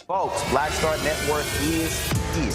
Folks, Black Star Network is here.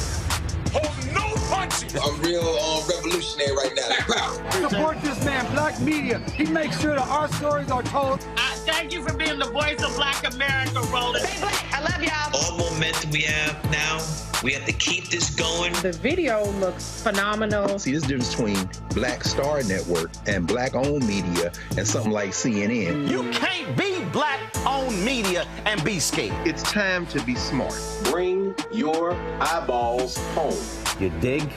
Hold no punches. I'm real revolutionary right now. Support this man, Black Media. He makes sure that our stories are told. I Thank you for being the voice of Black America, Roland. Stay black. I love y'all. All momentum we have now, we have to keep this going. The video looks phenomenal. See, there's a difference between Black Star Network and Black-owned media and something like CNN. You can't be Black-owned media and be scared. It's time to be smart. Bring your eyeballs home. You dig?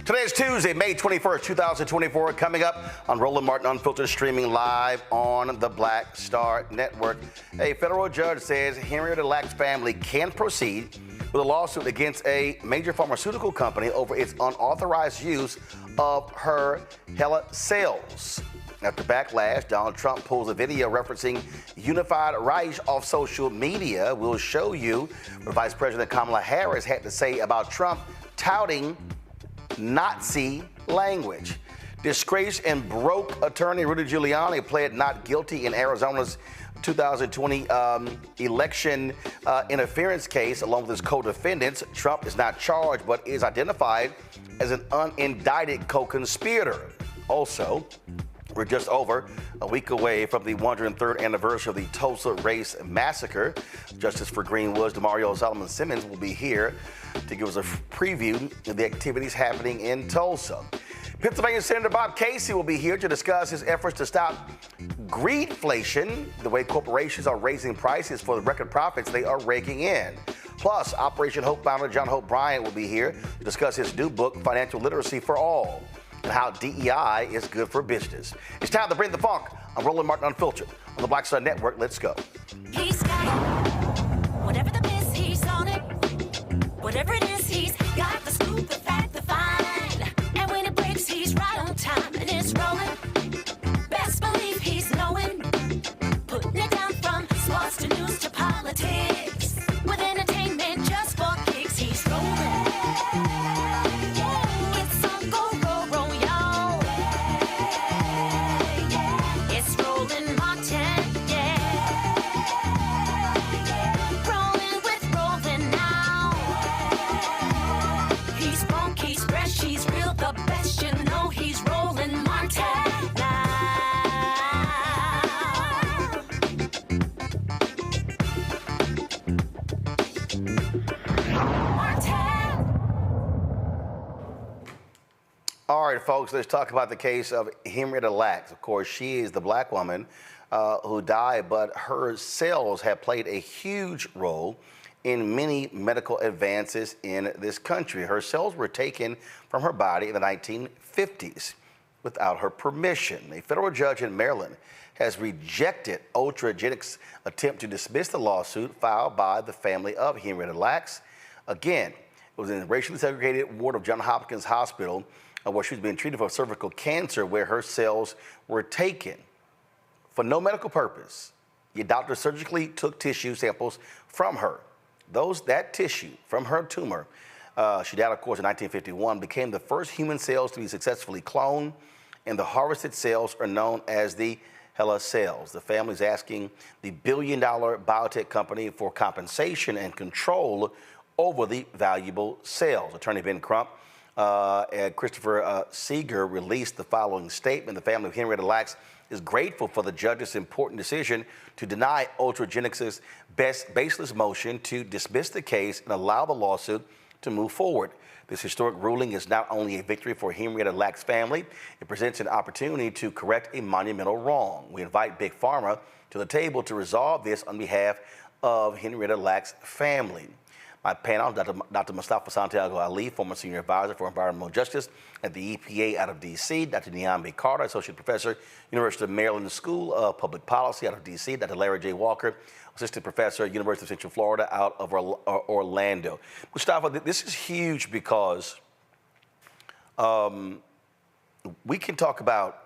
Today is Tuesday, May 21st, 2024. Coming up on Roland Martin Unfiltered, streaming live on the Black Star Network. A federal judge says Henrietta Lacks' family can proceed with a lawsuit against a major pharmaceutical company over its unauthorized use of her HeLa cells. After backlash, Donald Trump pulls a video referencing unified Reich off social media. We'll show you what Vice President Kamala Harris had to say about Trump touting Nazi language. Disgraced and broke attorney Rudy Giuliani pled not guilty in Arizona's 2020 election interference case along with his co-defendants. Trump is not charged but is identified as an unindicted co-conspirator. Also, we're just over a week away from the 103rd anniversary of the Tulsa Race Massacre. Justice for Greenwood's Damario Solomon-Simmons will be here to give us a preview of the activities happening in Tulsa. Pennsylvania Senator Bob Casey will be here to discuss his efforts to stop greedflation, the way corporations are raising prices for the record profits they are raking in. Plus, Operation Hope founder John Hope Bryant will be here to discuss his new book, Financial Literacy for All, and how DEI is good for business. It's time to bring the funk. I'm Roland Martin Unfiltered on the Black Star Network. Let's go. He's got whatever the biz, he's on it. Whatever it is, he's got the scoop, the fact, the find. And when it breaks, he's right on time and it's rolling. Best believe he's knowing right, folks, let's talk about the case of Henrietta Lacks. Of course, she is the black woman who died, but her cells have played a huge role in many medical advances in this country. Her cells were taken from her body in the 1950s without her permission. A federal judge in Maryland has rejected Ultragenyx's attempt to dismiss the lawsuit filed by the family of Henrietta Lacks. Again, it was in a racially segregated ward of Johns Hopkins Hospital where she was being treated for cervical cancer, where her cells were taken for no medical purpose. Your doctor surgically took tissue samples from her. That tissue from her tumor, she died, of course, in 1951, became the first human cells to be successfully cloned, and the harvested cells are known as the HeLa cells. The family is asking the billion-dollar biotech company for compensation and control over the valuable cells. Attorney Ben Crump and Christopher Seeger released the following statement. The family of Henrietta Lacks is grateful for the judge's important decision to deny Ultragenyx's baseless motion to dismiss the case and allow the lawsuit to move forward. This historic ruling is not only a victory for Henrietta Lacks' family, it presents an opportunity to correct a monumental wrong. We invite Big Pharma to the table to resolve this on behalf of Henrietta Lacks' family. My panel, Dr. Mustafa Santiago Ali, former senior advisor for environmental justice at the EPA out of D.C., Dr. Niambi Carter, associate professor, University of Maryland School of Public Policy out of D.C., Dr. Larry J. Walker, assistant professor, University of Central Florida out of Orlando. Mustafa, this is huge because we can talk about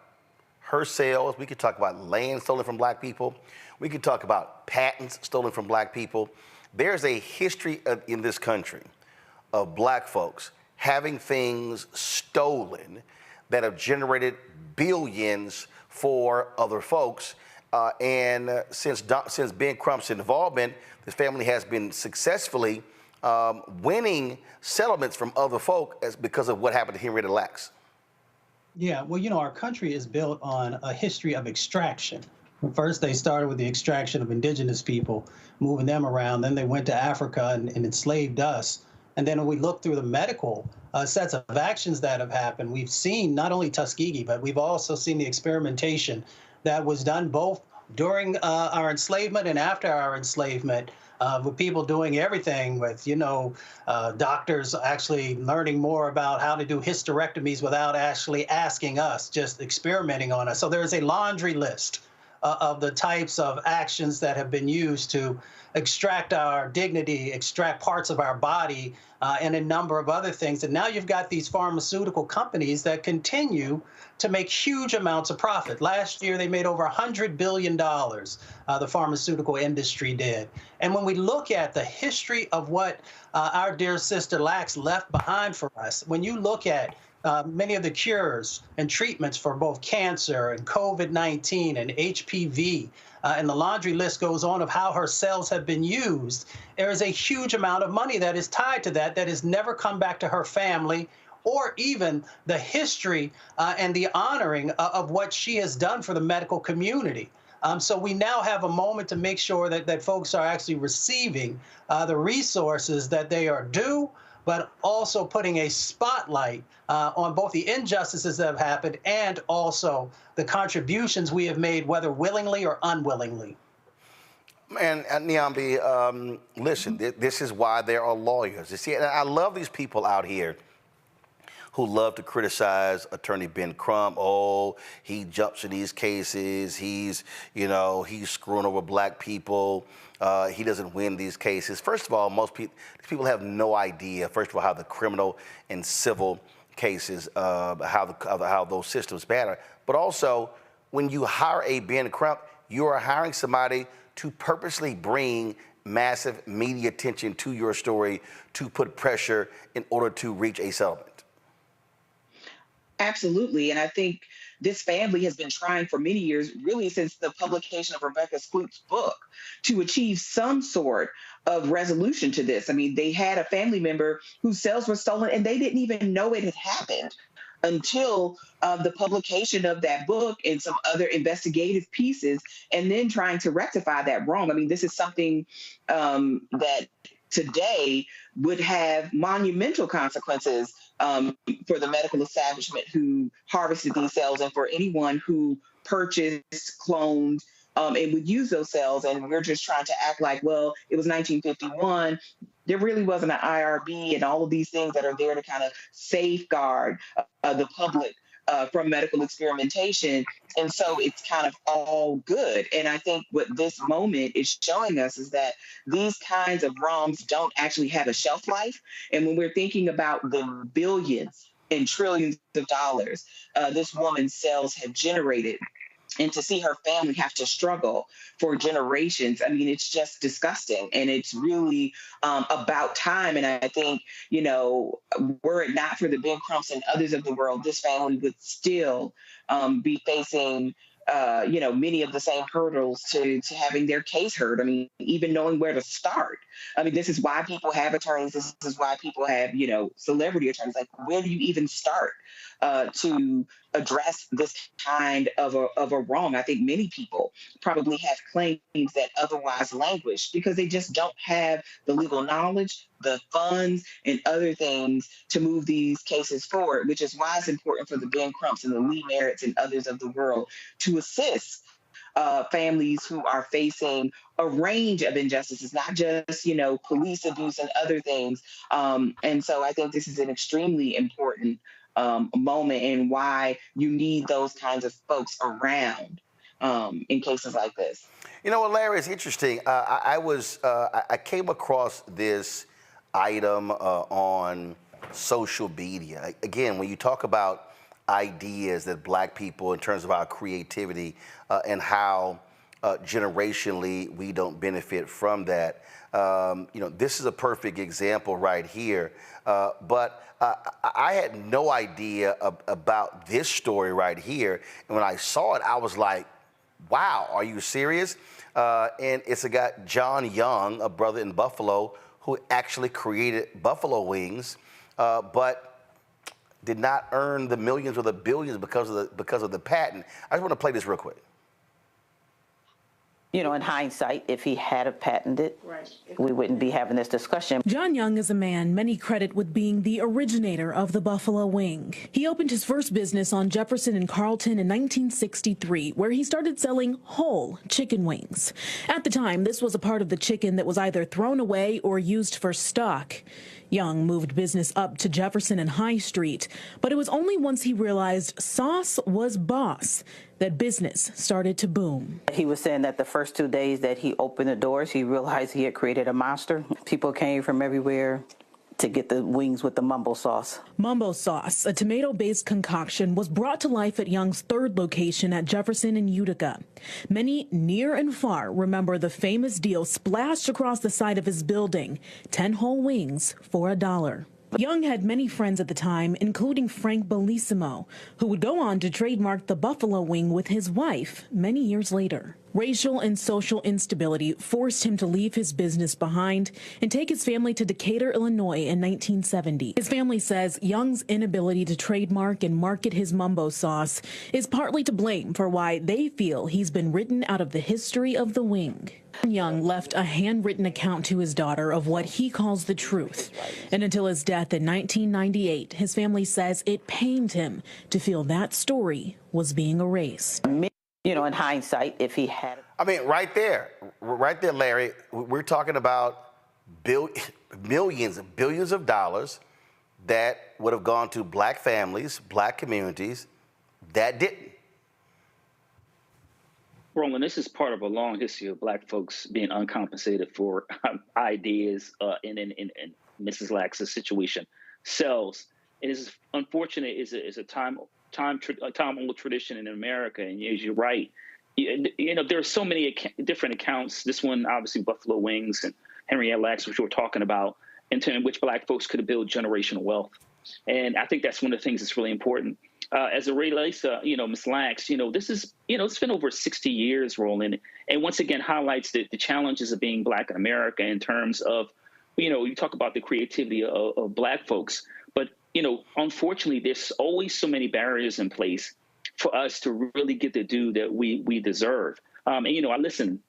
her sales, we can talk about land stolen from black people, we can talk about patents stolen from black people. There's a history in this country of black folks having things stolen that have generated billions for other folks. And since Ben Crump's involvement, this family has been successfully winning settlements from other folk because of what happened to Henrietta Lacks. Yeah, well, you know, our country is built on a history of extraction. First, they started with the extraction of indigenous people, moving them around. Then they went to Africa and enslaved us. And then when we look through the medical sets of actions that have happened, we've seen not only Tuskegee, but we've also seen the experimentation that was done both during our enslavement and after our enslavement, with people doing everything with, doctors actually learning more about how to do hysterectomies without actually asking us, just experimenting on us. So there's a laundry list of the types of actions that have been used to extract our dignity, extract parts of our body, and a number of other things. And now you've got these pharmaceutical companies that continue to make huge amounts of profit. Last year, they made over $100 billion, the pharmaceutical industry did. And when we look at the history of what our dear sister Lacks left behind for us, when you look at many of the cures and treatments for both cancer and COVID-19 and HPV, and the laundry list goes on of how her cells have been used, there is a huge amount of money that is tied to that has never come back to her family, or even the history and the honoring of what she has done for the medical community. So we now have a moment to make sure that folks are actually receiving the resources that they are due, but also putting a spotlight on both the injustices that have happened and also the contributions we have made, whether willingly or unwillingly. And Niambi, listen, this is why there are lawyers. You see, and I love these people out here who love to criticize Attorney Ben Crump. Oh, he jumps in these cases. He's screwing over black people. He doesn't win these cases. First of all, these people have no idea, first of all, how the criminal and civil cases, how those systems matter. But also, when you hire a Ben Crump, you are hiring somebody to purposely bring massive media attention to your story, to put pressure in order to reach a settlement. Absolutely. And I think this family has been trying for many years, really since the publication of Rebecca Skloot's book, to achieve some sort of resolution to this. I mean, they had a family member whose cells were stolen and they didn't even know it had happened until the publication of that book and some other investigative pieces, and then trying to rectify that wrong. I mean, this is something that today would have monumental consequences for the medical establishment who harvested these cells and for anyone who purchased, cloned, and would use those cells. And we're just trying to act like, well, it was 1951. There really wasn't an IRB and all of these things that are there to kind of safeguard the public from medical experimentation. And so it's kind of all good. And I think what this moment is showing us is that these kinds of wrongs don't actually have a shelf life. And when we're thinking about the billions and trillions of dollars this woman's cells have generated, and to see her family have to struggle for generations, I mean, it's just disgusting. And it's really about time. And I think, you know, were it not for the Ben Crumps and others of the world, this family would still be facing you know, many of the same hurdles to having their case heard. I mean, even knowing where to start. I mean, this is why people have attorneys. This is why people have, you know, celebrity attorneys. Like, where do you even start to address this kind of a wrong? I think many people probably have claims that otherwise languish because they just don't have the legal knowledge, the funds, and other things to move these cases forward, which is why it's important for the Ben Crumps and the Lee Merritts and others of the world to assist families who are facing a range of injustices, not just, you know, police abuse and other things. And so I think this is an extremely important moment and why you need those kinds of folks around in cases like this. You know what, Larry, it's interesting. I came across this item on social media. Again, when you talk about ideas that black people, in terms of our creativity and how generationally we don't benefit from that, you know, this is a perfect example right here. But I had no idea about this story right here. And when I saw it, I was like, wow, are you serious? And it's a guy, John Young, a brother in Buffalo, who actually created buffalo wings, but did not earn the millions or the billions because of the patent. I just want to play this real quick. You know, in hindsight, if he had have patented, we wouldn't be having this discussion. John Young is a man many credit with being the originator of the buffalo wing. He opened his first business on Jefferson and Carlton in 1963, where he started selling whole chicken wings. At the time, this was a part of the chicken that was either thrown away or used for stock. Young moved business up to Jefferson and High Street, but it was only once he realized sauce was boss that business started to boom. He was saying that the first 2 days that he opened the doors, he realized he had created a monster. People came from everywhere to get the wings with the mumbo sauce. Mumbo sauce, a tomato-based concoction, was brought to life at Young's third location at Jefferson and Utica. Many near and far remember the famous deal splashed across the side of his building, 10 whole wings for $1. Young had many friends at the time, including Frank Bellissimo, who would go on to trademark the buffalo wing with his wife many years later. Racial and social instability forced him to leave his business behind and take his family to Decatur, Illinois in 1970. His family says Young's inability to trademark and market his mumbo sauce is partly to blame for why they feel he's been written out of the history of the wing. Young left a handwritten account to his daughter of what he calls the truth. And until his death in 1998, his family says it pained him to feel that story was being erased. You know, in hindsight, if he had... I mean, right there, Larry, we're talking about millions and billions of dollars that would have gone to black families, black communities that didn't. Roland, this is part of a long history of black folks being uncompensated for ideas in Mrs. Lacks' situation. Cells. It is unfortunate. Is a time-old tradition in America, and as you're right, you know there are so many different accounts. This one, obviously, Buffalo Wings and Henrietta Lacks, which we're talking about, in which black folks could build generational wealth, and I think that's one of the things that's really important. As it relates to, Ms. Lacks, this is, it's been over 60 years, Roland, and once again highlights the challenges of being black in America in terms of, you talk about the creativity of black folks, but, unfortunately, there's always so many barriers in place for us to really get the due that we deserve. And, I listen,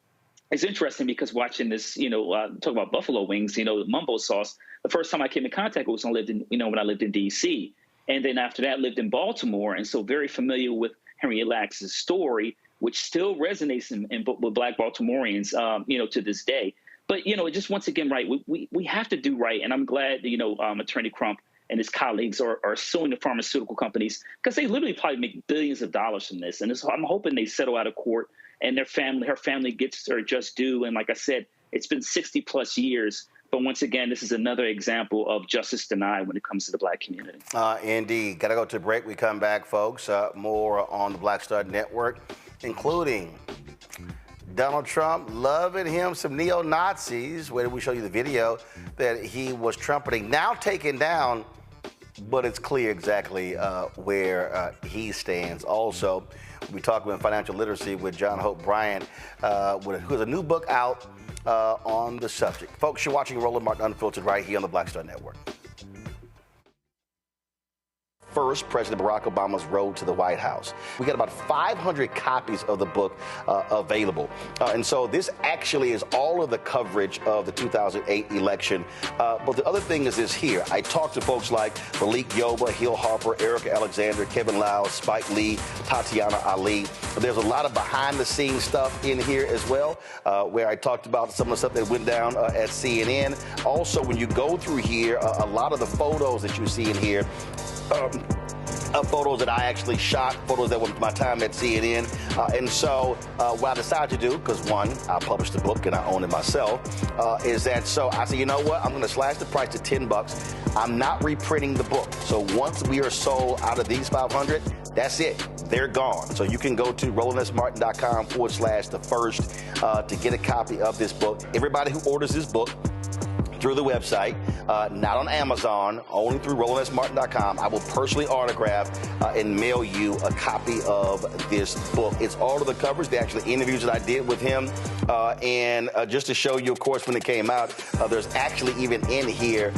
it's interesting because watching this, talk about buffalo wings, the mumbo sauce. The first time I came in contact with was when I lived in D.C. And then after that, lived in Baltimore. And so very familiar with Henrietta Lacks' story, which still resonates with Black Baltimoreans, to this day. But, just once again, right, we have to do right. And I'm glad, Attorney Crump and his colleagues are suing the pharmaceutical companies because they literally probably make billions of dollars from this. And I'm hoping they settle out of court and her family gets their just due. And like I said, it's been 60 plus years. But once again, this is another example of justice denied when it comes to the Black community. Indeed. Got to go to a break. We come back, folks. More on the Black Star Network, including Donald Trump loving him some neo-Nazis. Where did we show you the video that he was trumpeting? Now taken down, but it's clear exactly where he stands. Also, we talk about financial literacy with John Hope Bryant, who has a new book out on the subject. Folks, you're watching Roland Martin Unfiltered right here on the Black Star Network. First, President Barack Obama's road to the White House. We got about 500 copies of the book available. And so this actually is all of the coverage of the 2008 election. But the other thing is this here. I talked to folks like Malik Yoba, Hill Harper, Erica Alexander, Kevin Lau, Spike Lee, Tatiana Ali. There's a lot of behind-the-scenes stuff in here as well, where I talked about some of the stuff that went down at CNN. Also, when you go through here, a lot of the photos that you see in here, photos that I actually shot, photos that were my time at CNN. And so what I decided to do, because one, I published the book and I own it myself, is that so I said, you know what, I'm going to slash the price to $10. I'm not reprinting the book. So once we are sold out of these 500, that's it. They're gone. So you can go to RolandSMartin.com/the-first to get a copy of this book. Everybody who orders this book through the website, not on Amazon, only through RolandSMartin.com. I will personally autograph and mail you a copy of this book. It's all of the covers, the actual interviews that I did with him. And just to show you, of course, when it came out, there's actually even in here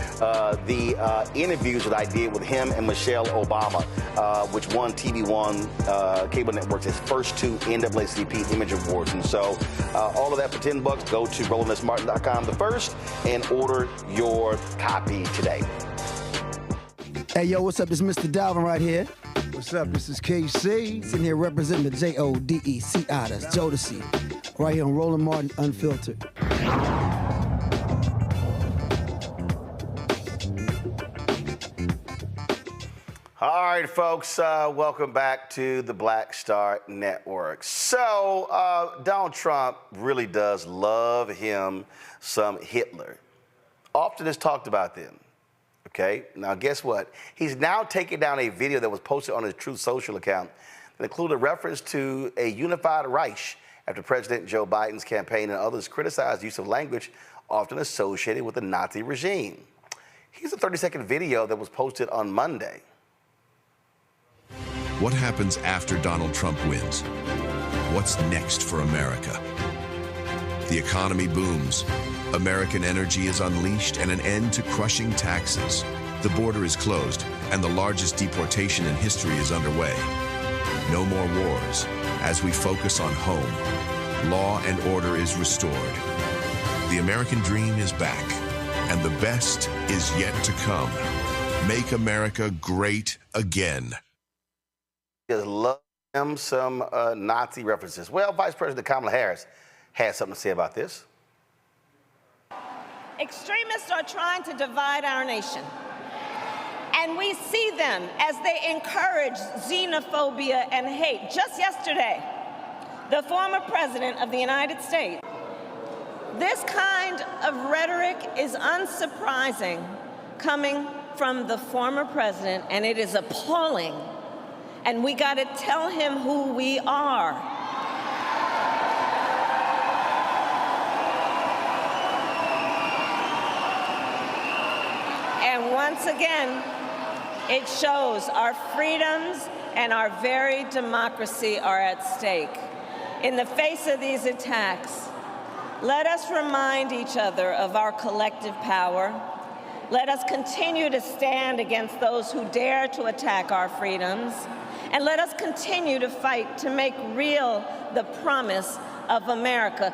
the interviews that I did with him and Michelle Obama, which won TV One Cable Network's its first 2 NAACP Image Awards. And so all of that for $10, go to RolandSMartin.com the first and order your copy today. Hey, yo, what's up? This is Mr. Dalvin right here. What's up? This is KC. Sitting here representing the JODECI. That's Jodeci. Right here on Roland Martin Unfiltered. All right, folks, welcome back to the Black Star Network. So Donald Trump really does love him some Hitler. Often is talked about them. Okay, now guess what? He's now taken down a video that was posted on his Truth Social account that included a reference to a unified Reich after President Joe Biden's campaign and others criticized use of language often associated with the Nazi regime. Here's a 30-second video that was posted on Monday. What happens after Donald Trump wins? What's next for America? The economy booms. American energy is unleashed and an end to crushing taxes. The border is closed and the largest deportation in history is underway. No more wars as we focus on home. Law and order is restored. The American dream is back and the best is yet to come. Make America great again. Just love him some Nazi references. Well, Vice President Kamala Harris had something to say about this. Extremists are trying to divide our nation. And we see them as they encourage xenophobia and hate. Just yesterday, the former president of the United States. This kind of rhetoric is unsurprising coming from the former president, and it is appalling. And we got to tell him who we are. And once again, it shows our freedoms and our very democracy are at stake. In the face of these attacks, let us remind each other of our collective power. Let us continue to stand against those who dare to attack our freedoms. And let us continue to fight to make real the promise of America.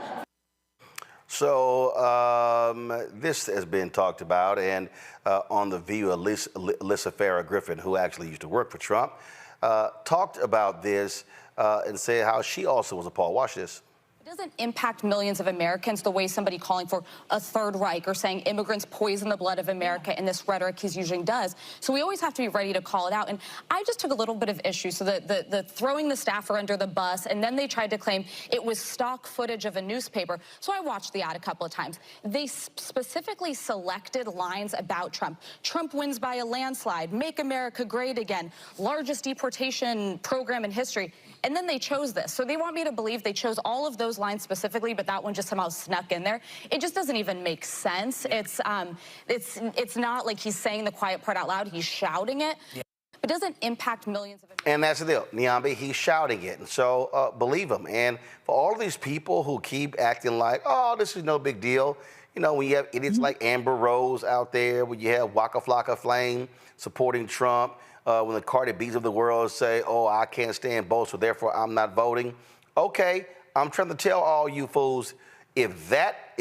So this has been talked about, and on The View, Alyssa Farah Griffin, who actually used to work for Trump, talked about this and said how she also was appalled. Watch this. It doesn't impact millions of Americans the way somebody calling for a third Reich or saying immigrants poison the blood of America in this rhetoric he's using does. So we always have to be ready to call it out. And I just took a little bit of issue. So the throwing the staffer under the bus, and then they tried to claim it was stock footage of a newspaper. So I watched the ad a couple of times. They specifically selected lines about Trump. Trump wins by a landslide, make America great again, largest deportation program in history. And then they chose this. So they want me to believe they chose all of those lines specifically, but that one just somehow snuck in there. It just doesn't even make sense. It's not like he's saying the quiet part out loud. He's shouting it. Yeah. It doesn't impact millions of Americans. And that's the deal, Nyambe, he's shouting it. And so believe him. And for all of these people who keep acting like, oh, this is no big deal. You know, when you have idiots like Amber Rose out there, when you have Waka Flocka Flame supporting Trump, when the Cardi B's of the world say, oh, I can't stand both, so therefore I'm not voting. Okay, I'm trying to tell all you fools, if that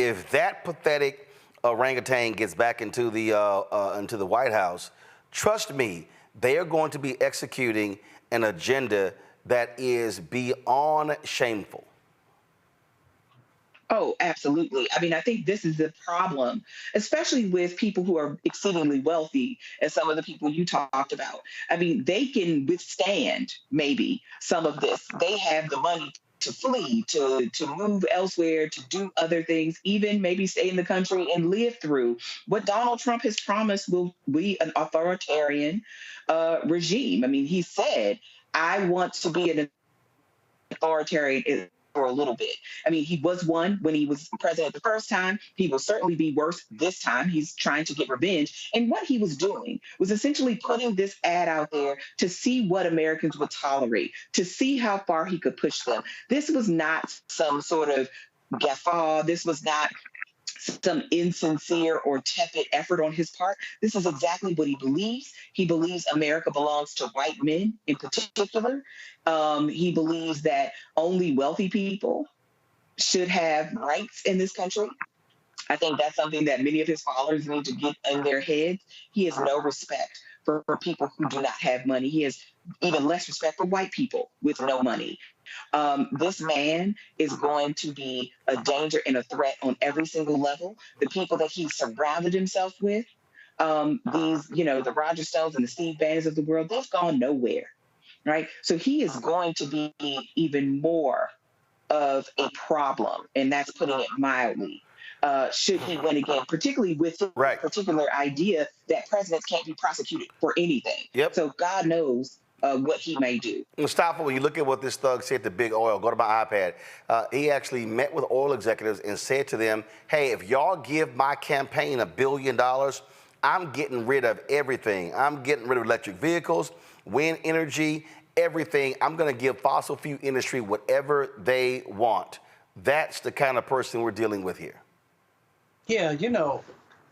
pathetic orangutan gets back into the White House, trust me, they are going to be executing an agenda that is beyond shameful. Oh, absolutely. I mean, I think this is the problem, especially with people who are exceedingly wealthy, as some of the people you talked about. I mean, they can withstand maybe some of this. They have the money to flee, to move elsewhere, to do other things, even maybe stay in the country and live through what Donald Trump has promised will be an authoritarian regime. I mean, he said, I want to be an authoritarian for a little bit. I mean, he was one when he was president the first time. He will certainly be worse this time. He's trying to get revenge. And what he was doing was essentially putting this ad out there to see what Americans would tolerate, to see how far he could push them. This was not some sort of guffaw. This was not some insincere or tepid effort on his part. This is exactly what he believes. He believes America belongs to white men in particular. He believes that only wealthy people should have rights in this country. I think that's something that many of his followers need to get in their heads. He has no respect for people who do not have money. He has even less respect for white people with no money. This man is going to be a danger and a threat on every single level. The people that he surrounded himself with, the Roger Stones and the Steve Bannons of the world, they've gone nowhere, right? So he is going to be even more of a problem, and that's putting it mildly. Should he win again, particularly with the particular idea that presidents can't be prosecuted for anything. Yep. So God knows what he may do. Mustafa, when you look at what this thug said to Big Oil, go to my iPad, he actually met with oil executives and said to them, hey, if y'all give my campaign $1 billion, I'm getting rid of everything. I'm getting rid of electric vehicles, wind energy, everything. I'm going to give fossil fuel industry whatever they want. That's the kind of person we're dealing with here. Yeah, you know,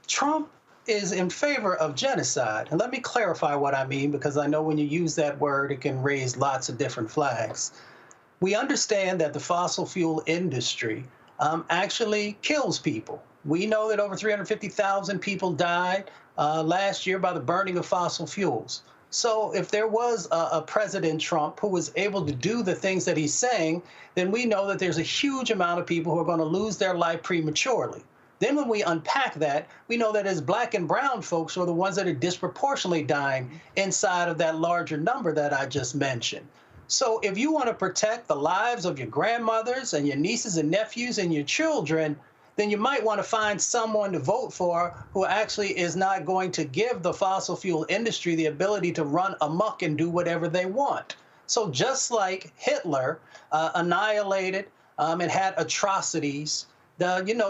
Trump is in favor of genocide. And let me clarify what I mean, because I know when you use that word, it can raise lots of different flags. We understand that the fossil fuel industry actually kills people. We know that over 350,000 people died last year by the burning of fossil fuels. So if there was a President Trump who was able to do the things that he's saying, then we know that there's a huge amount of people who are going to lose their life prematurely. Then when we unpack that, we know that as black and brown folks are the ones that are disproportionately dying inside of that larger number that I just mentioned. So if you want to protect the lives of your grandmothers and your nieces and nephews and your children, then you might want to find someone to vote for who actually is not going to give the fossil fuel industry the ability to run amok and do whatever they want. So just like Hitler annihilated and had atrocities,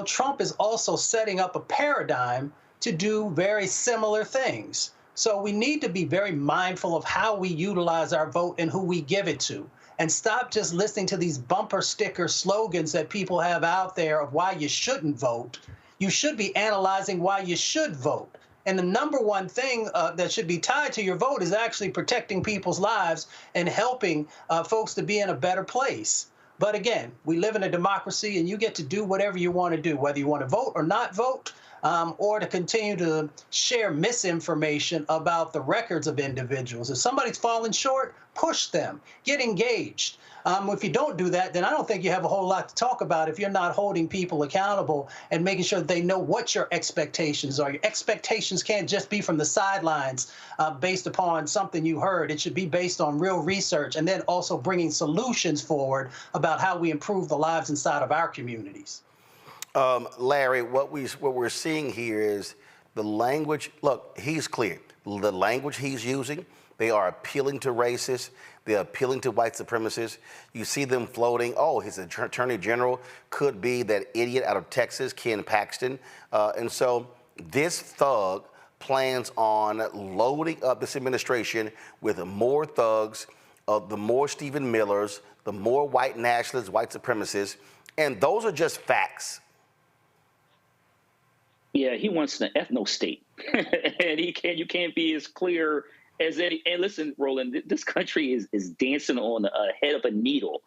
Trump is also setting up a paradigm to do very similar things. So we need to be very mindful of how we utilize our vote and who we give it to, and stop just listening to these bumper sticker slogans that people have out there of why you shouldn't vote. You should be analyzing why you should vote. And the number one thing that should be tied to your vote is actually protecting people's lives and helping folks to be in a better place. But again, we live in a democracy, and you get to do whatever you want to do, whether you want to vote or not vote, or to continue to share misinformation about the records of individuals. If somebody's falling short, push them, get engaged. If you don't do that, then I don't think you have a whole lot to talk about if you're not holding people accountable and making sure that they know what your expectations are. Your expectations can't just be from the sidelines based upon something you heard. It should be based on real research, and then also bringing solutions forward about how we improve the lives inside of our communities. Larry, what we're seeing here is the language. Look, he's clear. The language he's using, they are appealing to racists. They're appealing to white supremacists. You see them floating. Oh, his attorney general could be that idiot out of Texas, Ken Paxton. And so this thug plans on loading up this administration with more thugs, the more Stephen Millers, the more white nationalists, white supremacists. And those are just facts. Yeah, he wants an ethno state, and you can't be as clear as any. And listen, Roland, this country is dancing on the head of a needle,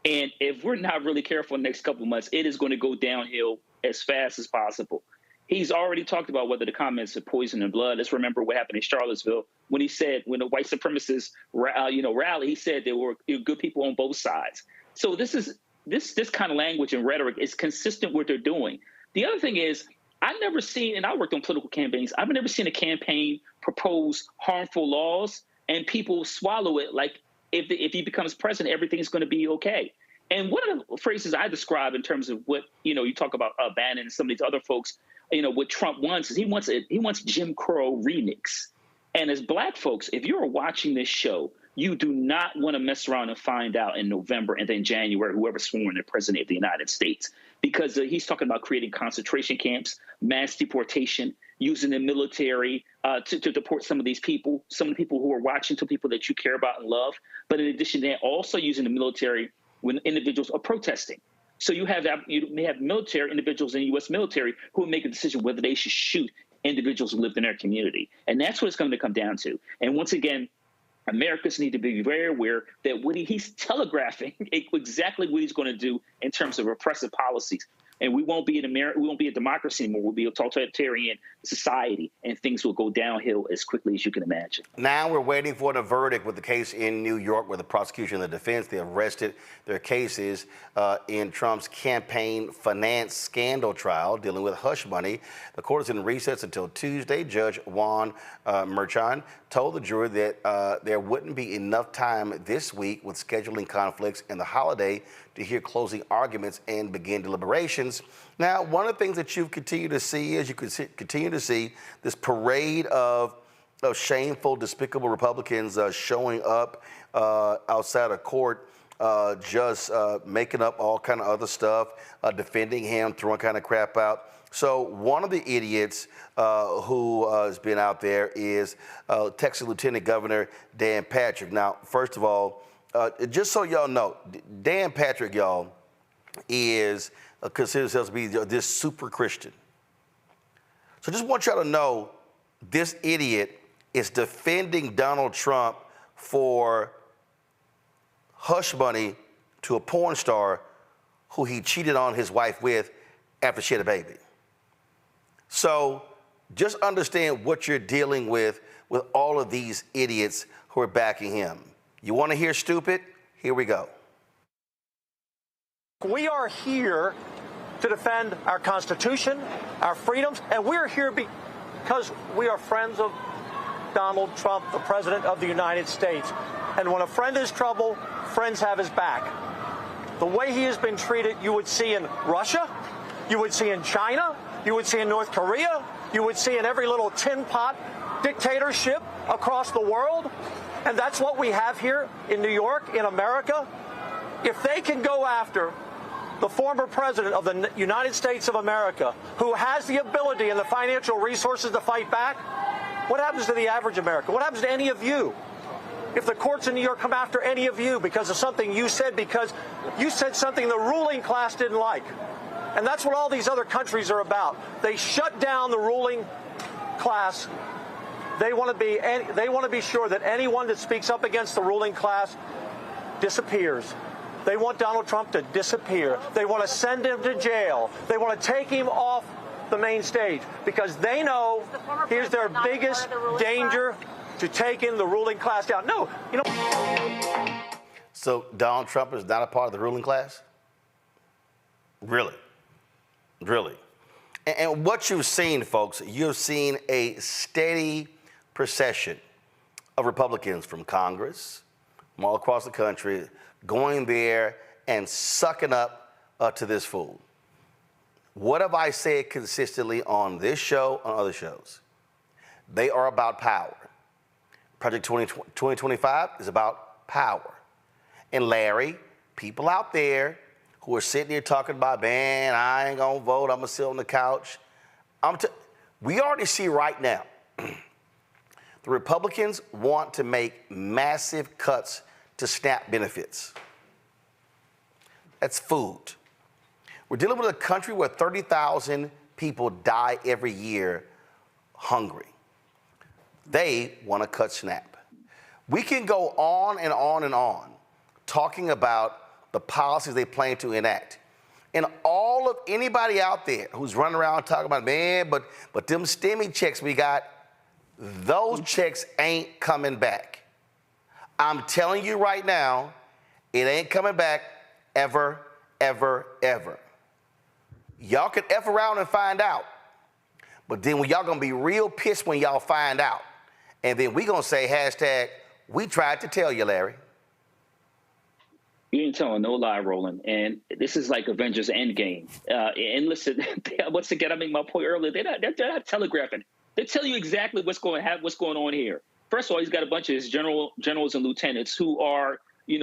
and if we're not really careful in the next couple of months, it is going to go downhill as fast as possible. He's already talked about whether the comments are poison and blood. Let's remember what happened in Charlottesville when he said when the white supremacists rally, he said there were good people on both sides. So this kind of language and rhetoric is consistent with what they're doing. The other thing is, I've never seen, and I worked on political campaigns, I've never seen a campaign propose harmful laws and people swallow it like if he becomes president, everything's going to be okay. And one of the phrases I describe in terms of what, you talk about Bannon and some of these other folks, what Trump wants is he wants Jim Crow remix. And as black folks, if you're watching this show, you do not want to mess around and find out in November and then January, whoever's sworn the president of the United States, because he's talking about creating concentration camps, mass deportation, using the military to deport some of these people, some of the people who are watching, to people that you care about and love. But in addition to that, also using the military when individuals are protesting. So you may have military individuals in the U.S. military who will make a decision whether they should shoot individuals who lived in their community. And that's what it's going to come down to. And once again, Americans need to be very aware that he's telegraphing exactly what he's going to do in terms of repressive policies. And we won't be a democracy anymore. We'll be a totalitarian society, and things will go downhill as quickly as you can imagine. Now we're waiting for the verdict with the case in New York, where the prosecution and the defense, they arrested their cases in Trump's campaign finance scandal trial dealing with hush money. The court is in recess until Tuesday. Judge Juan Merchan told the jury that there wouldn't be enough time this week with scheduling conflicts and the holiday to hear closing arguments and begin deliberations. Now, one of the things that you continue to see is continue to see this parade of shameful, despicable Republicans showing up outside of court, just making up all kind of other stuff, defending him, throwing kind of crap out. So one of the idiots who has been out there is Texas Lieutenant Governor Dan Patrick. Now, first of all, just so y'all know, Dan Patrick, y'all, is considers himself to be this super Christian. So just want y'all to know, this idiot is defending Donald Trump for hush money to a porn star who he cheated on his wife with after she had a baby. So just understand what you're dealing with all of these idiots who are backing him. You want to hear stupid? Here we go. We are here to defend our Constitution, our freedoms, and we're here because we are friends of Donald Trump, the President of the United States. And when a friend is in trouble, friends have his back. The way he has been treated, you would see in Russia, you would see in China, you would see in North Korea, you would see in every little tin pot dictatorship across the world. And that's what we have here in New York, in America. If they can go after the former president of the United States of America, who has the ability and the financial resources to fight back, what happens to the average American? What happens to any of you? If the courts in New York come after any of you because of something you said, because you said something the ruling class didn't like. And that's what all these other countries are about. They shut down the ruling class. They want to be sure that anyone that speaks up against the ruling class disappears. They want Donald Trump to disappear. They want to send him to jail. They want to take him off the main stage because they know here's their biggest danger to taking the ruling class down. No, you know. So Donald Trump is not a part of the ruling class? Really? Really? And what you've seen, folks, you've seen a steady procession of Republicans from Congress, from all across the country, going there and sucking up to this fool. What have I said consistently on this show, on other shows? They are about power. Project 2025 is about power. And Larry, people out there who are sitting here talking about, man, I ain't gonna vote, I'm gonna sit on the couch. We already see right now, the Republicans want to make massive cuts to SNAP benefits. That's food. We're dealing with a country where 30,000 people die every year hungry. They want to cut SNAP. We can go on and on and on talking about the policies they plan to enact. And all of anybody out there who's running around talking about, man, but them STEMI checks we got, those checks ain't coming back. I'm telling you right now, it ain't coming back ever, ever, ever. Y'all can F around and find out. But then y'all gonna be real pissed when y'all find out. And then we gonna say hashtag, we tried to tell you, Larry. You ain't telling no lie, Roland. And this is like Avengers Endgame. And listen, once again, I made my point earlier. They're not telegraphing. They tell you exactly what's going on here. First of all, he's got a bunch of his generals and lieutenants who are,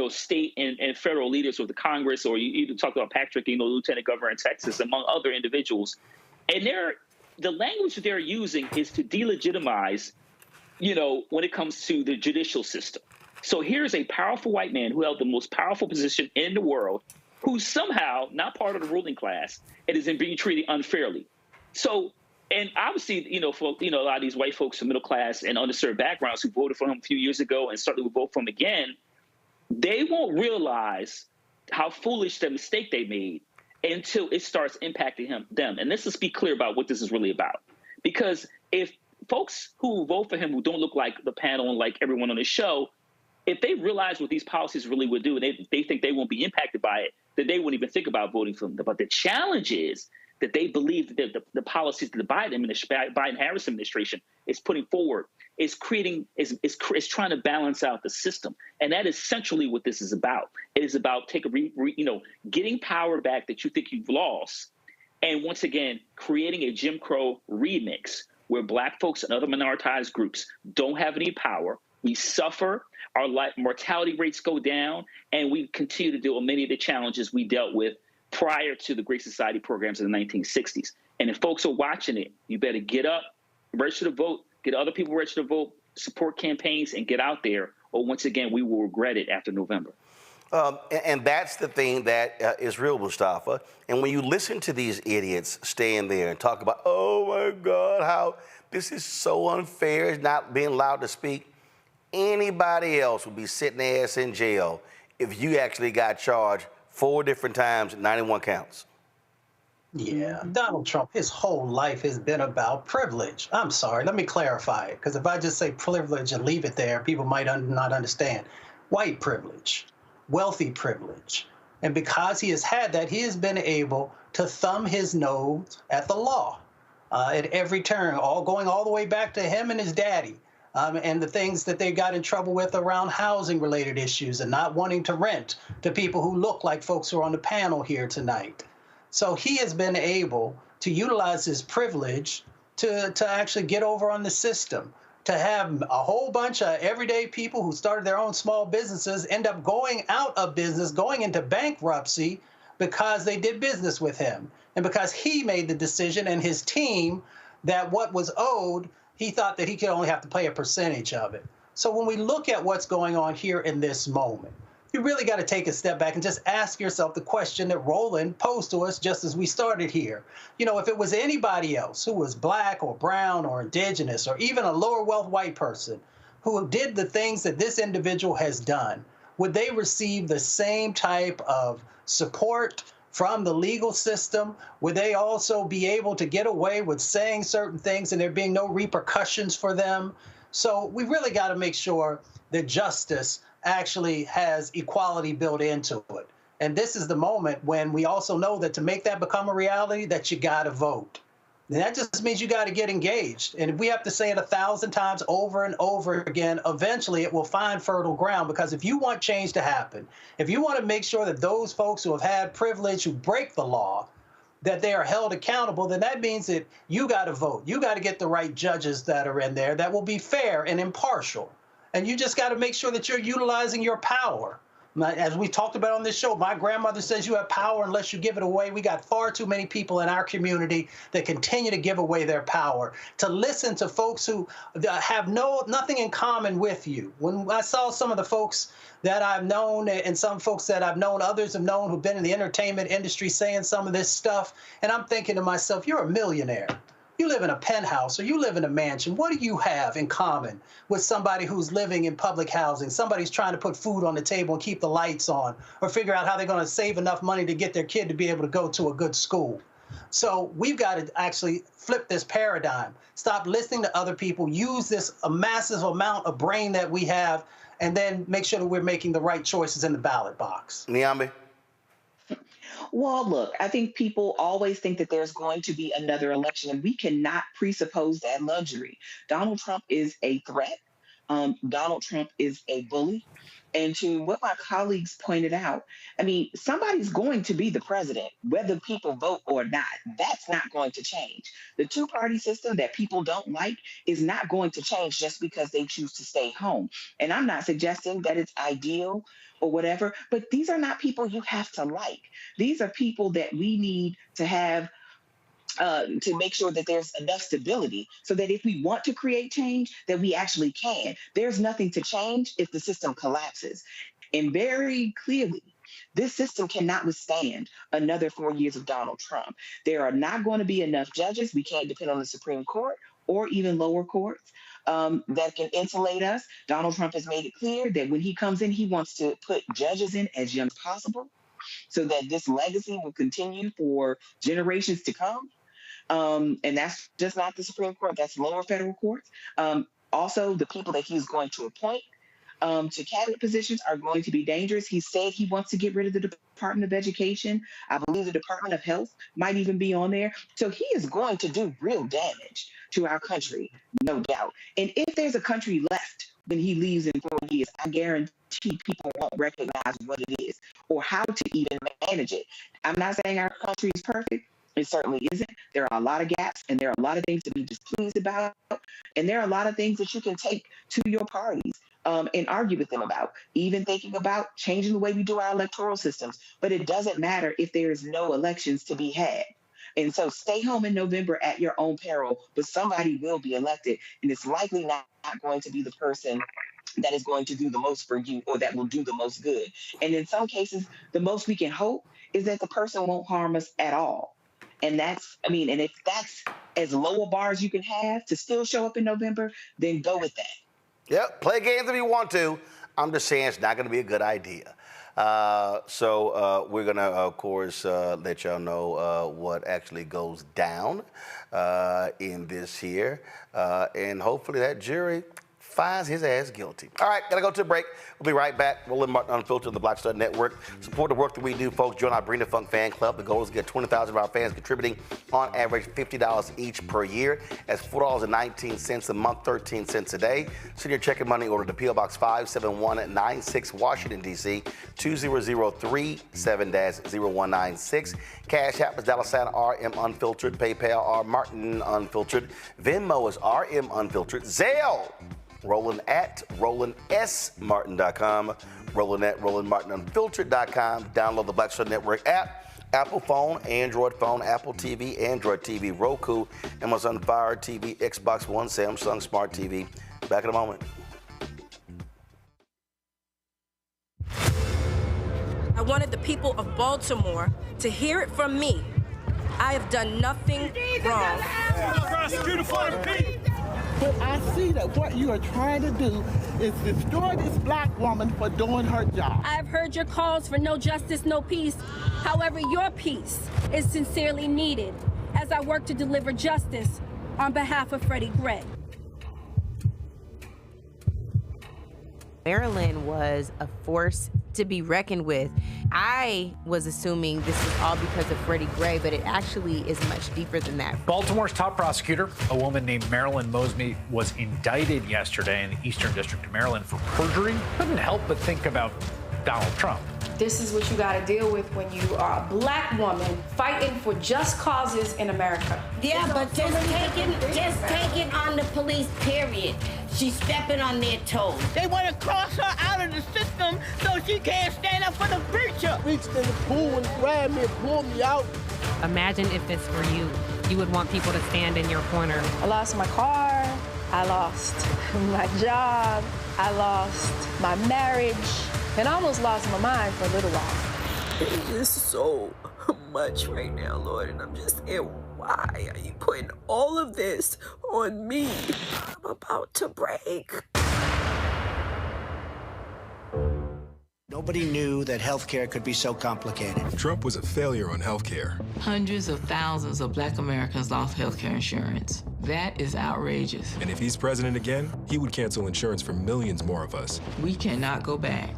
state and federal leaders with the Congress, or you even talked about Patrick, Lieutenant Governor in Texas, among other individuals. And the language they're using is to delegitimize, when it comes to the judicial system. So here's a powerful white man who held the most powerful position in the world, who's somehow not part of the ruling class and is being treated unfairly. So, and obviously, for a lot of these white folks from middle class and underserved backgrounds who voted for him a few years ago and certainly will vote for him again, they won't realize how foolish the mistake they made until it starts impacting them. And let's just be clear about what this is really about. Because if folks who vote for him who don't look like the panel and like everyone on the show, if they realize what these policies really would do and they think they won't be impacted by it, then they wouldn't even think about voting for them. But the challenge is that they believe that the policies that the Biden-Harris administration is putting forward is trying to balance out the system. And that is essentially what this is about. It is about getting power back that you think you've lost. And once again, creating a Jim Crow remix where Black folks and other minoritized groups don't have any power. We suffer, our mortality rates go down, and we continue to deal with many of the challenges we dealt with prior to the Great Society programs in the 1960s. And if folks are watching it, you better get up, register to vote, get other people registered to vote, support campaigns, and get out there, or once again, we will regret it after November. And that's the thing that is real, Mustafa. And when you listen to these idiots stand there and talk about, oh my God, how this is so unfair, not being allowed to speak, anybody else would be sitting their ass in jail if you actually got charged 4 different times, 91 counts. Yeah, Donald Trump, his whole life has been about privilege. I'm sorry, let me clarify it, because if I just say privilege and leave it there, people might not understand. White privilege, wealthy privilege. And because he has had that, he has been able to thumb his nose at the law at every turn, going all the way back to him and his daddy. And the things that they got in trouble with around housing-related issues and not wanting to rent to people who look like folks who are on the panel here tonight. So he has been able to utilize his privilege to actually get over on the system, to have a whole bunch of everyday people who started their own small businesses end up going out of business, going into bankruptcy because they did business with him. And because he made the decision and his team that what was owed, he thought that he could only have to pay a percentage of it. So when we look at what's going on here in this moment, you really got to take a step back and just ask yourself the question that Roland posed to us just as we started here. If it was anybody else who was Black or brown or indigenous or even a lower wealth white person who did the things that this individual has done, would they receive the same type of support from the legal system? Would they also be able to get away with saying certain things and there being no repercussions for them? So we really got to make sure that justice actually has equality built into it. And this is the moment when we also know that to make that become a reality, that you got to vote. And that just means you got to get engaged. And if we have to say it 1,000 times over and over again, eventually it will find fertile ground. Because if you want change to happen, if you want to make sure that those folks who have had privilege, who break the law, that they are held accountable, then that means that you got to vote. You got to get the right judges that are in there that will be fair and impartial. And you just got to make sure that you're utilizing your power. As we talked about on this show, my grandmother says you have power unless you give it away. We got far too many people in our community that continue to give away their power, to listen to folks who have nothing in common with you. When I saw some of the folks that I've known and some folks that I've known, others have known who've been in the entertainment industry saying some of this stuff, and I'm thinking to myself, you're a millionaire. You live in a penthouse or you live in a mansion. What do you have in common with somebody who's living in public housing? Somebody's trying to put food on the table and keep the lights on, or figure out how they're going to save enough money to get their kid to be able to go to a good school. So we've got to actually flip this paradigm. Stop listening to other people. Use this massive amount of brain that we have, and then make sure that we're making the right choices in the ballot box. Niambi? Well, look, I think people always think that there's going to be another election, and we cannot presuppose that luxury. Donald Trump is a threat. Donald Trump is a bully. And to what my colleagues pointed out, I mean, somebody's going to be the president, whether people vote or not. That's not going to change. The two-party system that people don't like is not going to change just because they choose to stay home. And I'm not suggesting that it's ideal or whatever, but these are not people you have to like. These are people that we need to have to make sure that there's enough stability so that if we want to create change, that we actually can. There's nothing to change if the system collapses. And very clearly, this system cannot withstand another 4 years of Donald Trump. There are not going to be enough judges. We can't depend on the Supreme Court or even lower courts that can insulate us. Donald Trump has made it clear that when he comes in, he wants to put judges in as young as possible so that this legacy will continue for generations to come. And that's just not the Supreme Court, that's lower federal courts. Also, the people that he's going to appoint to cabinet positions are going to be dangerous. He said he wants to get rid of the Department of Education. I believe the Department of Health might even be on there. So he is going to do real damage to our country, no doubt. And if there's a country left when he leaves in 4 years, I guarantee people won't recognize what it is or how to even manage it. I'm not saying our country is perfect. It certainly isn't. There are a lot of gaps, and there are a lot of things to be displeased about, and there are a lot of things that you can take to your parties and argue with them about, even thinking about changing the way we do our electoral systems. But it doesn't matter if there is no elections to be had. And so stay home in November at your own peril, but somebody will be elected, and it's likely not going to be the person that is going to do the most for you or that will do the most good. And in some cases, the most we can hope is that the person won't harm us at all. And that's, I mean, and if that's as low a bar as you can have to still show up in November, then go with that. Yep, play games if you want to. I'm just saying it's not going to be a good idea. So we're going to, of course, let y'all know what actually goes down in this here. And hopefully that jury finds his ass guilty. All right, gotta go to a break. We'll be right back. Roland Martin Unfiltered on the Black Star Network. Support the work that we do, folks. Join our Bring the Funk fan club. The goal is to get 20,000 of our fans contributing on average $50 each per year. That's $4.19 a month, 13 cents a day. Send your check and money order to P.O. Box 57196, Washington, D.C. 20037-0196. Cash App is $RM Unfiltered. PayPal R Martin Unfiltered. Venmo is RM Unfiltered. Zelle. Roland at RolandSMartin.com, Roland at RolandMartinUnfiltered.com. Download the Black Star Network app, Apple phone, Android phone, Apple TV, Android TV, Roku, Amazon Fire TV, Xbox One, Samsung Smart TV. Back in a moment. I wanted the people of Baltimore to hear it from me. I have done nothing wrong. But I see that what you are trying to do is destroy this black woman for doing her job. I've heard your calls for no justice, no peace. However, your peace is sincerely needed as I work to deliver justice on behalf of Freddie Gray. Maryland was a force to be reckoned with. I was assuming this was all because of Freddie Gray, but it actually is much deeper than that. Baltimore's top prosecutor, a woman named Marilyn Mosby, was indicted yesterday in the Eastern District of Maryland for perjury. Couldn't help but think about Donald Trump. This is what you got to deal with when you are a black woman fighting for just causes in America. Yeah, but just taking on the police, period. She's stepping on their toes. They want to cross her out of the system so she can't stand up for the preacher. Reached in the pool and grabbed me and pulled me out. Imagine if this were you. You would want people to stand in your corner. I lost my car. I lost my job. I lost my marriage. And I almost lost my mind for a little while. It's just so much right now, Lord, and I'm just saying, why are you putting all of this on me? I'm about to break. Nobody knew that healthcare could be so complicated. Trump was a failure on healthcare. Hundreds of thousands of black Americans lost healthcare insurance. That is outrageous. And if he's president again, he would cancel insurance for millions more of us. We cannot go back.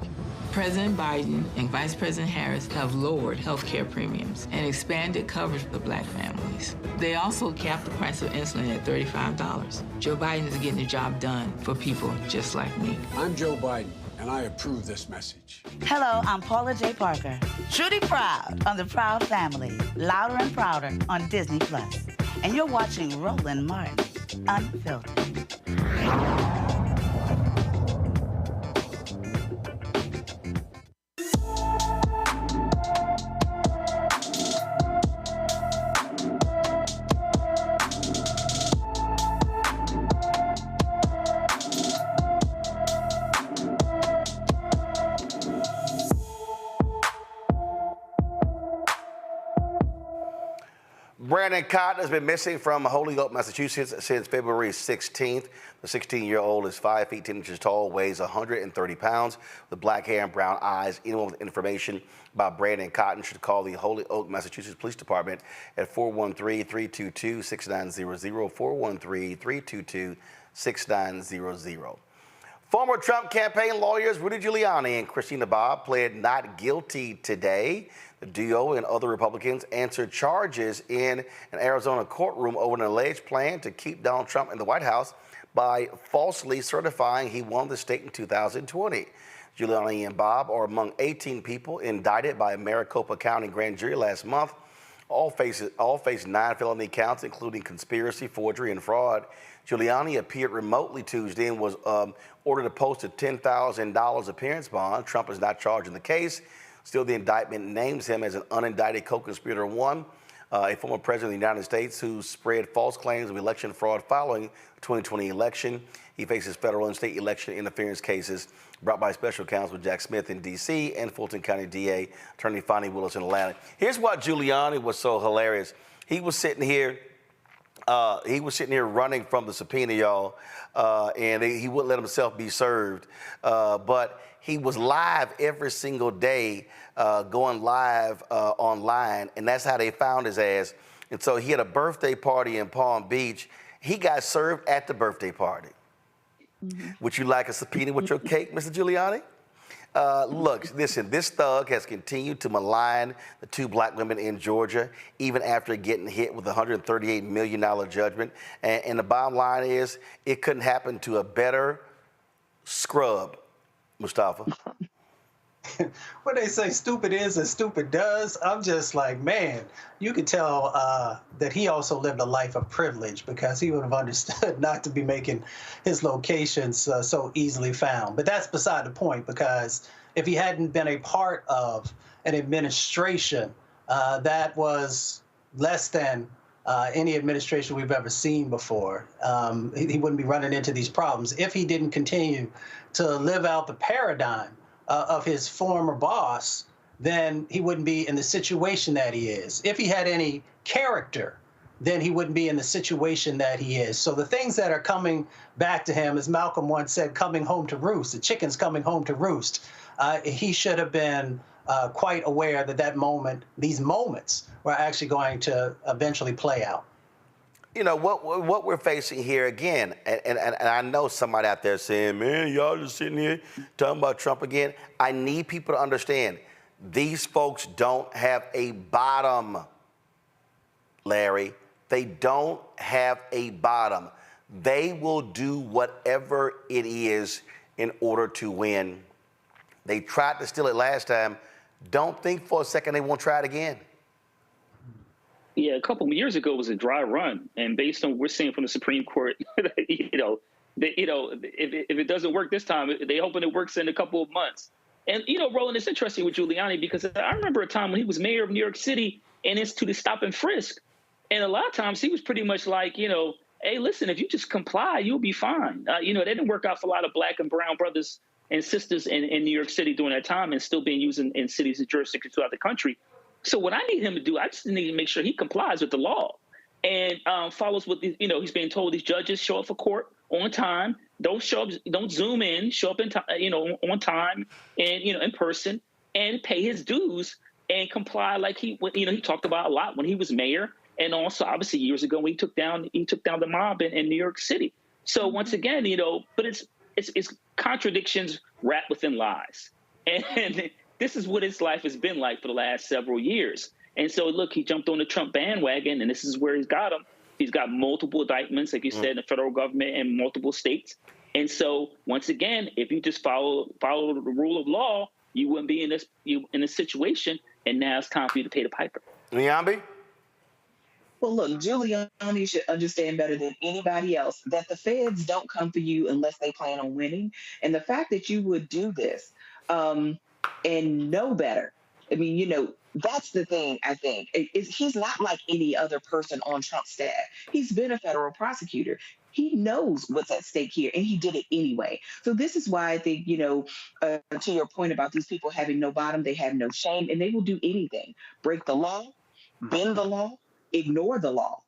President Biden and Vice President Harris have lowered healthcare premiums and expanded coverage for black families. They also capped the price of insulin at $35. Joe Biden is getting the job done for people just like me. I'm Joe Biden, and I approve this message. Hello, I'm Paula J. Parker. Truly proud on the Proud Family, louder and prouder on Disney+. And you're watching Roland Martin, Unfiltered. Brandon Cotton has been missing from Holyoke, Massachusetts since February 16th. The 16-year-old is 5 feet 10 inches tall, weighs 130 pounds, with black hair and brown eyes. Anyone with information about Brandon Cotton should call the Holyoke, Massachusetts Police Department at 413-322-6900, 413-322-6900. Former Trump campaign lawyers Rudy Giuliani and Christina Bobb pled not guilty today. The duo and other Republicans answered charges in an Arizona courtroom over an alleged plan to keep Donald Trump in the White House by falsely certifying he won the state in 2020. Giuliani and Bobb are among 18 people indicted by a Maricopa County grand jury last month. All face 9 felony counts, including conspiracy, forgery, and fraud. Giuliani appeared remotely Tuesday and was ordered to post a $10,000 appearance bond. Trump is not charged in the case. Still, the indictment names him as an unindicted co-conspirator one, a former president of the United States who spread false claims of election fraud following the 2020 election. He faces federal and state election interference cases brought by special counsel Jack Smith in D.C. and Fulton County DA Attorney Fonnie Willis in Atlanta. Here's why Giuliani was so hilarious. He was sitting here running from the subpoena, y'all, and he wouldn't let himself be served. But he was live every single day, going live online, and that's how they found his ass. And so he had a birthday party in Palm Beach. He got served at the birthday party. Mm-hmm. Would you like a subpoena with your cake, Mr. Giuliani? Look, listen, this thug has continued to malign the 2 black women in Georgia, even after getting hit with a $138 million judgment. And the bottom line is, it couldn't happen to a better scrub, Mustafa. When they say stupid is and stupid does, I'm just like, man, you could tell that he also lived a life of privilege, because he would have understood not to be making his locations so easily found. But that's beside the point, because if he hadn't been a part of an administration that was less than any administration we've ever seen before, he wouldn't be running into these problems. If he didn't continue to live out the paradigm of his former boss, then he wouldn't be in the situation that he is. If he had any character, then he wouldn't be in the situation that he is. So the things that are coming back to him, as Malcolm once said, coming home to roost, the chicken's coming home to roost. He should have been quite aware that these moments were actually going to eventually play out. You know, what we're facing here again, and I know somebody out there saying, man, y'all just sitting here talking about Trump again. I need people to understand, these folks don't have a bottom, Larry. They don't have a bottom. They will do whatever it is in order to win. They tried to steal it last time. Don't think for a second they won't try it again. Yeah, a couple of years ago was a dry run, and based on what we're seeing from the Supreme Court, if it doesn't work this time, they hoping it works in a couple of months. And Roland, it's interesting with Giuliani because I remember a time when he was mayor of New York City and instituted stop and frisk, and a lot of times he was pretty much like, hey, listen, if you just comply, you'll be fine. That didn't work out for a lot of black and brown brothers and sisters in New York City during that time, and still being used in cities and jurisdictions throughout the country. So what I need him to do, I just need to make sure he complies with the law and follows what he's being told. These judges show up for court on time, don't zoom in, show up in time, on time and in person, and pay his dues and comply like he talked about a lot when he was mayor, and also obviously years ago when he took down the mob in New York City. So once again, but it's contradictions wrapped within lies, and this is what his life has been like for the last several years. And so, look, he jumped on the Trump bandwagon, and this is where he's got him. He's got multiple indictments, like you said, in the federal government and multiple states. And so, once again, if you just follow the rule of law, you wouldn't be in this situation. And now it's time for you to pay the piper. Nyambi? Well, look, Giuliani should understand better than anybody else that the feds don't come for you unless they plan on winning. And the fact that you would do this and know better, I mean, that's the thing, I think. He's not like any other person on Trump's staff. He's been a federal prosecutor. He knows what's at stake here, and he did it anyway. So this is why I think, to your point about these people having no bottom, they have no shame, and they will do anything. Break the law, bend the law, ignore the law,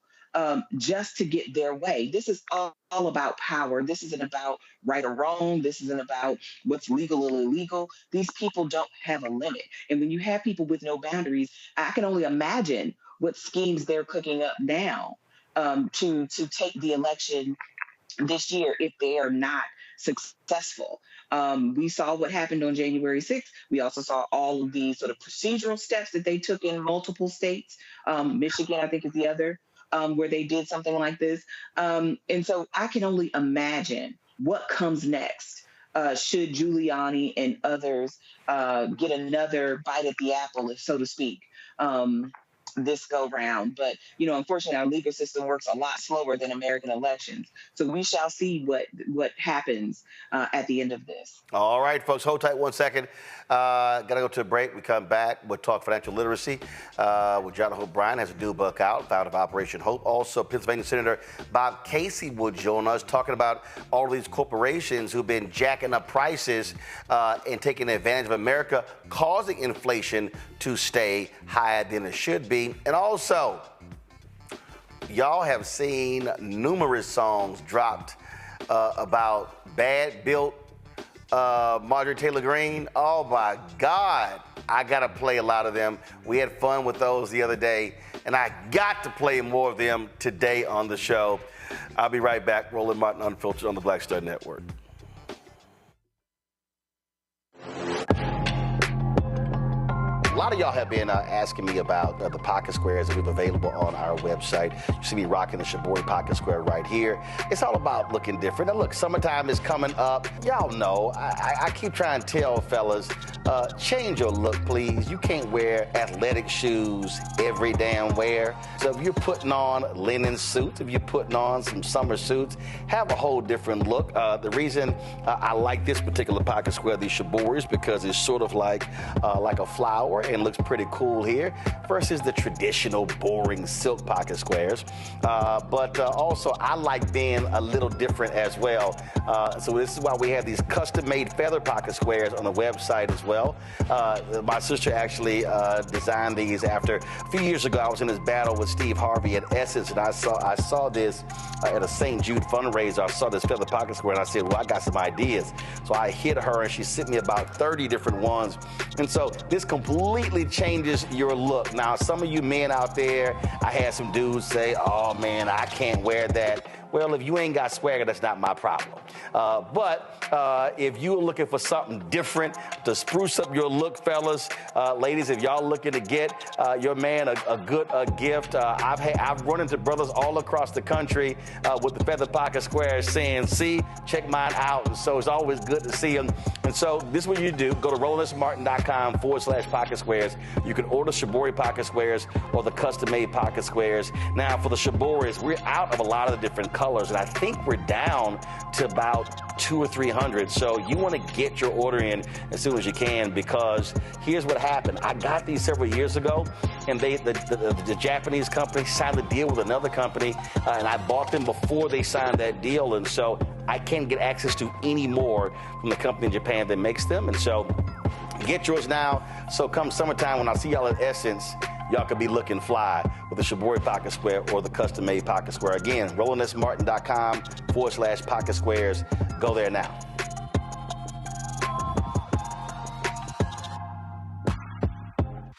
just to get their way. This is all about power. This isn't about right or wrong. This isn't about what's legal or illegal. These people don't have a limit. And when you have people with no boundaries, I can only imagine what schemes they're cooking up now to take the election this year if they are not successful. We saw what happened on January 6th. We also saw all of the sort of procedural steps that they took in multiple states. Michigan, I think, is the other, where they did something like this. And so I can only imagine what comes next should Giuliani and others get another bite at the apple, so to speak, this go round. But, unfortunately, our legal system works a lot slower than American elections. So we shall see what happens at the end of this. All right, folks, hold tight 1 second. Got to go to a break. We come back. We'll talk financial literacy with John Hope Bryan, has a new book out, founder of Operation Hope. Also, Pennsylvania Senator Bob Casey will join us, talking about all of these corporations who've been jacking up prices and taking advantage of America, causing inflation to stay higher than it should be. And also, y'all have seen numerous songs dropped about bad-built Marjorie Taylor Greene. Oh, my God. I got to play a lot of them. We had fun with those the other day, and I got to play more of them today on the show. I'll be right back. Roland Martin Unfiltered on the Black Star Network. A lot of y'all have been asking me about the pocket squares that we have available on our website. You see me rocking the Shabori pocket square right here. It's all about looking different. Now look, summertime is coming up. Y'all know, I keep trying to tell fellas, change your look, please. You can't wear athletic shoes every damn wear. So if you're putting on linen suits, if you're putting on some summer suits, have a whole different look. The reason I like this particular pocket square, the Shabori, is because it's sort of like a flower. and looks pretty cool here versus the traditional boring silk pocket squares. But also I like being a little different as well. So this is why we have these custom-made feather pocket squares on the website as well. My sister actually designed these after a few years ago. I was in this battle with Steve Harvey at Essence, and I saw this at a St. Jude fundraiser. I saw this feather pocket square, and I said, well, I got some ideas. So I hit her, and she sent me about 30 different ones. And so this completely changes your look. Now, some of you men out there, I had some dudes say, oh, man, I can't wear that. Well, if you ain't got swagger, that's not my problem. But if you're looking for something different to spruce up your look, fellas, ladies, if y'all looking to get your man a good gift, I've run into brothers all across the country with the feather pocket squares saying, see, check mine out. And so it's always good to see them. And so this is what you do. Go to RolandSMartin.com/pocket squares. You can order Shibori pocket squares or the custom-made pocket squares. Now, for the Shiboris, we're out of a lot of the different colors, and I think we're down to about 200 or 300. So you want to get your order in as soon as you can, because here's what happened. I got these several years ago, and the Japanese company signed a deal with another company, and I bought them before they signed that deal, and so I can't get access to any more from the company in Japan that makes them. And so get yours now. So come summertime, when I see y'all at Essence, y'all could be looking fly with the Shibori pocket square or the custom-made pocket square. Again, RolandSMartin.com/pocket squares. Go there now.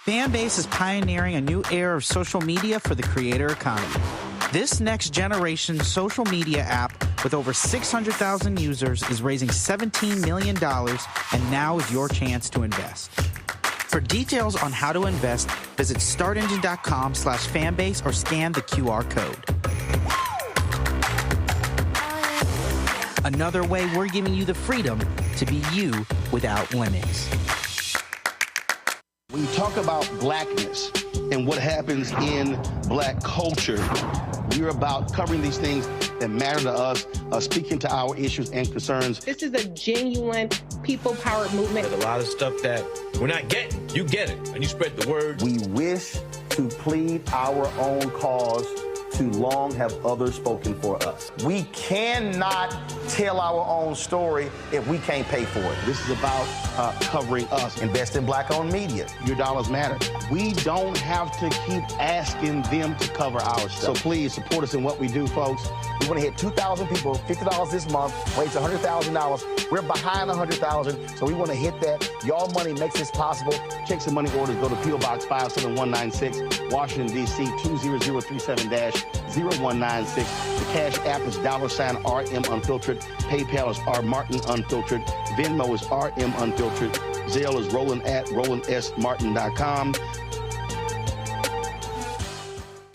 Fanbase is pioneering a new era of social media for the creator economy. This next-generation social media app with over 600,000 users is raising $17 million, and now is your chance to invest. For details on how to invest, visit startengine.com/fanbase or scan the QR code. Another way we're giving you the freedom to be you without limits. When you talk about blackness and what happens in black culture, we're about covering these things that matter to us, speaking to our issues and concerns. This is a genuine people-powered movement. There's a lot of stuff that we're not getting. You get it, and you spread the word. We wish to plead our own cause. Too long have others spoken for us. We cannot tell our own story if we can't pay for it. This is about covering us. Invest in black-owned media. Your dollars matter. We don't have to keep asking them to cover our stuff. So please support us in what we do, folks. We want to hit 2,000 people, $50 this month, raise $100,000. We're behind 100,000, so we want to hit that. Y'all money makes this possible. Check some money orders. Go to P.O. Box 57196, Washington, D.C. 20037-0196. The Cash App is $RM Unfiltered. PayPal is R Martin Unfiltered. Venmo is RM Unfiltered. Zelle is Roland@RolandSMartin.com.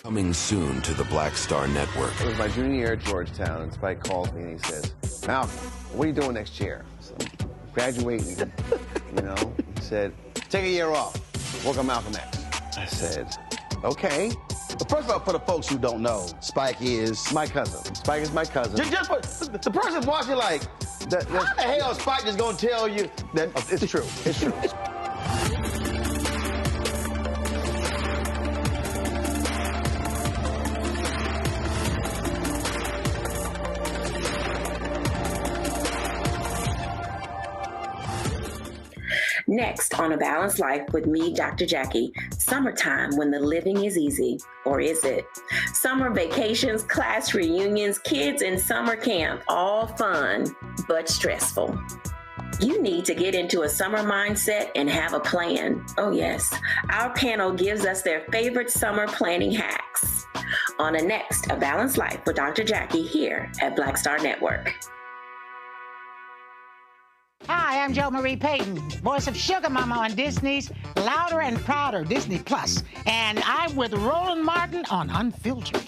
Coming soon to the Black Star Network. It was my junior year at Georgetown, and Spike calls me and he says, Malcolm, what are you doing next year? So, graduating, you know. He said, take a year off, work on Malcolm X. I said, okay. But first of all, for the folks who don't know, Spike is my cousin. Spike is my cousin. Just the person watching like, how the hell is Spike just gonna tell you that it's true? It's true. Next on A Balanced Life with me, Dr. Jackie, summertime when the living is easy, or is it? Summer vacations, class reunions, kids in summer camp, all fun, but stressful. You need to get into a summer mindset and have a plan. Oh yes, our panel gives us their favorite summer planning hacks. On a next A Balanced Life with Dr. Jackie here at Black Star Network. Hi, I'm Jo Marie Payton, voice of Sugar Mama on Disney's Louder and Prouder Disney Plus, and I'm with Roland Martin on Unfiltered.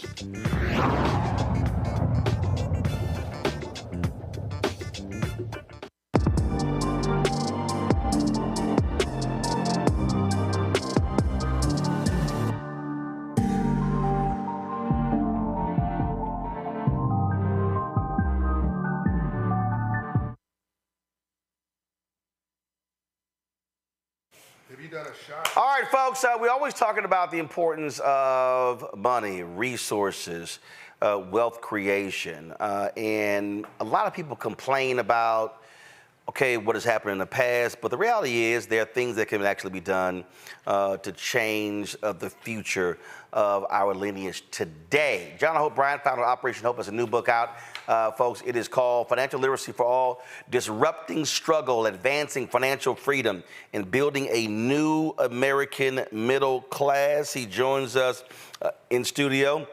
All right, folks, we're always talking about the importance of money, resources, wealth creation. And a lot of people complain about, okay, what has happened in the past, but the reality is there are things that can actually be done to change the future of our lineage today. John Hope Bryant, founder of Operation Hope, has a new book out. Folks, it is called Financial Literacy for All, Disrupting Struggle, Advancing Financial Freedom, and Building a New American Middle Class. He joins us in studio.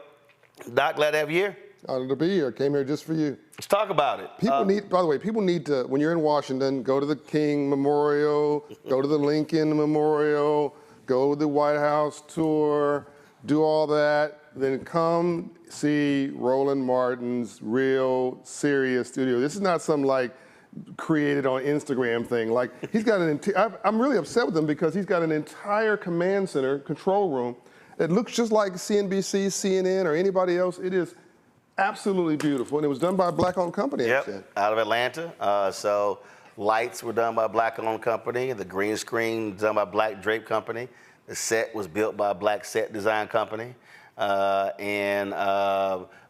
Doc, glad to have you here. Honored to be here. Came here just for you. Let's talk about it. People need, by the way, people need to, when you're in Washington, go to the King Memorial, go to the Lincoln Memorial, go to the White House tour, do all that, then come see Roland Martin's real, serious studio. This is not some like created on Instagram thing. Like he's got I'm really upset with him because he's got an entire command center, control room, that looks just like CNBC, CNN, or anybody else. It is absolutely beautiful, and it was done by a black-owned company. Yep, out of Atlanta. So lights were done by a black-owned company. The green screen done by a black drape company. The set was built by a black set design company. And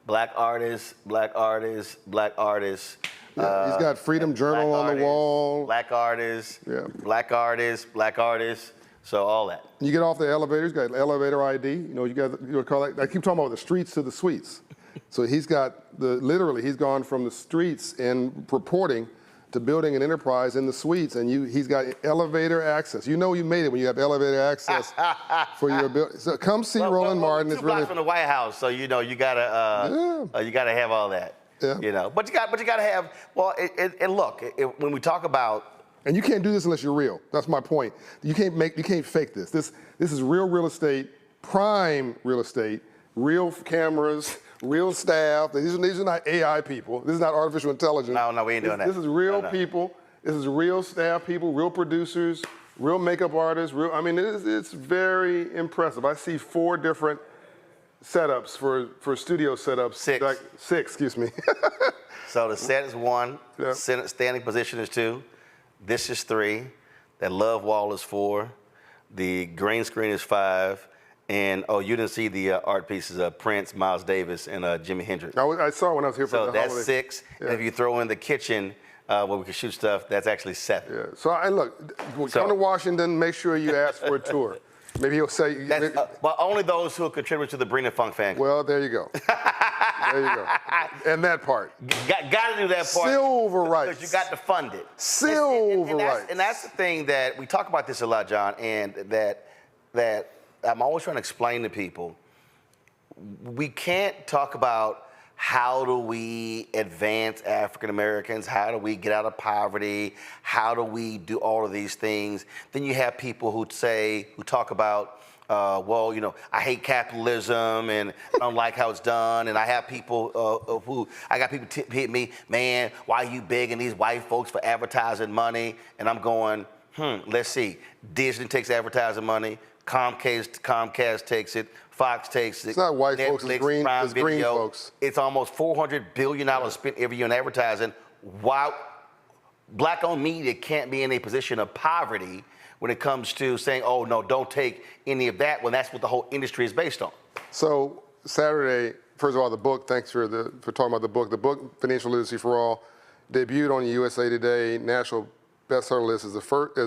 black artists, black artists, black artists. Yeah, he's got Freedom Journal on the wall. Black artists, black artists, black artists. So all that. You get off the elevator, he's got elevator ID. You know, you call that, I keep talking about the streets to the suites. So he's got literally, he's gone from the streets and reporting to building an enterprise in the suites, and he's got elevator access. You know you made it when you have elevator access for your building. So come see Roland Martin. It's really from the White House, so you know you gotta have all that. Yeah. You know, but you gotta have. Well, and look, when we talk about, and you can't do this unless you're real. That's my point. You can't fake this. This is real estate, prime real estate, real cameras, real staff. These are not AI people. This is not artificial intelligence. No, we ain't doing that. This is real people. This is real staff people, real producers, real makeup artists. I mean, it's very impressive. I see 4 different setups for studio setups. 6. Like 6, excuse me. So the set is 1. Yeah. Standing position is 2. This is 3. That love wall is 4. The green screen is 5. And you didn't see the art pieces of Prince, Miles Davis, and Jimi Hendrix. I saw when I was here for the holiday. So that's 6. Yeah. And if you throw in the kitchen where we can shoot stuff, that's actually 7. Yeah. So come to Washington, make sure you ask for a tour. Maybe he'll say. But only those who contribute to the Brina Funk fan club. Well, there you go. There you go. And that part. Got to do that part. Silver rights. Because you got to fund it. Silver rights. And that's the thing that we talk about this a lot, John, and that I'm always trying to explain to people. We can't talk about how do we advance African Americans, how do we get out of poverty, how do we do all of these things. Then you have people who talk about, well, you know, I hate capitalism and I don't like how it's done. And I have people hit me, man, why are you begging these white folks for advertising money? And I'm going, let's see. Disney takes advertising money. Comcast takes it. Fox takes it. It's not white Netflix, folks, it's green folks. It's almost $400 billion spent every year in advertising. Why black-owned media can't be in a position of poverty when it comes to saying, oh, no, don't take any of that, when that's what the whole industry is based on. So Saturday, first of all, the book, thanks for talking about the book. The book, Financial Literacy for All, debuted on USA Today national bestseller list as as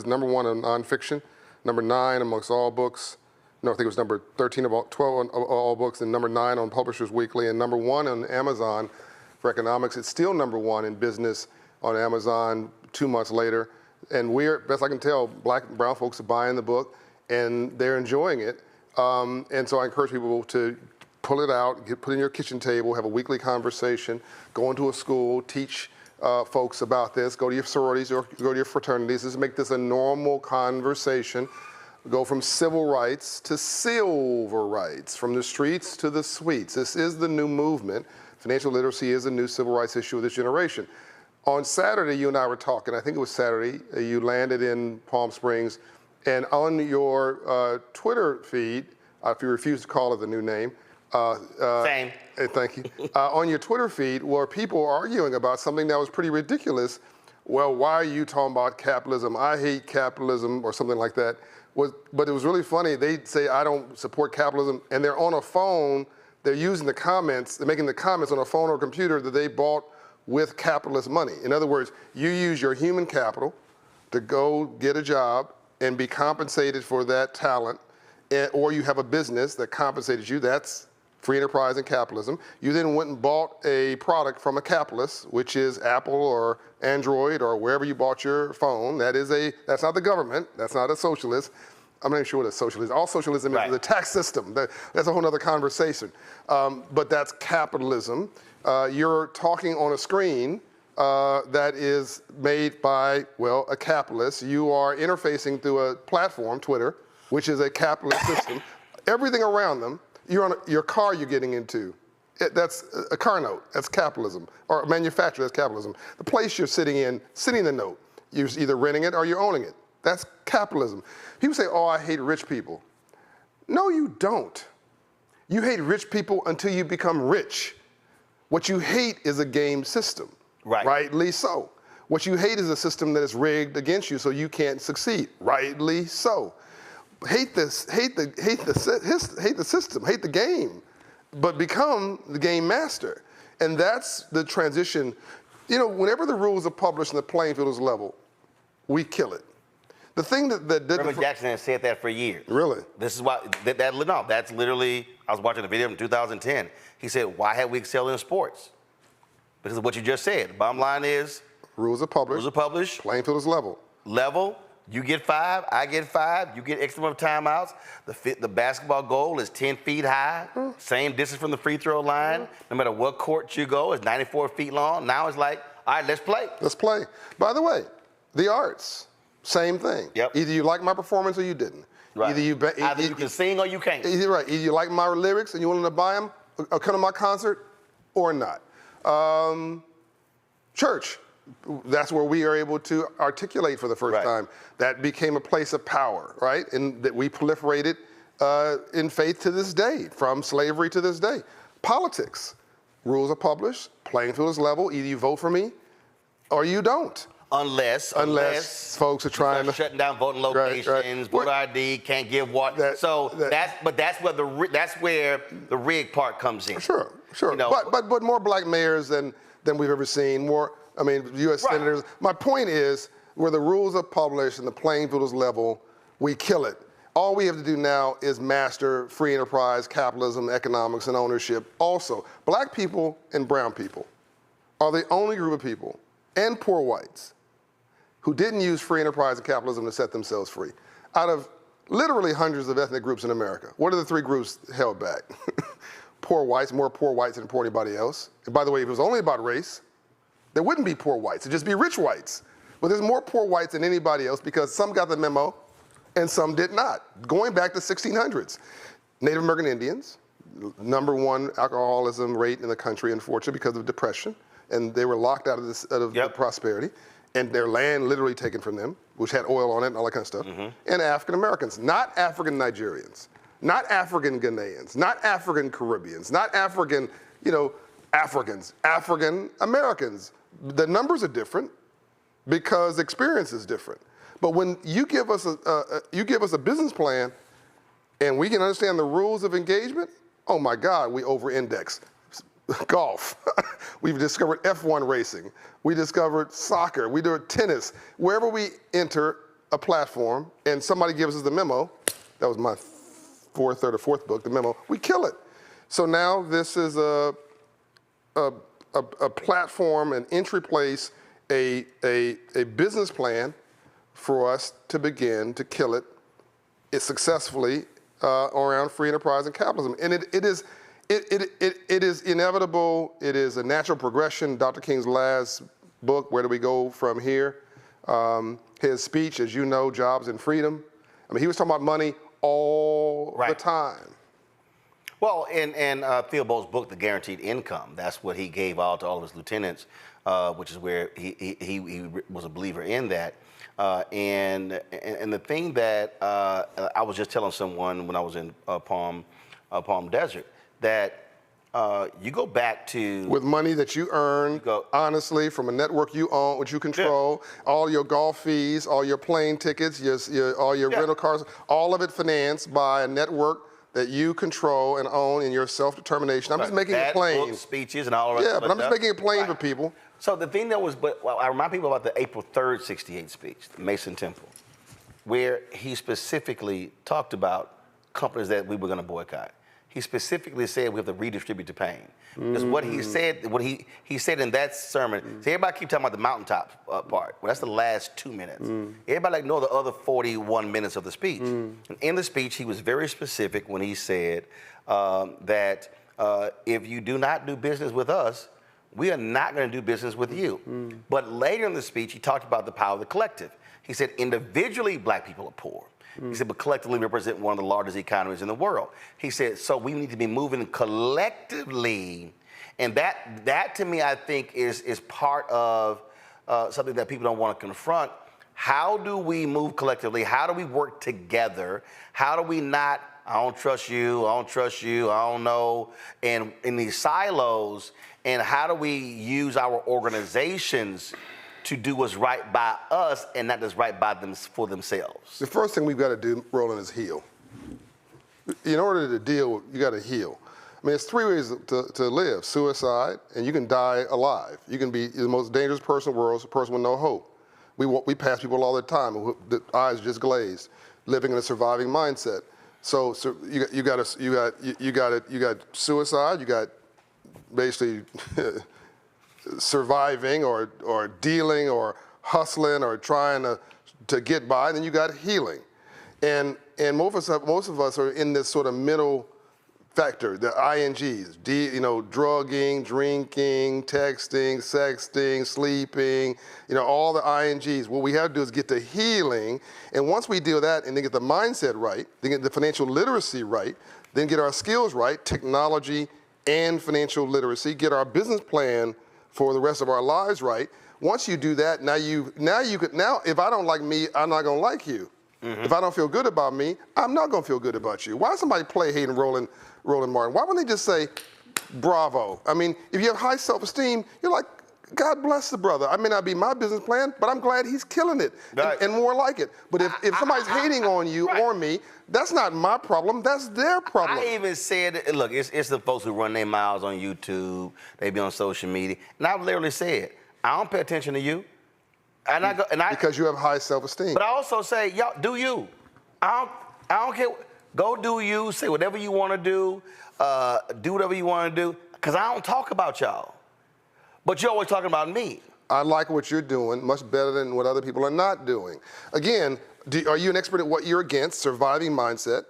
#1 in nonfiction, #9 amongst all books. No, I think it was number 13 of 12 on all books, and #9 on Publishers Weekly, and #1 on Amazon for economics. It's still #1 in business on Amazon 2 months later. And best I can tell, black and brown folks are buying the book, and they're enjoying it. And so I encourage people to pull it out, put it in your kitchen table, have a weekly conversation, go into a school, teach folks about this, go to your sororities or go to your fraternities. Just make this a normal conversation. Go from civil rights to silver rights, from the streets to the suites. This is the new movement. Financial literacy is a new civil rights issue of this generation. On Saturday, you and I were talking, I think it was Saturday, you landed in Palm Springs, and on your Twitter feed, if you refuse to call it the new name, Same. Thank you. On your Twitter feed were people arguing about something that was pretty ridiculous, well, why are you talking about capitalism? I hate capitalism or something like that. But it was really funny. They'd say, I don't support capitalism, and they're on a phone. They're using the comments, they're making the comments on a phone or computer that they bought with capitalist money. In other words, you use your human capital to go get a job and be compensated for that talent, or you have a business that compensated you. That's free enterprise and capitalism. You then went and bought a product from a capitalist, which is Apple or Android or wherever you bought your phone. That's not the government. That's not a socialist. I'm not even sure what a socialist is. All socialism is the tax system. That's a whole other conversation. But that's capitalism. You're talking on a screen that is made by, well, a capitalist. You are interfacing through a platform, Twitter, which is a capitalist system. Everything around them, your car you're getting into, that's a car note, that's capitalism. Or a manufacturer, that's capitalism. The place you're sitting the note, you're either renting it or you're owning it. That's capitalism. People say, oh, I hate rich people. No, you don't. You hate rich people until you become rich. What you hate is a game system. Right. Rightly so. What you hate is a system that is rigged against you so you can't succeed. Rightly so. Hate the system, hate the game, but become the game master. And that's the transition. You know, whenever the rules are published and the playing field is level, we kill it. The thing that Reverend Jackson has said that for years. Really? This is why, that's literally, I was watching a video in 2010. He said, why have we excelled in sports? Because of what you just said. The bottom line is, rules are published. Rules are published. Playing field is level. Level. You get 5, I get 5, you get X amount of timeouts. The basketball goal is 10 feet high, same distance from the free throw line. No matter what court you go, it's 94 feet long. Now it's like, all right, let's play. Let's play. By the way, the arts, same thing. Yep. Either you like my performance or you didn't. Right. Either you can sing or you can't. Right. Either you like my lyrics and you want to buy them or come to my concert or not. Church. That's where we are able to articulate for the first time. That became a place of power, right? And that we proliferated in faith to this day, from slavery to this day. Politics. Rules are published, playing field is level. Either you vote for me or you don't. Unless folks are trying to shutting down voting locations, voter ID, can't give what. That's where the rig part comes in. Sure. You know, but more black mayors than we've ever seen. More, I mean, U.S. senators. My point is, where the rules are published and the playing field is level, we kill it. All we have to do now is master free enterprise, capitalism, economics, and ownership. Also, black people and brown people are the only group of people, and poor whites, who didn't use free enterprise and capitalism to set themselves free. Out of literally hundreds of ethnic groups in America, what are the 3 groups held back? Poor whites, more poor whites than poor anybody else. And by the way, if it was only about race, there wouldn't be poor whites, it'd just be rich whites. But there's more poor whites than anybody else because some got the memo and some did not. Going back to 1600s, Native American Indians, #1 alcoholism rate in the country, unfortunately, because of depression. And they were locked out of the prosperity, and their land literally taken from them, which had oil on it and all that kind of stuff. And African Americans, not African Nigerians, not African Ghanaians, not African Caribbeans, not African, Africans, African Americans. The numbers are different because experience is different. But when you give us a business plan, and we can understand the rules of engagement, oh my God, we over-index. Golf. We've discovered F1 racing. We discovered soccer. We do tennis. Wherever we enter a platform and somebody gives us the memo, that was my third or fourth book, the memo, we kill it. So now this is a platform, an entry place, a business plan for us to begin to kill it successfully around free enterprise and capitalism. And it is inevitable. It is a natural progression. Dr. King's last book, Where Do We Go From Here? His speech, as you know, Jobs and Freedom. I mean, he was talking about money all the time. Well, in Theobald's book, The Guaranteed Income, that's what he gave out to all of his lieutenants, which is where he was a believer in that. And the thing that I was just telling someone when I was in Palm Desert, that you go back to with money that you earn honestly from a network you own, which you control, all your golf fees, all your plane tickets, all your rental cars, all of it financed by a network that you control and own in your self-determination. I'm just making it plain. Books, speeches and all of that. Yeah, but I'm just making it plain for people. So the thing that was, I remind people about the April 3rd, 68 speech, the Mason Temple, where he specifically talked about companies that we were going to boycott. He specifically said we have to redistribute the pain. Because what he said, what he said in that sermon, see, everybody keep talking about the mountaintop part. Well, that's the last 2 minutes. Everybody ignore the other 41 minutes of the speech. And in the speech, he was very specific when he said that if you do not do business with us, we are not going to do business with you. But later in the speech, he talked about the power of the collective. He said individually, black people are poor. He said, but collectively represent one of the largest economies in the world. He said, so we need to be moving collectively. And that to me, I think, is part of something that people don't want to confront. How do we move collectively? How do we work together? How do we not, I don't trust you, I don't trust you, I don't know, and in these silos, and how do we use our organizations to do what's right by us and not just right by them for themselves? The first thing we've got to do, Roland, is heal. In order to deal, you got to heal. I mean, there's 3 ways to live: suicide, and you can die alive. You can be the most dangerous person in the world, a person with no hope. We pass people all the time, the eyes just glazed, living in a surviving mindset. So you got suicide, you got basically surviving or dealing or hustling or trying to get by, and then you got healing. And most of us are in this sort of middle factor, the INGs, drugging, drinking, texting, sexting, sleeping, all the INGs. What we have to do is get to healing, and once we do that and then get the mindset right, then get the financial literacy right, then get our skills right, technology and financial literacy, get our business plan for the rest of our lives right. Once you do that, now if I don't like me, I'm not gonna like you. If I don't feel good about me, I'm not gonna feel good about you. Why does somebody play hating Roland Martin? Why wouldn't they just say, bravo? I mean, if you have high self-esteem, you're like, God bless the brother. I may not be my business plan, but I'm glad he's killing it, and more like it. But if somebody's hating on you or me, that's not my problem, that's their problem. I even said, look, it's the folks who run their mouths on YouTube, they be on social media, and I've literally said, I don't pay attention to you. Because you have high self-esteem. But I also say, y'all, do you. I don't care. Go do you, say whatever you want to do whatever you want to do, because I don't talk about y'all. But you're always talking about me. I like what you're doing much better than what other people are not doing. Again, are you an expert at what you're against, surviving mindset?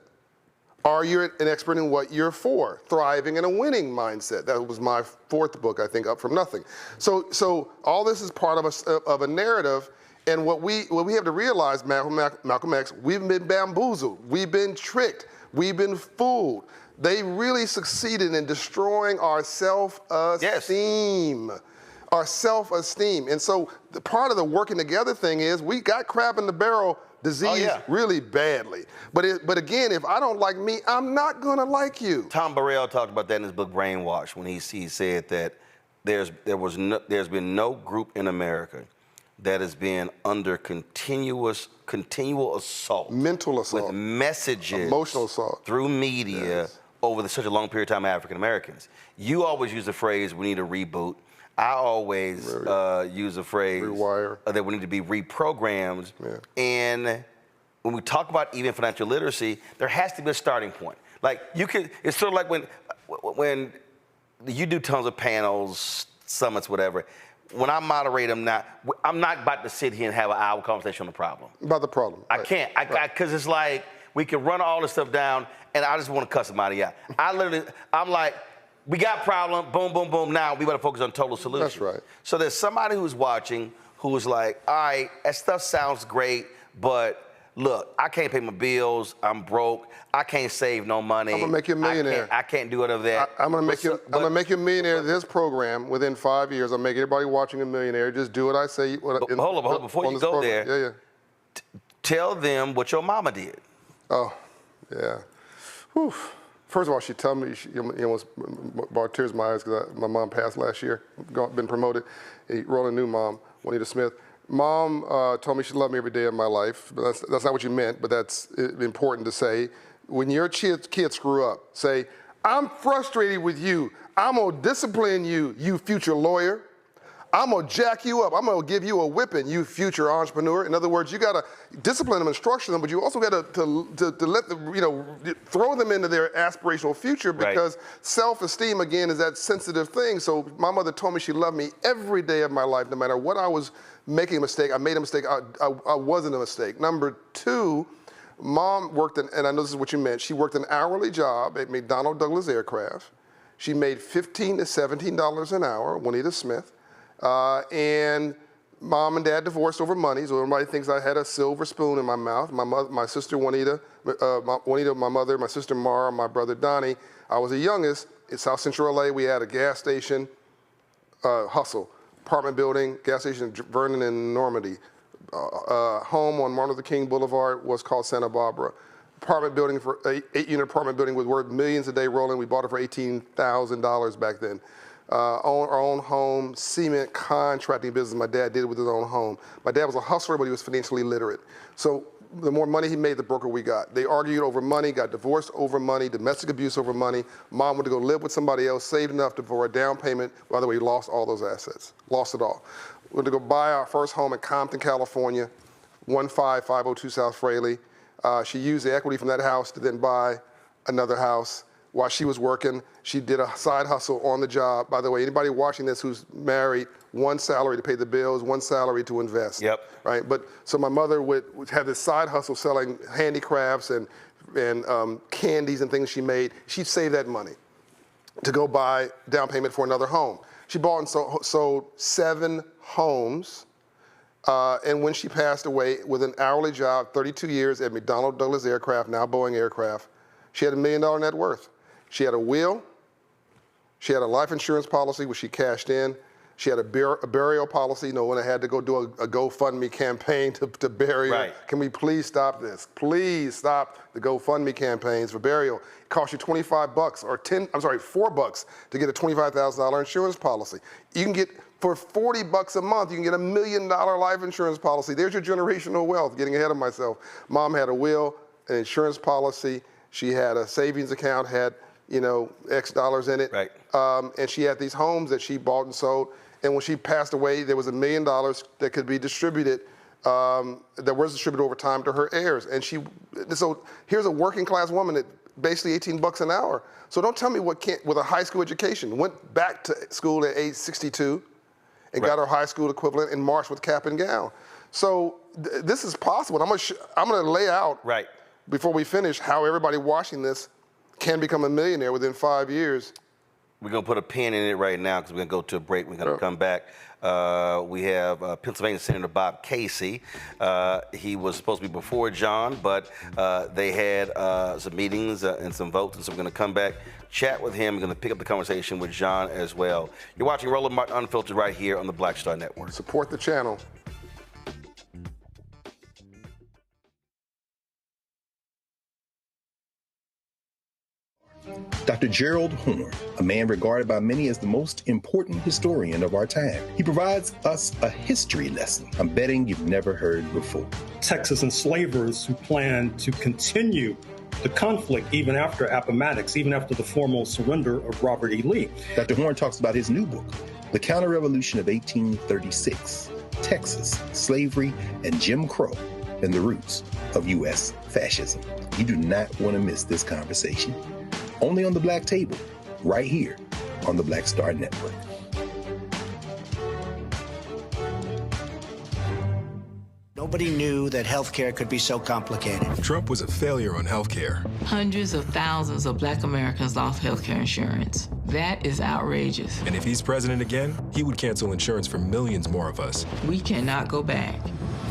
Are you an expert in what you're for, thriving in a winning mindset? That was my 4th book, I think, Up From Nothing. So all this is part of a narrative, and what we have to realize, Malcolm X, we've been bamboozled, we've been tricked, we've been fooled. They really succeeded in destroying our self-esteem. Yes. Our self-esteem. And so the part of the working together thing is we got crab in the barrel disease really badly. But again, if I don't like me, I'm not gonna like you. Tom Burrell talked about that in his book Brainwash when he said that there's been no group in America that has been under continual assault. Mental assault. With messages. Emotional assault. Through media over such a long period of time, African Americans. You always use the phrase, we need a reboot. I always use the phrase that we need to be reprogrammed. And when we talk about even financial literacy, there has to be a starting point. Like it's sort of like when you do tons of panels, summits, whatever. When I moderate them now, I'm not about to sit here and have an hour conversation on the problem. About the problem. I can't, because it's like, we can run all this stuff down and I just want to cuss somebody out. I'm like, we got problem, boom, boom, boom. Now we better focus on total solution. That's right. So there's somebody who's watching who's like, all right, that stuff sounds great, but look, I can't pay my bills. I'm broke. I can't save no money. I'm gonna make you a millionaire. I can't do it of that. I'm gonna make you a millionaire. This program within 5 years, I'll make everybody watching a millionaire. Just do what I say. Hold on, before you go there. Tell them what your mama did. Oh, yeah. Whew. First of all, she told me, she almost brought tears in my eyes because my mom passed last year, been promoted. Rolling new mom, Juanita Smith. Mom told me she loved me every day of my life. But that's not what you meant, but that's important to say. When your kids screw up, say, I'm frustrated with you. I'm gonna discipline you, you future lawyer. I'm gonna jack you up. I'm gonna give you a whipping, you future entrepreneur. In other words, you gotta discipline them and structure them, but you also gotta to let them, throw them into their aspirational future, because self-esteem, again, is that sensitive thing. So my mother told me she loved me every day of my life, no matter what I was making a mistake. I made a mistake, I wasn't a mistake. Number two, Mom worked and I know this is what you meant, she worked an hourly job at McDonnell Douglas Aircraft. She made $15 to $17 an hour, Juanita Smith. And Mom and Dad divorced over money, so everybody thinks I had a silver spoon in my mouth. My sister Juanita, my mother, my sister Mara, my brother Donnie. I was the youngest. In South Central LA, we had a gas station, hustle, apartment building, gas station Vernon and Normandy. Home on Martin Luther King Boulevard was called Santa Barbara. Apartment building, for 8-unit apartment building was worth millions a day rolling. We bought it for $18,000 back then. Our own home, cement contracting business my dad did with his own home. My dad was a hustler, but he was financially literate. So the more money he made, the broker we got. They argued over money, got divorced over money, domestic abuse over money. Mom went to go live with somebody else, saved enough for a down payment. By the way, he lost all those assets, lost it all. We went to go buy our first home in Compton, California, 15502 South Fraley. She used the equity from that house to then buy another house. While she was working, she did a side hustle on the job. By the way, anybody watching this who's married, one salary to pay the bills, one salary to invest. Yep. Right. But so my mother would have this side hustle selling handicrafts and candies and things she made. She'd save that money to go buy down payment for another home. She bought and sold 7 homes. And when she passed away with an hourly job, 32 years at McDonnell Douglas Aircraft, now Boeing Aircraft, she had $1 million net worth. She had a will. She had a life insurance policy, which she cashed in. She had a burial policy. No one had to go do a GoFundMe campaign to bury her. Can we please stop this? Please stop the GoFundMe campaigns for burial. It costs you $25 or $4 to get a $25,000 insurance policy. You can get, for $40 a month, you can get $1 million life insurance policy. There's your generational wealth, getting ahead of myself. Mom had a will, an insurance policy. She had a savings account, had X dollars in it. And she had these homes that she bought and sold. And when she passed away, there was $1 million that could be distributed, that was distributed over time to her heirs. And so here's a working class woman at basically $18 an hour. So don't tell me with a high school education, went back to school at age 62 and got her high school equivalent and marched with cap and gown. So this is possible. I'm gonna lay out before we finish how everybody watching this can become a millionaire within 5 years. We're going to put a pin in it right now because we're going to go to a break. We're going to come back. We have Pennsylvania Senator Bob Casey. He was supposed to be before John, but they had some meetings and some votes, and so we're going to come back, chat with him. We're going to pick up the conversation with John as well. You're watching Roland Martin Unfiltered right here on the Black Star Network. Support the channel. Dr. Gerald Horne, a man regarded by many as the most important historian of our time. He provides us a history lesson I'm betting you've never heard before. Texas enslavers who planned to continue the conflict even after Appomattox, even after the formal surrender of Robert E. Lee. Dr. Horne talks about his new book, The Counter-Revolution of 1836, Texas, Slavery, and Jim Crow, and the Roots of U.S. Fascism. You do not want to miss this conversation. Only on The Black Table, right here on the Black Star Network. Nobody knew that healthcare could be so complicated. Trump was a failure on healthcare. Hundreds of thousands of Black Americans lost healthcare insurance. That is outrageous. And if he's president again, he would cancel insurance for millions more of us. We cannot go back.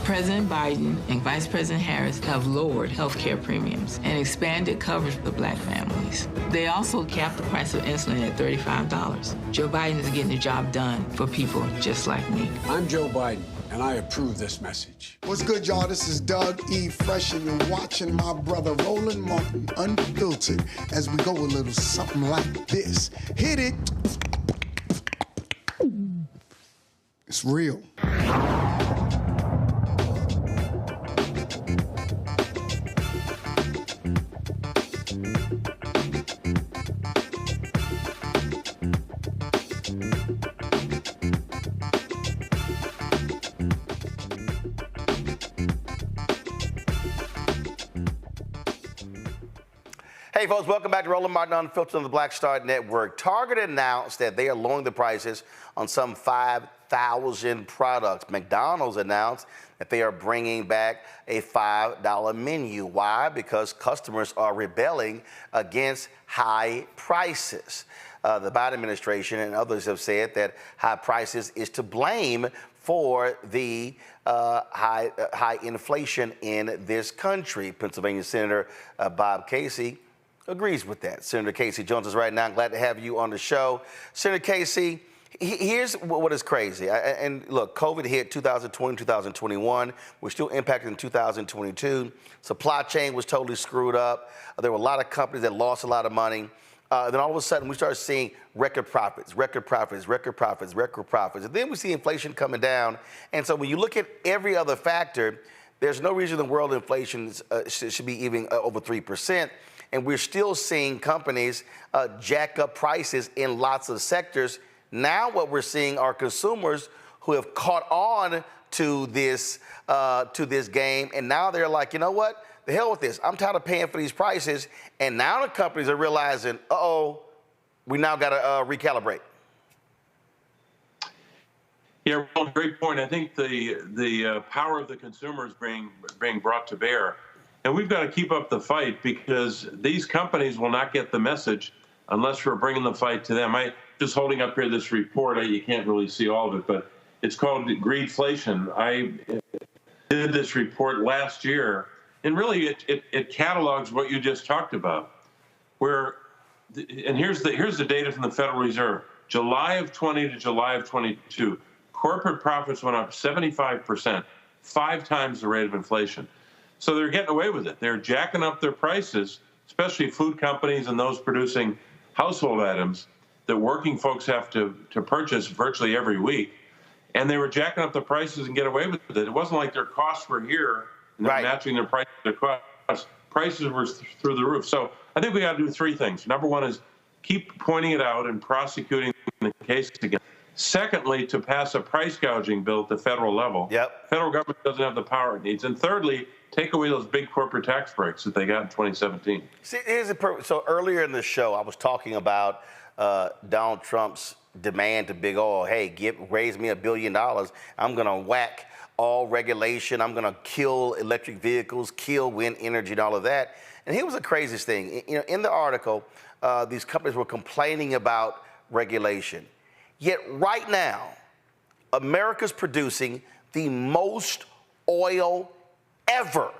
President Biden and Vice President Harris have lowered healthcare premiums and expanded coverage for Black families. They also capped the price of insulin at $35. Joe Biden is getting the job done for people just like me. I'm Joe Biden. and I approve this message. What's good, y'all? This is Doug E. Fresh, and you're watching my brother Roland Martin Unfiltered as we go a little something like this. Hit it. It's real. Hey folks, welcome back to Roland Martin Unfiltered on the Black Star Network. Target announced that they are lowering the prices on some 5,000 products. McDonald's announced that they are bringing back a $5 menu. Why? Because customers are rebelling against high prices. The Biden administration and others have said that high prices is to blame for the high inflation in this country. Pennsylvania Senator Bob Casey agrees with that. Senator Casey joins us right now. I'm glad to have you on the show. Senator Casey, here's what is crazy. And look, COVID hit 2020, 2021. We're still impacted in 2022. Supply chain was totally screwed up. There were a lot of companies that lost a lot of money. Then all of a sudden, we start seeing record profits. And then we see inflation coming down. And so when you look at every other factor, there's no reason in the world inflation should be even over 3%. And we're still seeing companies jack up prices in lots of sectors. Now what we're seeing are consumers who have caught on to this game. And now they're like, you know what? The hell with this. I'm tired of paying for these prices. And now the companies are realizing, uh-oh, we now got to recalibrate. Yeah, well, great point. I think the power of the consumer is being brought to bear. And we've got to keep up the fight because these companies will not get the message unless we're bringing the fight to them. I just holding up here this report. You can't really see all of it, but it's called Greedflation. I did this report last year, and really it catalogs what you just talked about. And here's the data from the Federal Reserve. July of 20 to July of 22, corporate profits went up 75%, 5 times the rate of inflation. So they're getting away with it. They're jacking up their prices, especially food companies and those producing household items that working folks have to purchase virtually every week. And they were jacking up the prices and get away with it. It wasn't like their costs were here and they're matching their prices to costs. Prices were through the roof. So I think we got to do 3 things. Number 1 is keep pointing it out and prosecuting the case again. Secondly, to pass a price gouging bill at the federal level. Yep. Federal government doesn't have the power it needs. And thirdly, take away those big corporate tax breaks that they got in 2017. See, so earlier in the show, I was talking about Donald Trump's demand to big oil. Hey, raise me $1 billion. I'm going to whack all regulation. I'm going to kill electric vehicles, kill wind energy, and all of that. And here was the craziest thing. You know, in the article, these companies were complaining about regulation. Yet right now, America's producing the most oil ever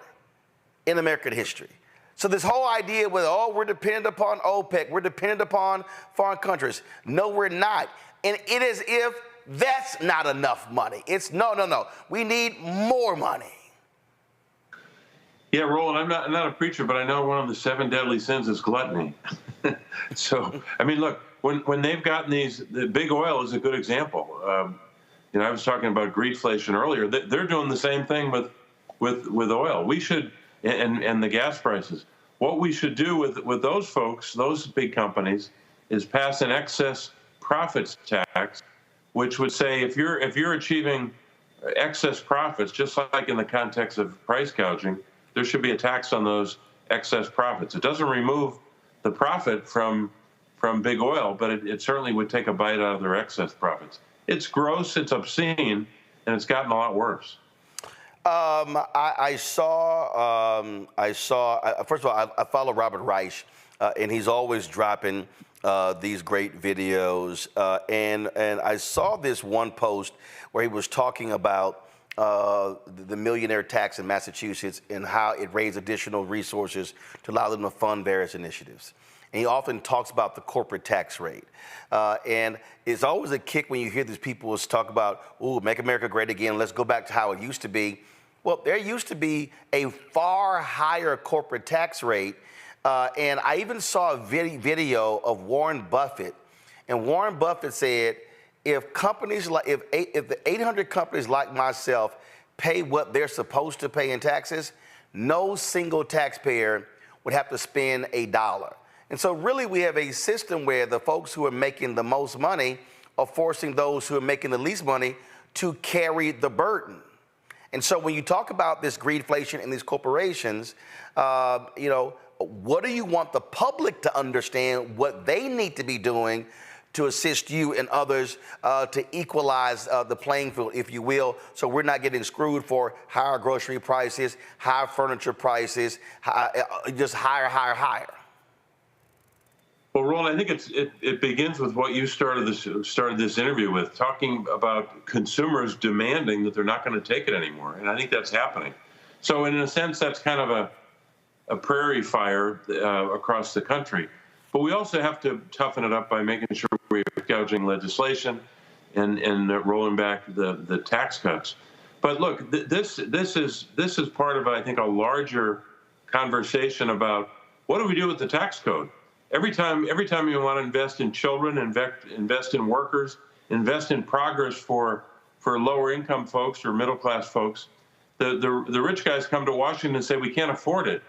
in American history. So this whole idea with, we're dependent upon OPEC, we're dependent upon foreign countries. No, we're not. And it is if that's not enough money. It's no. We need more money. Yeah, Roland, I'm not a preacher, but I know one of the 7 deadly sins is gluttony. So, I mean, look, when they've gotten the big oil is a good example. You know, I was talking about greedflation earlier. They're doing the same thing with oil. We should, and the gas prices. What we should do with those folks, those big companies, is pass an excess profits tax, which would say if you're achieving excess profits, just like in the context of price gouging, there should be a tax on those excess profits. It doesn't remove the profit from big oil, but it certainly would take a bite out of their excess profits. It's gross, it's obscene, and it's gotten a lot worse. I saw, first of all, I follow Robert Reich, and he's always dropping these great videos. And I saw this one post where he was talking about the millionaire tax in Massachusetts and how it raised additional resources to allow them to fund various initiatives. and he often talks about the corporate tax rate. And it's always a kick when you hear these people talk about, ooh, make America great again, let's go back to how it used to be. Well, there used to be a far higher corporate tax rate, and I even saw a video of Warren Buffett, and Warren Buffett said, if the 800 companies like myself pay what they're supposed to pay in taxes, no single taxpayer would have to spend $1. And so really we have a system where the folks who are making the most money are forcing those who are making the least money to carry the burden. And so when you talk about this greedflation and these corporations, what do you want the public to understand what they need to be doing to assist you and others to equalize the playing field, if you will, so we're not getting screwed for higher grocery prices, higher furniture prices, just higher. Well, Roland, I think it begins with what you started this interview with, talking about consumers demanding that they're not going to take it anymore, and I think that's happening. So in a sense, that's kind of a prairie fire across the country. But we also have to toughen it up by making sure we're gouging legislation and rolling back the tax cuts. But look, this is part of, I think, a larger conversation about what do we do with the tax code. Every time you want to invest in children, invest in workers, invest in progress for lower income folks or middle class folks, the rich guys come to Washington and say we can't afford it,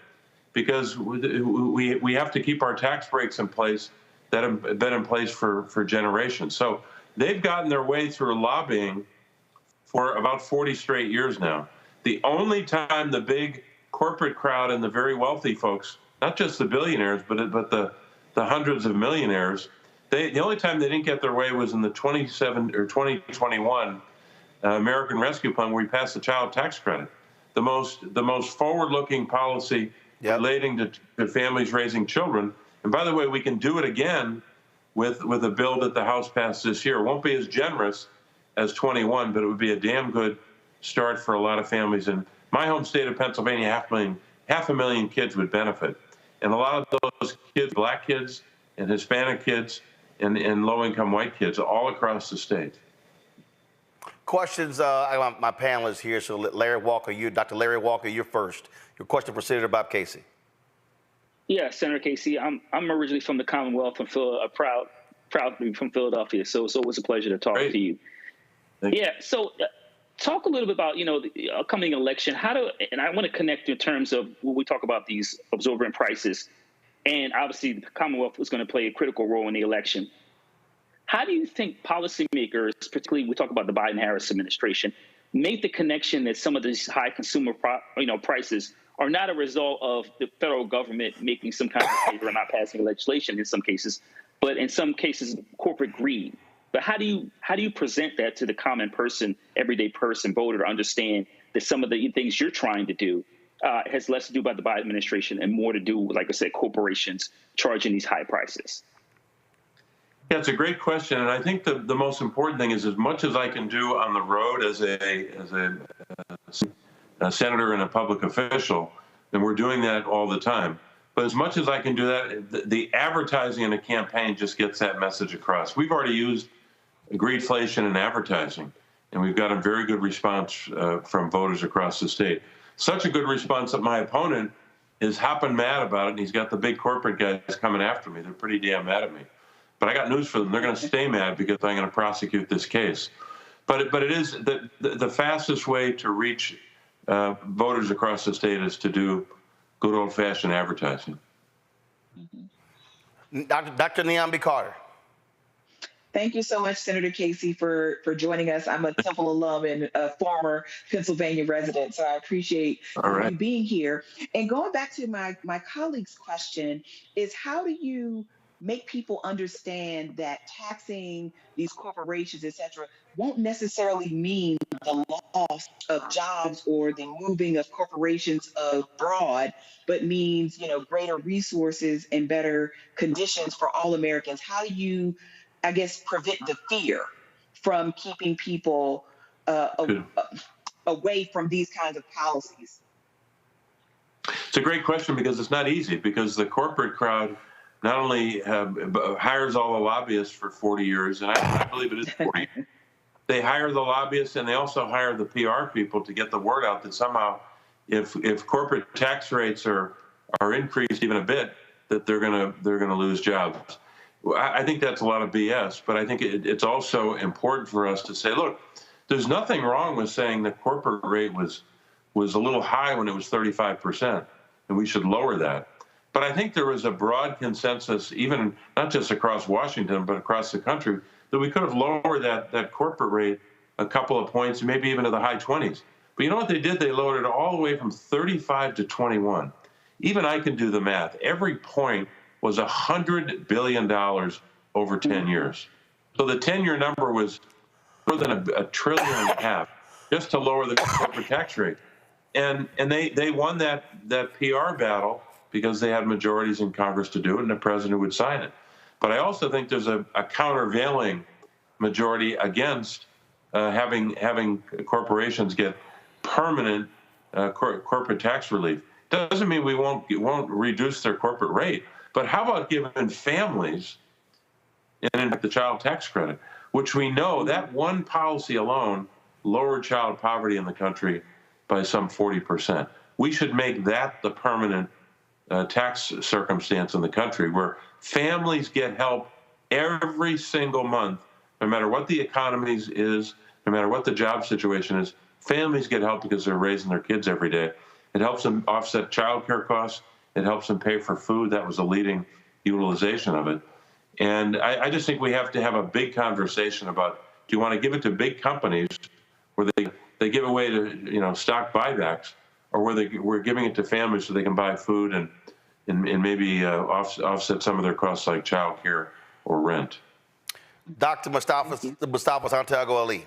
because we have to keep our tax breaks in place that have been in place for generations. So they've gotten their way through lobbying for about 40 straight years now. The only time the big corporate crowd and the very wealthy folks, not just the billionaires, but the hundreds of millionaires, the only time they didn't get their way was in the 2021 American Rescue Plan, where we passed the child tax credit, the most forward-looking policy relating to families raising children. And by the way, we can do it again with a bill that the House passed this year. It won't be as generous as 21, but it would be a damn good start for a lot of families. In my home state of Pennsylvania, half a million kids would benefit. And a lot of those kids, black kids and Hispanic kids and low-income white kids all across the state. Questions, I want my panelists here, so Larry Walker, Dr. Larry Walker, you're first. Your question for Senator Bob Casey. Yeah, Senator Casey, I'm originally from the Commonwealth, proud to be from Philadelphia, so it was a pleasure to talk to you. So talk a little bit about, the upcoming election. And I want to connect in terms of when we talk about these absorbent prices, and obviously the Commonwealth was going to play a critical role in the election. How do you think policymakers, particularly we talk about the Biden-Harris administration, make the connection that some of these high consumer prices are not a result of the federal government making some kind of favor or not passing legislation in some cases, but in some cases corporate greed? But how do you present that to the common person, everyday person, voter, to understand that some of the things you're trying to do has less to do by the Biden administration and more to do with, like I said, corporations charging these high prices? Yeah, it's a great question, and I think the most important thing is, as much as I can do on the road as a senator and a public official, and we're doing that all the time. But as much as I can do that, the advertising in a campaign just gets that message across. We've already used greedflation in advertising, and we've got a very good response from voters across the state. Such a good response that my opponent is hopping mad about it, and he's got the big corporate guys coming after me. They're pretty damn mad at me. But I got news for them. They're going to stay mad because I'm going to prosecute this case. But it is the fastest way to reach voters across the state is to do good old-fashioned advertising. Dr. Niambi Carter. Thank you so much, Senator Casey, for joining us. I'm a Temple alum and a former Pennsylvania resident, so I appreciate you being here. And going back to my colleague's question is, how do you make people understand that taxing these corporations, et cetera, won't necessarily mean the loss of jobs or the moving of corporations abroad, but means, greater resources and better conditions for all Americans? How do you, I guess, prevent the fear from keeping people away from these kinds of policies? It's a great question, because it's not easy, because the corporate crowd not only hires all the lobbyists for 40 years, and I believe it is 40 years. They hire the lobbyists, and they also hire the PR people to get the word out that somehow, if corporate tax rates are increased even a bit, that they're gonna lose jobs. I think that's a lot of BS, but I think it's also important for us to say, look, there's nothing wrong with saying the corporate rate was a little high when it was 35%, and we should lower that. But I think there was a broad consensus, even not just across Washington, but across the country, that we could have lowered that corporate rate a couple of points, maybe even to the high 20s. But you know what they did? They lowered it all the way from 35 to 21. Even I can do the math. Every point was $100 billion over 10 years. So the 10-year number was more than a trillion and a half just to lower the corporate tax rate. And they won that PR battle because they had majorities in Congress to do it and a president would sign it. But I also think there's a countervailing majority against having corporations get permanent corporate tax relief. Doesn't mean we won't reduce their corporate rate, but how about giving families and the child tax credit, which we know that one policy alone lowered child poverty in the country by some 40%. We should make that the permanent tax circumstance in the country where families get help every single month, no matter what the economy is, no matter what the job situation is. Families get help because they're raising their kids every day. It helps them offset child care costs. It helps them pay for food. That was a leading utilization of it. And I just think we have to have a big conversation about, do you want to give it to big companies where they give away to stock buybacks, or where we're giving it to families so they can buy food and maybe offset some of their costs like child care or rent. Dr. Mustafa Santiago Ali.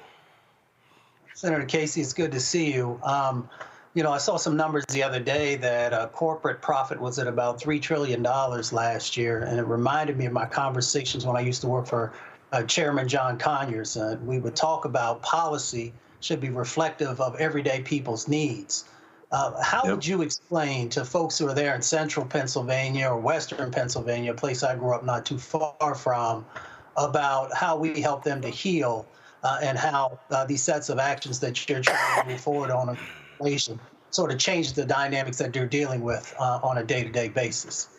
Senator Casey, it's good to see you. I saw some numbers the other day that corporate profit was at about $3 trillion last year, and it reminded me of my conversations when I used to work for Chairman John Conyers. We would talk about policy should be reflective of everyday people's needs. How would you explain to folks who are there in central Pennsylvania or western Pennsylvania, a place I grew up not too far from, about how we help them to heal and how these sets of actions that you're trying to move forward on inflation sort of change the dynamics that they're dealing with on a day-to-day basis?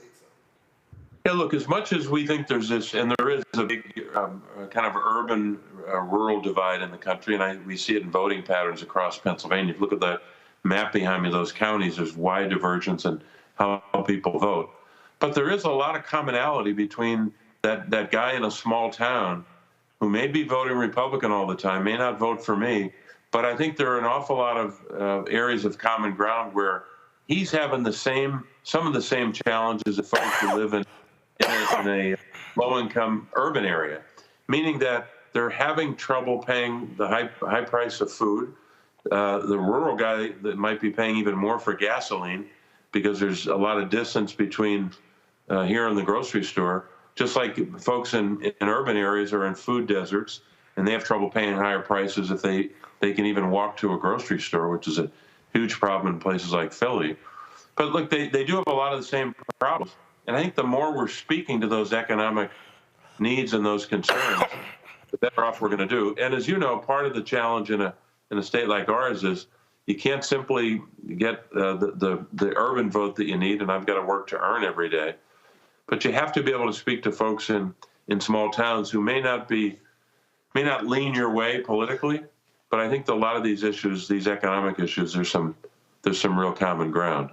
Yeah, look, as much as we think there's this, and there is a big kind of urban rural divide in the country, and we see it in voting patterns across Pennsylvania. If you look at the map behind me, those counties, there's wide divergence in how people vote. But there is a lot of commonality between that guy in a small town who may be voting Republican all the time, may not vote for me, but I think there are an awful lot of areas of common ground where he's having some of the same challenges that folks who live in a low-income urban area, meaning that they're having trouble paying the high price of food. The rural guy that might be paying even more for gasoline because there's a lot of distance between here and the grocery store, just like folks in urban areas are in food deserts, and they have trouble paying higher prices if they can even walk to a grocery store, which is a huge problem in places like Philly. But look, they do have a lot of the same problems. And I think the more we're speaking to those economic needs and those concerns, the better off we're going to do. And as you know, part of the challenge in a state like ours is you can't simply get the urban vote that you need, and I've got to work to earn every day. But you have to be able to speak to folks in small towns who may not lean your way politically. But I think that a lot of these issues, these economic issues, there's some real common ground.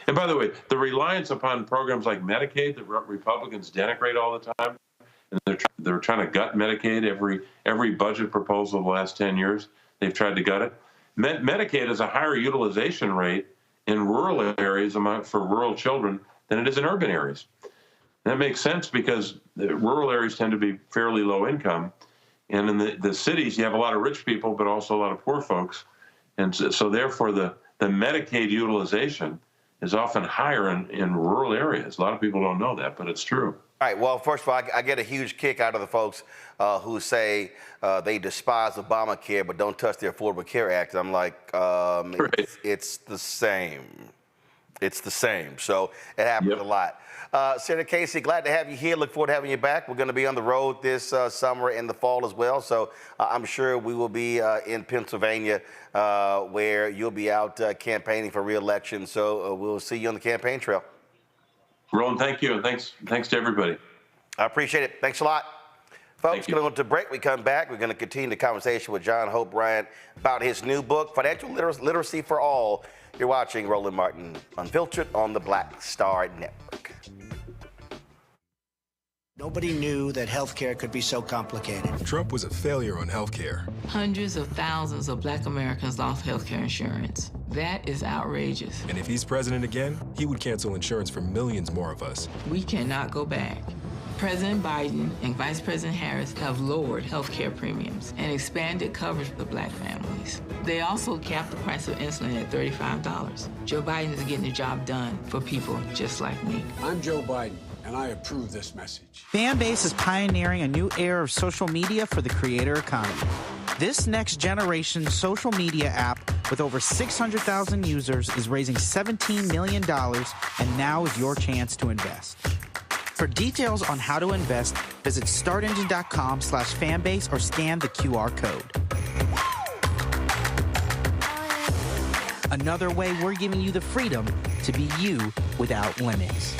And by the way, the reliance upon programs like Medicaid that Republicans denigrate all the time, and they're trying to gut Medicaid every budget proposal of the last 10 years. They've tried to gut it. Medicaid has a higher utilization rate in rural areas for rural children than it is in urban areas. That makes sense because the rural areas tend to be fairly low income. And in the cities, you have a lot of rich people, but also a lot of poor folks. And so therefore, the Medicaid utilization is often higher in rural areas. A lot of people don't know that, but it's true. All right, well, first of all, I get a huge kick out of the folks who say they despise Obamacare but don't touch the Affordable Care Act. I'm like, right. it's the same. It's the same. So it happens a lot. Senator Casey, glad to have you here. Look forward to having you back. We're going to be on the road this summer and the fall as well. So I'm sure we will be in Pennsylvania where you'll be out campaigning for re-election. So we'll see you on the campaign trail. Roland, thank you. And thanks to everybody. I appreciate it. Thanks a lot. Folks, going to go to break. We come back. We're going to continue the conversation with John Hope Bryant about his new book, Financial Literacy for All. You're watching Roland Martin Unfiltered on the Black Star Network. Nobody knew that healthcare could be so complicated. Trump was a failure on healthcare. Hundreds of thousands of Black Americans lost healthcare insurance. That is outrageous. And if he's president again, he would cancel insurance for millions more of us. We cannot go back. President Biden and Vice President Harris have lowered healthcare premiums and expanded coverage for Black families. They also capped the price of insulin at $35. Joe Biden is getting the job done for people just like me. I'm Joe Biden, and I approve this message. Fanbase is pioneering a new era of social media for the creator economy. This next generation social media app with over 600,000 users is raising $17 million, and now is your chance to invest. For details on how to invest, visit startengine.com/fanbase or scan the QR code. Another way we're giving you the freedom to be you without limits.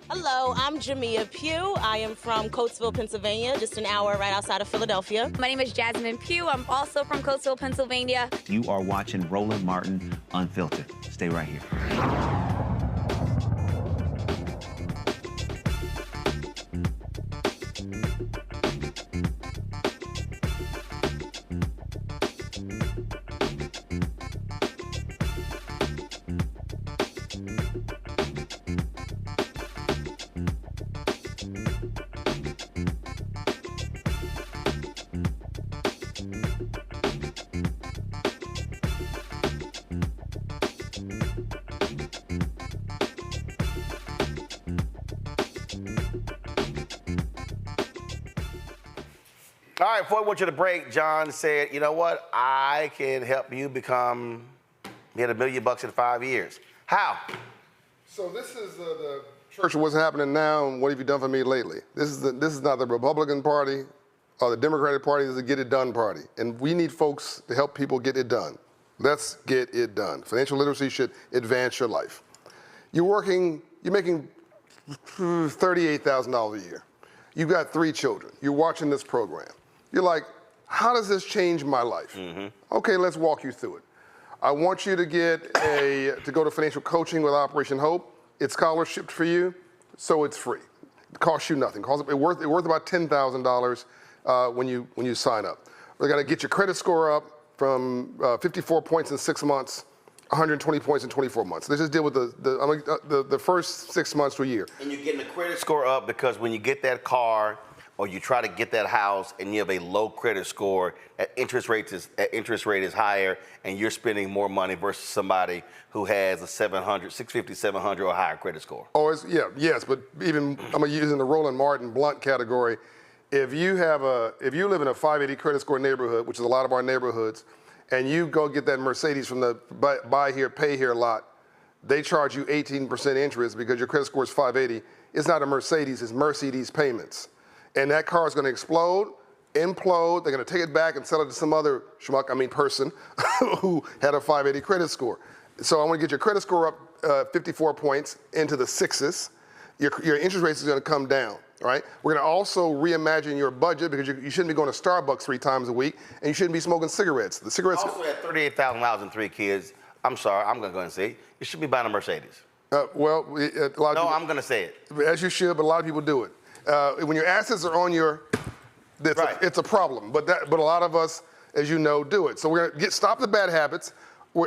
Hello, I'm Jamia Pugh. I am from Coatesville, Pennsylvania, just an hour right outside of Philadelphia. My name is Jasmine Pugh. I'm also from Coatesville, Pennsylvania. You are watching Roland Martin Unfiltered. Stay right here. All right, before I went to the break, John said, you know what? I can help you get $1 million in 5 years. How? So this is the church of what's happening now and what have you done for me lately? This is not the Republican Party or the Democratic Party. This is the Get It Done Party. And we need folks to help people get it done. Let's get it done. Financial literacy should advance your life. You're making $38,000 a year. You've got 3 children. You're watching this program. You're like, how does this change my life? Okay, let's walk you through it. I want you to to go to financial coaching with Operation Hope. It's scholarship for you, so it's free. It costs you nothing. It's worth about $10,000 when you sign up. We're gonna get your credit score up from 54 points in 6 months, 120 points in 24 months. Let's just deal with the first 6 months to a year. And you're getting the credit score up because when you get that car or you try to get that house and you have a low credit score, that interest rate is higher and you're spending more money versus somebody who has a 650, 700 or higher credit score. Oh, yes, but even I'm using the Roland Martin blunt category. If you live in a 580 credit score neighborhood, which is a lot of our neighborhoods, and you go get that Mercedes from the buy here, pay here lot, they charge you 18% interest because your credit score is 580. It's not a Mercedes, it's Mercedes payments. And that car is going to implode. They're going to take it back and sell it to some other person who had a 580 credit score. So I want to get your credit score up 54 points into the 6s. Your interest rate is going to come down. Right? We're going to also reimagine your budget because you shouldn't be going to Starbucks 3 times a week, and you shouldn't be smoking cigarettes. The cigarettes. Also at $38,000 and 3 kids. I'm sorry, I'm going to go and say it. You should be buying a Mercedes. A lot of people, I'm going to say it. As you should, but a lot of people do it. When your assets are on it's a problem. But a lot of us, as you know, do it. So we're going to stop the bad habits.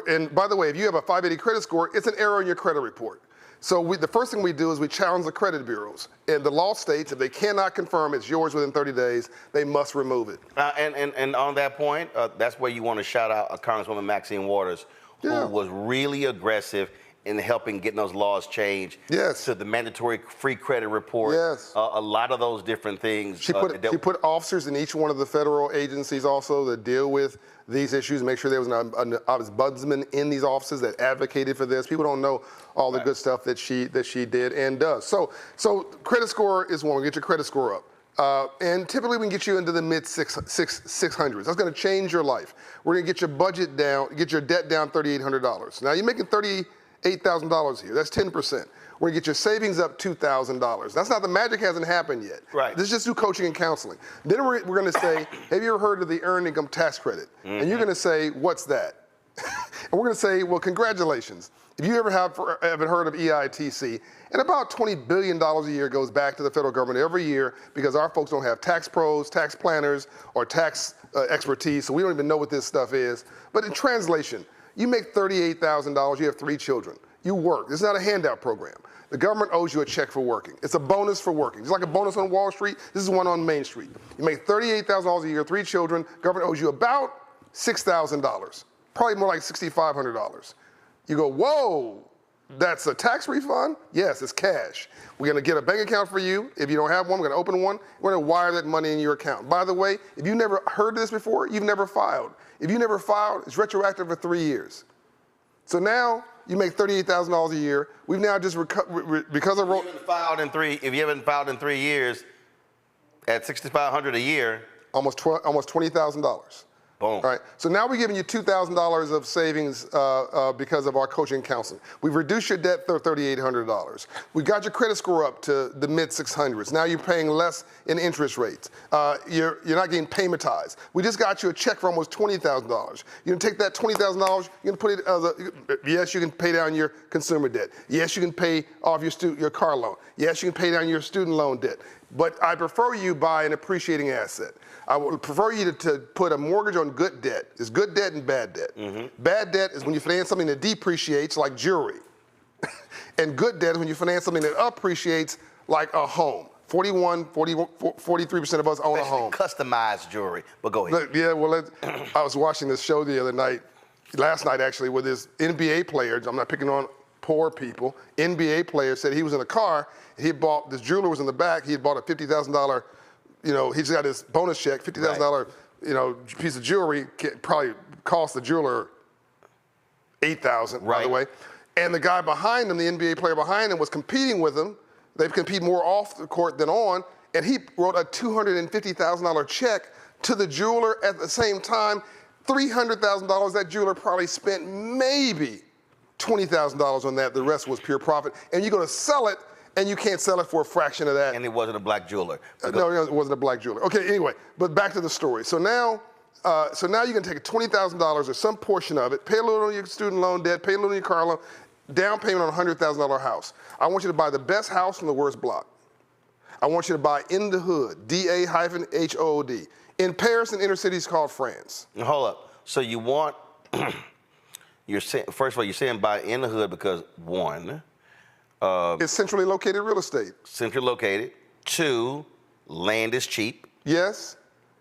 And by the way, if you have a 580 credit score, it's an error in your credit report. So the first thing we do is we challenge the credit bureaus. And the law states if they cannot confirm it's yours within 30 days, they must remove it. And on that point, that's where you want to shout out Congresswoman Maxine Waters, who was really aggressive in helping getting those laws changed. Yes. To the mandatory free credit report. Yes. A lot of those different things. She put officers in each one of the federal agencies also that deal with these issues, make sure there was an ombudsman in these offices that advocated for this. People don't know all the good stuff that she did and does. So credit score is one. We get your credit score up. And typically we can get you into the mid 600s. That's going to change your life. We're going to get your budget down, get your debt down $3,800. Now you're making $38,000 here. That's 10%. We're gonna get your savings up $2,000. That's not, the magic hasn't happened yet. Right. This is just through coaching and counseling. Then we're gonna say, have you ever heard of the Earned Income Tax Credit? Mm-hmm. And you're gonna say, what's that? And we're gonna say, well, congratulations. If you haven't heard of EITC, and about $20 billion a year goes back to the federal government every year because our folks don't have tax pros, tax planners, or tax expertise, so we don't even know what this stuff is. But in translation, you make $38,000, you have 3 children. You work. This is not a handout program. The government owes you a check for working. It's a bonus for working. Just like a bonus on Wall Street, this is one on Main Street. You make $38,000 a year, 3 children, government owes you about $6,000, probably more like $6,500. You go, whoa, that's a tax refund? Yes, it's cash. We're gonna get a bank account for you. If you don't have one, we're gonna open one. We're gonna wire that money in your account. By the way, if you've never heard this before, you've never filed. If you never filed, it's retroactive for 3 years. So now you make $38,000 a year. We've now just because of if you haven't filed in 3 years, at $6,500 a year, almost $20,000. Boom. All right. So now we're giving you $2,000 of savings because of our coaching and counseling. We've reduced your debt to $3,800. We got your credit score up to the mid 600s. Now you're paying less in interest rates. You're not getting paymentized. We just got you a check for almost $20,000. You're gonna take that $20,000. You're gonna put it. Yes, you can pay down your consumer debt. Yes, you can pay off your car loan. Yes, you can pay down your student loan debt. But I prefer you buy an appreciating asset. I would prefer you to put a mortgage on good debt. There's good debt and bad debt. Mm-hmm. Bad debt is when you finance something that depreciates, like jewelry. And good debt is when you finance something that appreciates, like a home. 43% of us own a home. Customized jewelry, but go ahead. Yeah, well, I was watching this show the other night, last night actually, with this NBA player. I'm not picking on poor people. NBA player said he was in a car, this jeweler was in the back, he had bought a $50,000, he just got his bonus check, $50,000, piece of jewelry, probably cost the jeweler $8,000, by the way. And the guy behind him, the NBA player behind him, was competing with him. They compete more off the court than on, and he wrote a $250,000 check to the jeweler at the same time. $300,000, that jeweler probably spent maybe $20,000 on that. The rest was pure profit. And you're going to sell it, and you can't sell it for a fraction of that. And it wasn't a black jeweler. No, it wasn't a black jeweler. Okay, anyway, but back to the story. So now you're going to take $20,000 or some portion of it, pay a little on your student loan debt, pay a little on your car loan, down payment on a $100,000 house. I want you to buy the best house from the worst block. I want you to buy in the hood, D-A-H-O-O-D. In Paris and inner cities called France. Now, hold up. So you want, first of all, you're saying buy in the hood because, one, it's centrally located real estate. Centrally located. 2, land is cheap. Yes.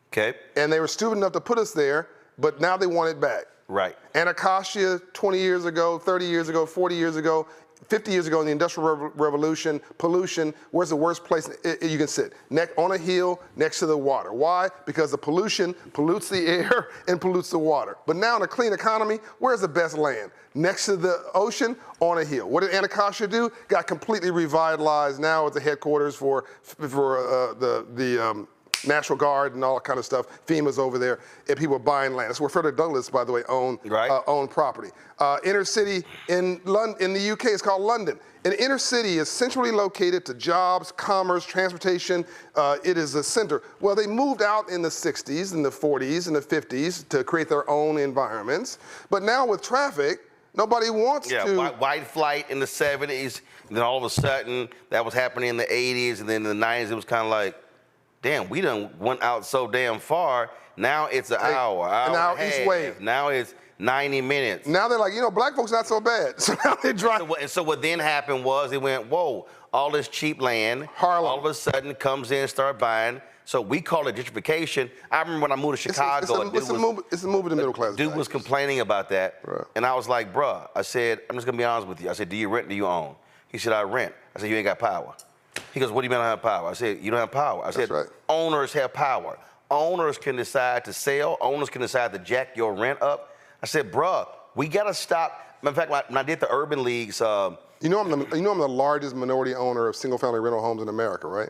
Okay. And they were stupid enough to put us there, but now they want it back. Right. Anacostia, 20 years ago, 30 years ago, 40 years ago, 50 years ago in the Industrial Revolution, pollution, where's the worst place you can sit? On a hill next to the water. Why? Because the pollution pollutes the air and pollutes the water. But now in a clean economy, where's the best land? Next to the ocean, on a hill. What did Anacostia do? Got completely revitalized. Now it's the headquarters for the National Guard and all that kind of stuff. FEMA's over there, and people are buying land. That's where Frederick Douglass, by the way, owned property. Inner city in the UK is called London. An inner city is centrally located to jobs, commerce, transportation. It is a center. Well, they moved out in the 60s and the 40s and the 50s to create their own environments. But now with traffic, nobody wants to. Yeah, white flight in the 70s, and then all of a sudden that was happening in the 80s, and then in the 90s it was kind of like, damn, we done went out so damn far. Now it's an hour and a half. East Wave. Now it's 90 minutes. Now they're like, black folks not so bad. So now they drive. So what then happened was they went, whoa, all this cheap land, Harlem. all of a sudden comes in, start buying. So we call it gentrification. I remember when I moved to Chicago. It's a move in the middle class. Dude was complaining about that. Right. And I was like, bruh, I said, I'm just going to be honest with you. I said, do you rent or do you own? He said, I rent. I said, you ain't got power. He goes, what do you mean I don't have power? I said, you don't have power. I said, right. Owners have power. Owners can decide to sell. Owners can decide to jack your rent up. I said, bruh, we got to stop. Matter of fact, when I did the urban leagues. I'm the largest minority owner of single-family rental homes in America, right?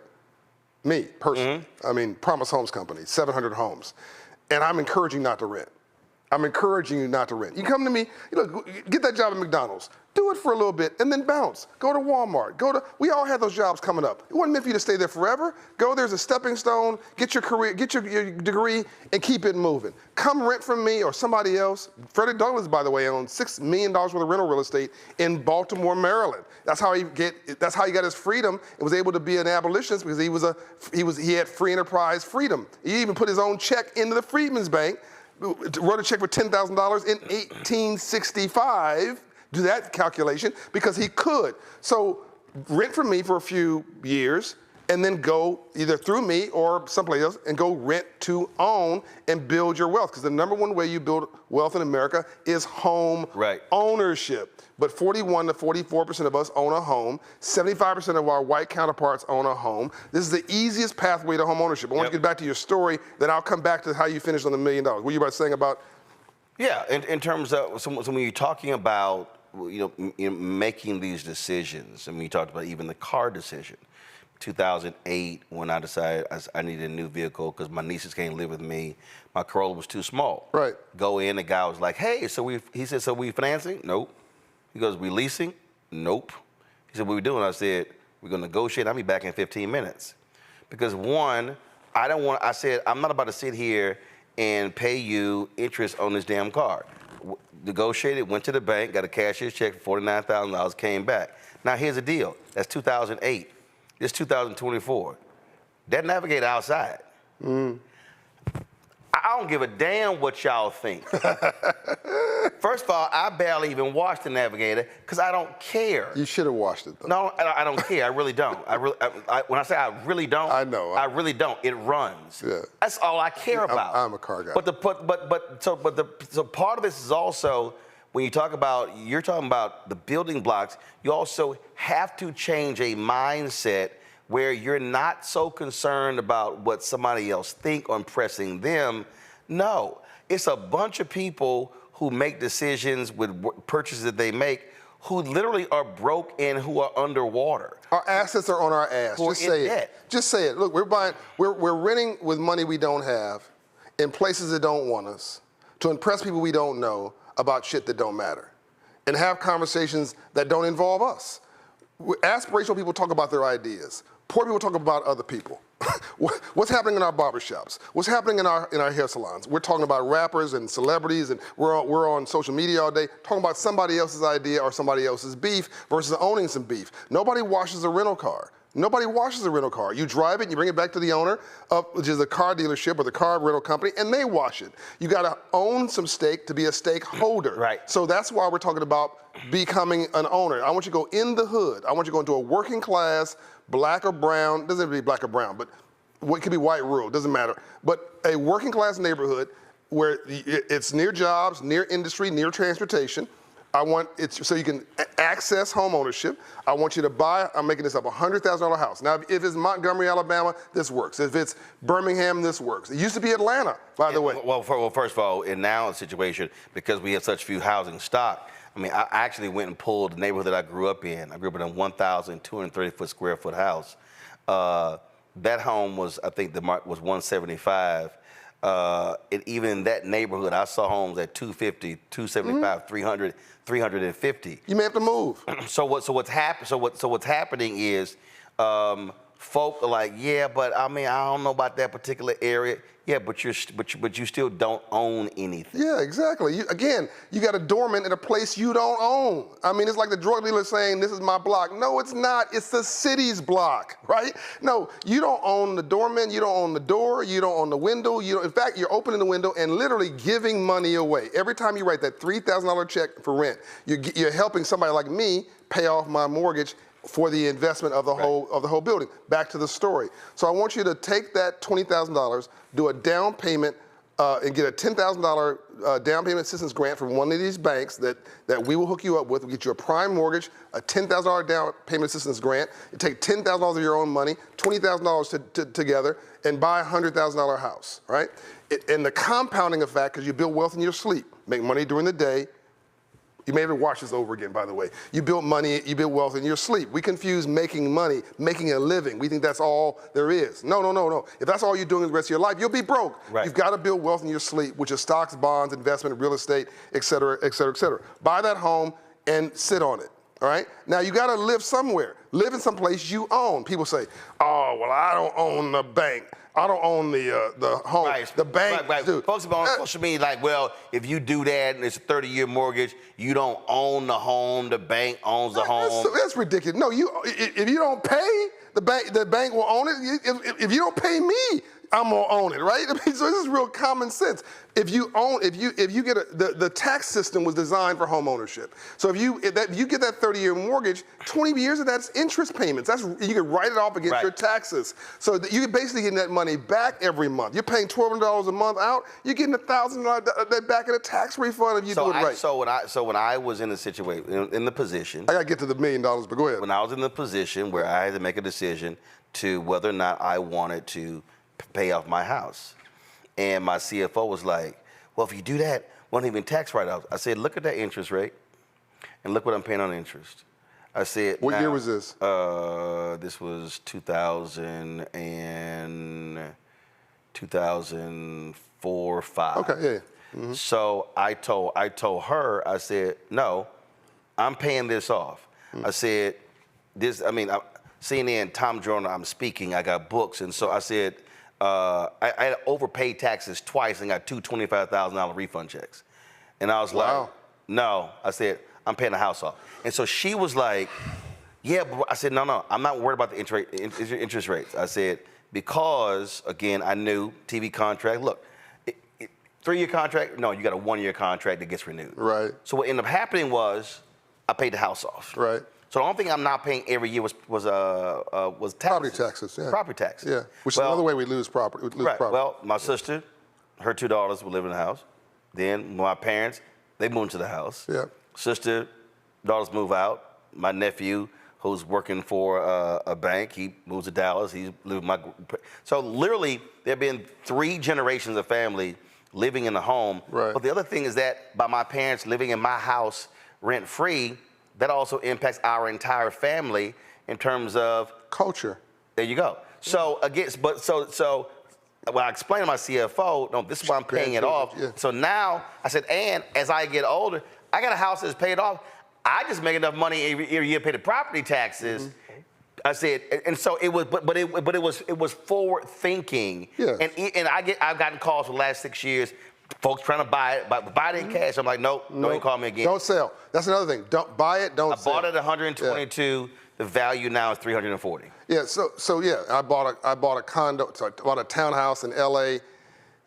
Me, personally. Mm-hmm. I mean, Promise Homes Company, 700 homes. And I'm encouraging you not to rent. I'm encouraging you not to rent. You come to me, get that job at McDonald's. Do it for a little bit and then bounce. Go to Walmart. We all have those jobs coming up. It wasn't meant for you to stay there forever. Go there's a stepping stone, get your career, get your degree, and keep it moving. Come rent from me or somebody else. Frederick Douglass, by the way, owns $6 million worth of rental real estate in Baltimore, Maryland. That's how he got his freedom and was able to be an abolitionist because he had free enterprise freedom. He even put his own check into the Freedmen's Bank, wrote a check for $10,000 in 1865. Do that calculation because he could. So rent from me for a few years and then go either through me or someplace else and go rent to own and build your wealth. Because the number one way you build wealth in America is home ownership. But 41 to 44% of us own a home. 75% of our white counterparts own a home. This is the easiest pathway to home ownership. I want you to get back to your story, then I'll come back to how you finished on the $1 million. What were you about saying about? Yeah, in terms of, so when you're talking about making these decisions, and we talked about even the car decision. 2008, when I decided I needed a new vehicle because my nieces can't live with me, my Corolla was too small. Right. Go in, the guy was like, hey, he said, so we financing? Nope. He goes, we leasing? Nope. He said, what we doing? I said, we're gonna negotiate. I'll be back in 15 minutes. Because one, I said, I'm not about to sit here and pay you interest on this damn car. Negotiated, went to the bank, got a cashier's check for $49,000, came back. Now here's the deal. That's 2008. It's 2024. That Navigator outside. I don't give a damn what y'all think. First of all, I barely even watched the Navigator because I don't care. You should have watched it though. No, I don't care. I really don't. When I say I really don't, I know. I really don't. It runs. Yeah. That's all I care about. I'm a car guy. So part of this is also when you're talking about the building blocks, you also have to change a mindset where you're not so concerned about what somebody else think or impressing them. No, it's a bunch of people who make decisions with purchases that they make who literally are broke and who are underwater. Our assets are on our ass. Just say it. Just say it. Look, we're renting with money we don't have in places that don't want us to impress people we don't know about shit that don't matter and have conversations that don't involve us. Aspirational people talk about their ideas. Poor people talk about other people. What's happening in our barbershops? What's happening in our hair salons? We're talking about rappers and celebrities, and we're on social media all day talking about somebody else's idea or somebody else's beef versus owning some beef. Nobody washes a rental car. Nobody washes a rental car. You drive it, and you bring it back to the owner, which is the car dealership or the car rental company, and they wash it. You got to own some stake to be a stakeholder. Right. So that's why we're talking about becoming an owner. I want you to go in the hood. I want you to go into a working class, black or brown, doesn't have to be black or brown, but it could be white, rural, doesn't matter. But a working class neighborhood where it's near jobs, near industry, near transportation. I want it so you can access home ownership. I want you to buy, I'm making this up, $100,000 house. Now, if it's Montgomery, Alabama, this works. If it's Birmingham, this works. It used to be Atlanta, by the way. Well, first of all, in now a situation, because we have such few housing stock, I mean, I actually went and pulled the neighborhood that I grew up in. I grew up in a 1,230 square foot house. That home was, I think the mark was 175. And even in that neighborhood, I saw homes at 250, 275, 300, 350. You may have to move. So what's happening is folk are like, yeah, but I mean, I don't know about that particular area. Yeah, but you still don't own anything. Yeah, exactly. You got a doorman in a place you don't own. I mean, it's like the drug dealer saying, this is my block. No, it's not. It's the city's block, right? No, you don't own the doorman. You don't own the door. You don't own the window. In fact, you're opening the window and literally giving money away. Every time you write that $3,000 check for rent, you're helping somebody like me pay off my mortgage for the investment of the whole building. Back to the story. So I want you to take that $20,000, do a down payment, and get a $10,000 down payment assistance grant from one of these banks that we will hook you up with. We'll get you a prime mortgage, a $10,000 down payment assistance grant. You take $10,000 of your own money, $20,000 together, and buy a $100,000 house, right? And the compounding effect, because you build wealth in your sleep, make money during the day. You may have to watch this over again, by the way. You build money, you build wealth in your sleep. We confuse making money, making a living. We think that's all there is. No, no, no, no. If that's all you're doing the rest of your life, you'll be broke. Right. You've got to build wealth in your sleep, which is stocks, bonds, investment, real estate, et cetera, et cetera, et cetera. Buy that home and sit on it, all right? Now, you got to live somewhere. Live in some place you own. People say, oh, well, I don't own the bank. I don't own the home. Right. The bank. Right. Folks on social media like, well, if you do that and it's a 30-year mortgage, you don't own the home. The bank owns the home. That's ridiculous. No, if you don't pay, the bank will own it. If you don't pay me, I'm gonna own it, right? I mean, so this is real common sense. If you get the tax system was designed for home ownership. So if you get that 30-year mortgage, 20 years of that's interest payments. You can write it off against your taxes. So that you're basically getting that money back every month. You're paying $1,200 a month out. You're getting $1,000 back in a tax refund if you do it right. So when I was in the situation, in the position, I gotta get to the $1 million, but go ahead. When I was in the position where I had to make a decision to whether or not I wanted to pay off my house. And my CFO was like, well, if you do that, won't even tax write-offs. I said, look at that interest rate and look what I'm paying on interst. I said, what year was this? This was 2004, 5. Okay, yeah. Mm-hmm. So I told her, I said, no, I'm paying this off. Mm-hmm. I said, CNN, Tom Joyner, I'm speaking, I got books. And so I said, I overpaid taxes twice and got two $25,000 refund checks. And I was like, no. I said, I'm paying the house off. And so she was like, yeah, but I said, no, I'm not worried about the interest rates. I said, because, again, I knew TV contract, look, 3-year contract, no, you got a 1-year contract that gets renewed. Right. So what ended up happening was I paid the house off. Right. So the only thing I'm not paying every year was taxes. Property taxes, yeah. Property taxes. Yeah, which is another way we lose property. Well, my sister, her 2 daughters would live in the house. Then my parents, they moved to the house. Yeah. Sister, daughters move out. My nephew, who's working for a bank, he moves to Dallas. He's living So literally, there have been 3 generations of family living in the home. Right. But the other thing is that by my parents living in my house rent-free, that also impacts our entire family in terms of culture. There you go. So again, so when I explained to my CFO, no, this is why I'm paying it off. Yeah. So now I said, and as I get older, I got a house that's paid off. I just make enough money every year to pay the property taxes. Mm-hmm. I said, and so it was, but it was forward thinking. Yeah. And I've gotten calls for the last 6 years. Folks trying to buy it in cash. I'm like, nope, don't even call me again. Don't sell. That's another thing. Don't buy it, don't sell. I bought it at 122. Yeah. The value now is 340. Yeah, so yeah, I bought a condo, so I bought a townhouse in LA,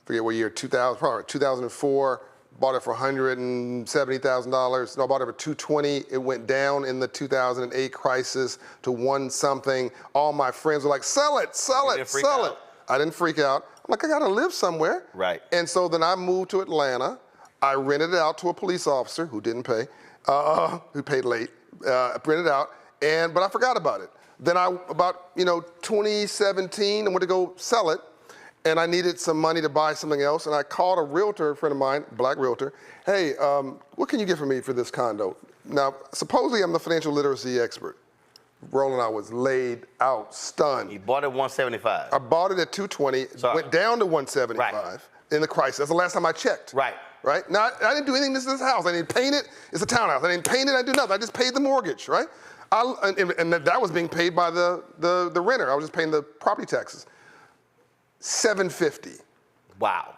forget what year, 2004, bought it for $170,000. No, I bought it for $220. It went down in the 2008 crisis to one something. All my friends were like, sell it. I didn't freak out. I'm like, I gotta live somewhere. Right. And so then I moved to Atlanta. I rented it out to a police officer who didn't pay, who paid late. Rented out, but I forgot about it. Then about 2017, I went to go sell it, and I needed some money to buy something else, and I called a realtor, a friend of mine, black realtor. Hey, what can you get for me for this condo? Now, supposedly I'm the financial literacy expert. Roland, I was laid out, stunned. You bought it at 175. I bought it at 220, went down to 175 in the crisis. That's the last time I checked. Right. Now, I didn't do anything to this house. I didn't paint it. It's a townhouse. I didn't paint it. I didn't do nothing. I just paid the mortgage, right? And that was being paid by the renter. I was just paying the property taxes. $750. Wow.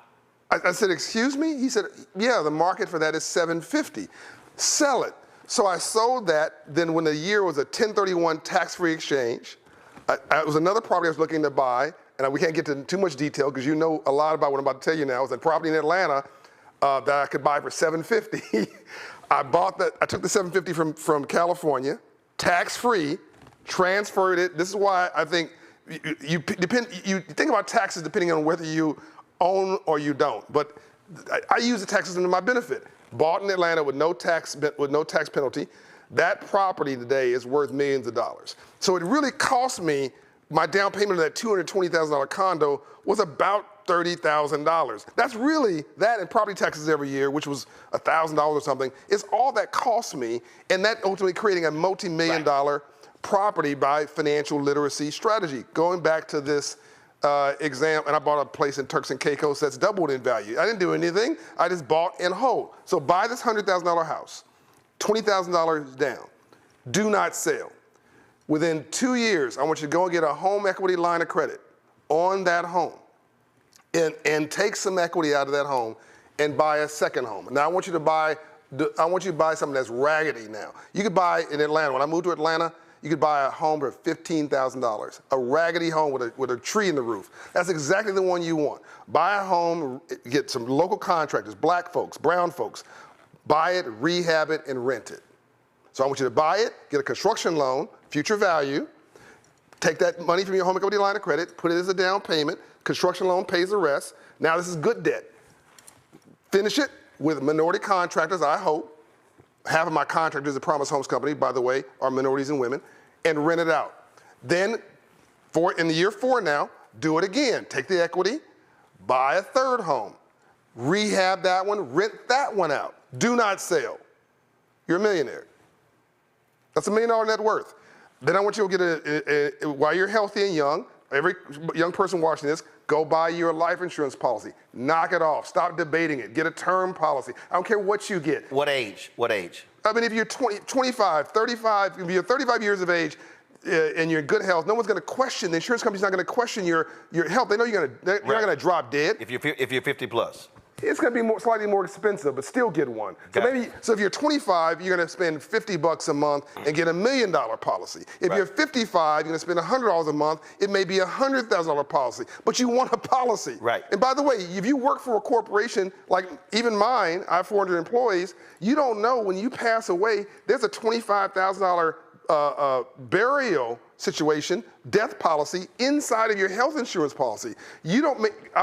I said, excuse me? He said, yeah, the market for that is $750. Sell it. So I sold that. Then when the year was a 1031 tax-free exchange, it was another property I was looking to buy, and we can't get into too much detail because you know a lot about what I'm about to tell you now. It was a property in Atlanta that I could buy for $750. I took the $750 from California, tax-free, transferred it. This is why I think you think about taxes depending on whether you own or you don't. But I use the taxes to my benefit. Bought in Atlanta with no tax penalty. That property today is worth millions of dollars. So it really cost me, my down payment of that $220,000 condo was about $30,000. That's really that and property taxes every year, which was $1,000 or something, is all that cost me, and that ultimately creating a multi-million-dollar property by financial literacy strategy. Going back to this exam, and I bought a place in Turks and Caicos that's doubled in value. I didn't do anything. I just bought and hold. So buy this $100,000 house, $20,000 down. Do not sell. Within 2 years, I want you to go and get a home equity line of credit on that home and take some equity out of that home and buy a second home. Now I want you to buy something that's raggedy now. You could buy in Atlanta. When I moved to Atlanta, you could buy a home for $15,000, a raggedy home with a tree in the roof. That's exactly the one you want. Buy a home, get some local contractors, black folks, brown folks, buy it, rehab it, and rent it. So I want you to buy it, get a construction loan, future value, take that money from your home equity line of credit, put it as a down payment, construction loan pays the rest. Now this is good debt. Finish it with minority contractors, I hope. Half of my contractors at Promise Homes Company, by the way, are minorities and women, and rent it out. Then, in the year 4 now, do it again. Take the equity, buy a third home, rehab that one, rent that one out. Do not sell. You're a millionaire. That's $1 million net worth. Then I want you to get while you're healthy and young, every young person watching this, go buy your life insurance policy. Knock it off. Stop debating it. Get a term policy. I don't care what you get. What age? What age? I mean, if you're 20, 25, 35, if you're 35 years of age and you're in good health, no one's going to question, the insurance company's not going to question your health. They know they're not going to drop dead. If you're 50 plus. It's going to be slightly more expensive, but still get one. So if you're 25, you're going to spend $50 a month and get $1 million policy. If you're 55, you're going to spend $100 a month. It may be a $100,000 policy, but you want a policy. Right. And by the way, if you work for a corporation like even mine, I have 400 employees. You don't know when you pass away, there's a $25,000 burial situation, death policy inside of your health insurance policy. I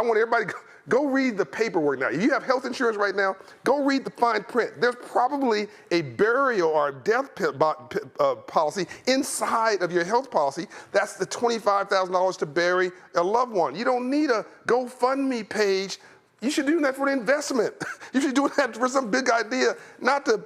want everybody to go read the paperwork now. If you have health insurance right now, go read the fine print. There's probably a burial or a death policy inside of your health policy. That's the $25,000 to bury a loved one. You don't need a GoFundMe page. You should do that for an investment. You should do that for some big idea, not to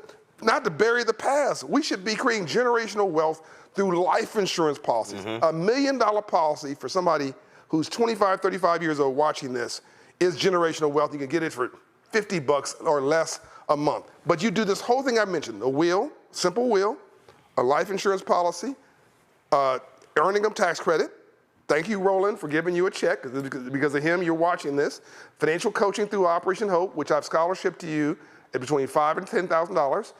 bury the past. We should be creating generational wealth through life insurance policies. $1 million policy for somebody who's 25, 35 years old watching this is generational wealth. You can get it for $50 or less a month. But you do this whole thing I mentioned, a will, simple will, a life insurance policy, earned income tax credit. Thank you, Roland, for giving you a check. Because of him, you're watching this. Financial coaching through Operation Hope, which I've scholarship to you at between $5,000 and $10,000.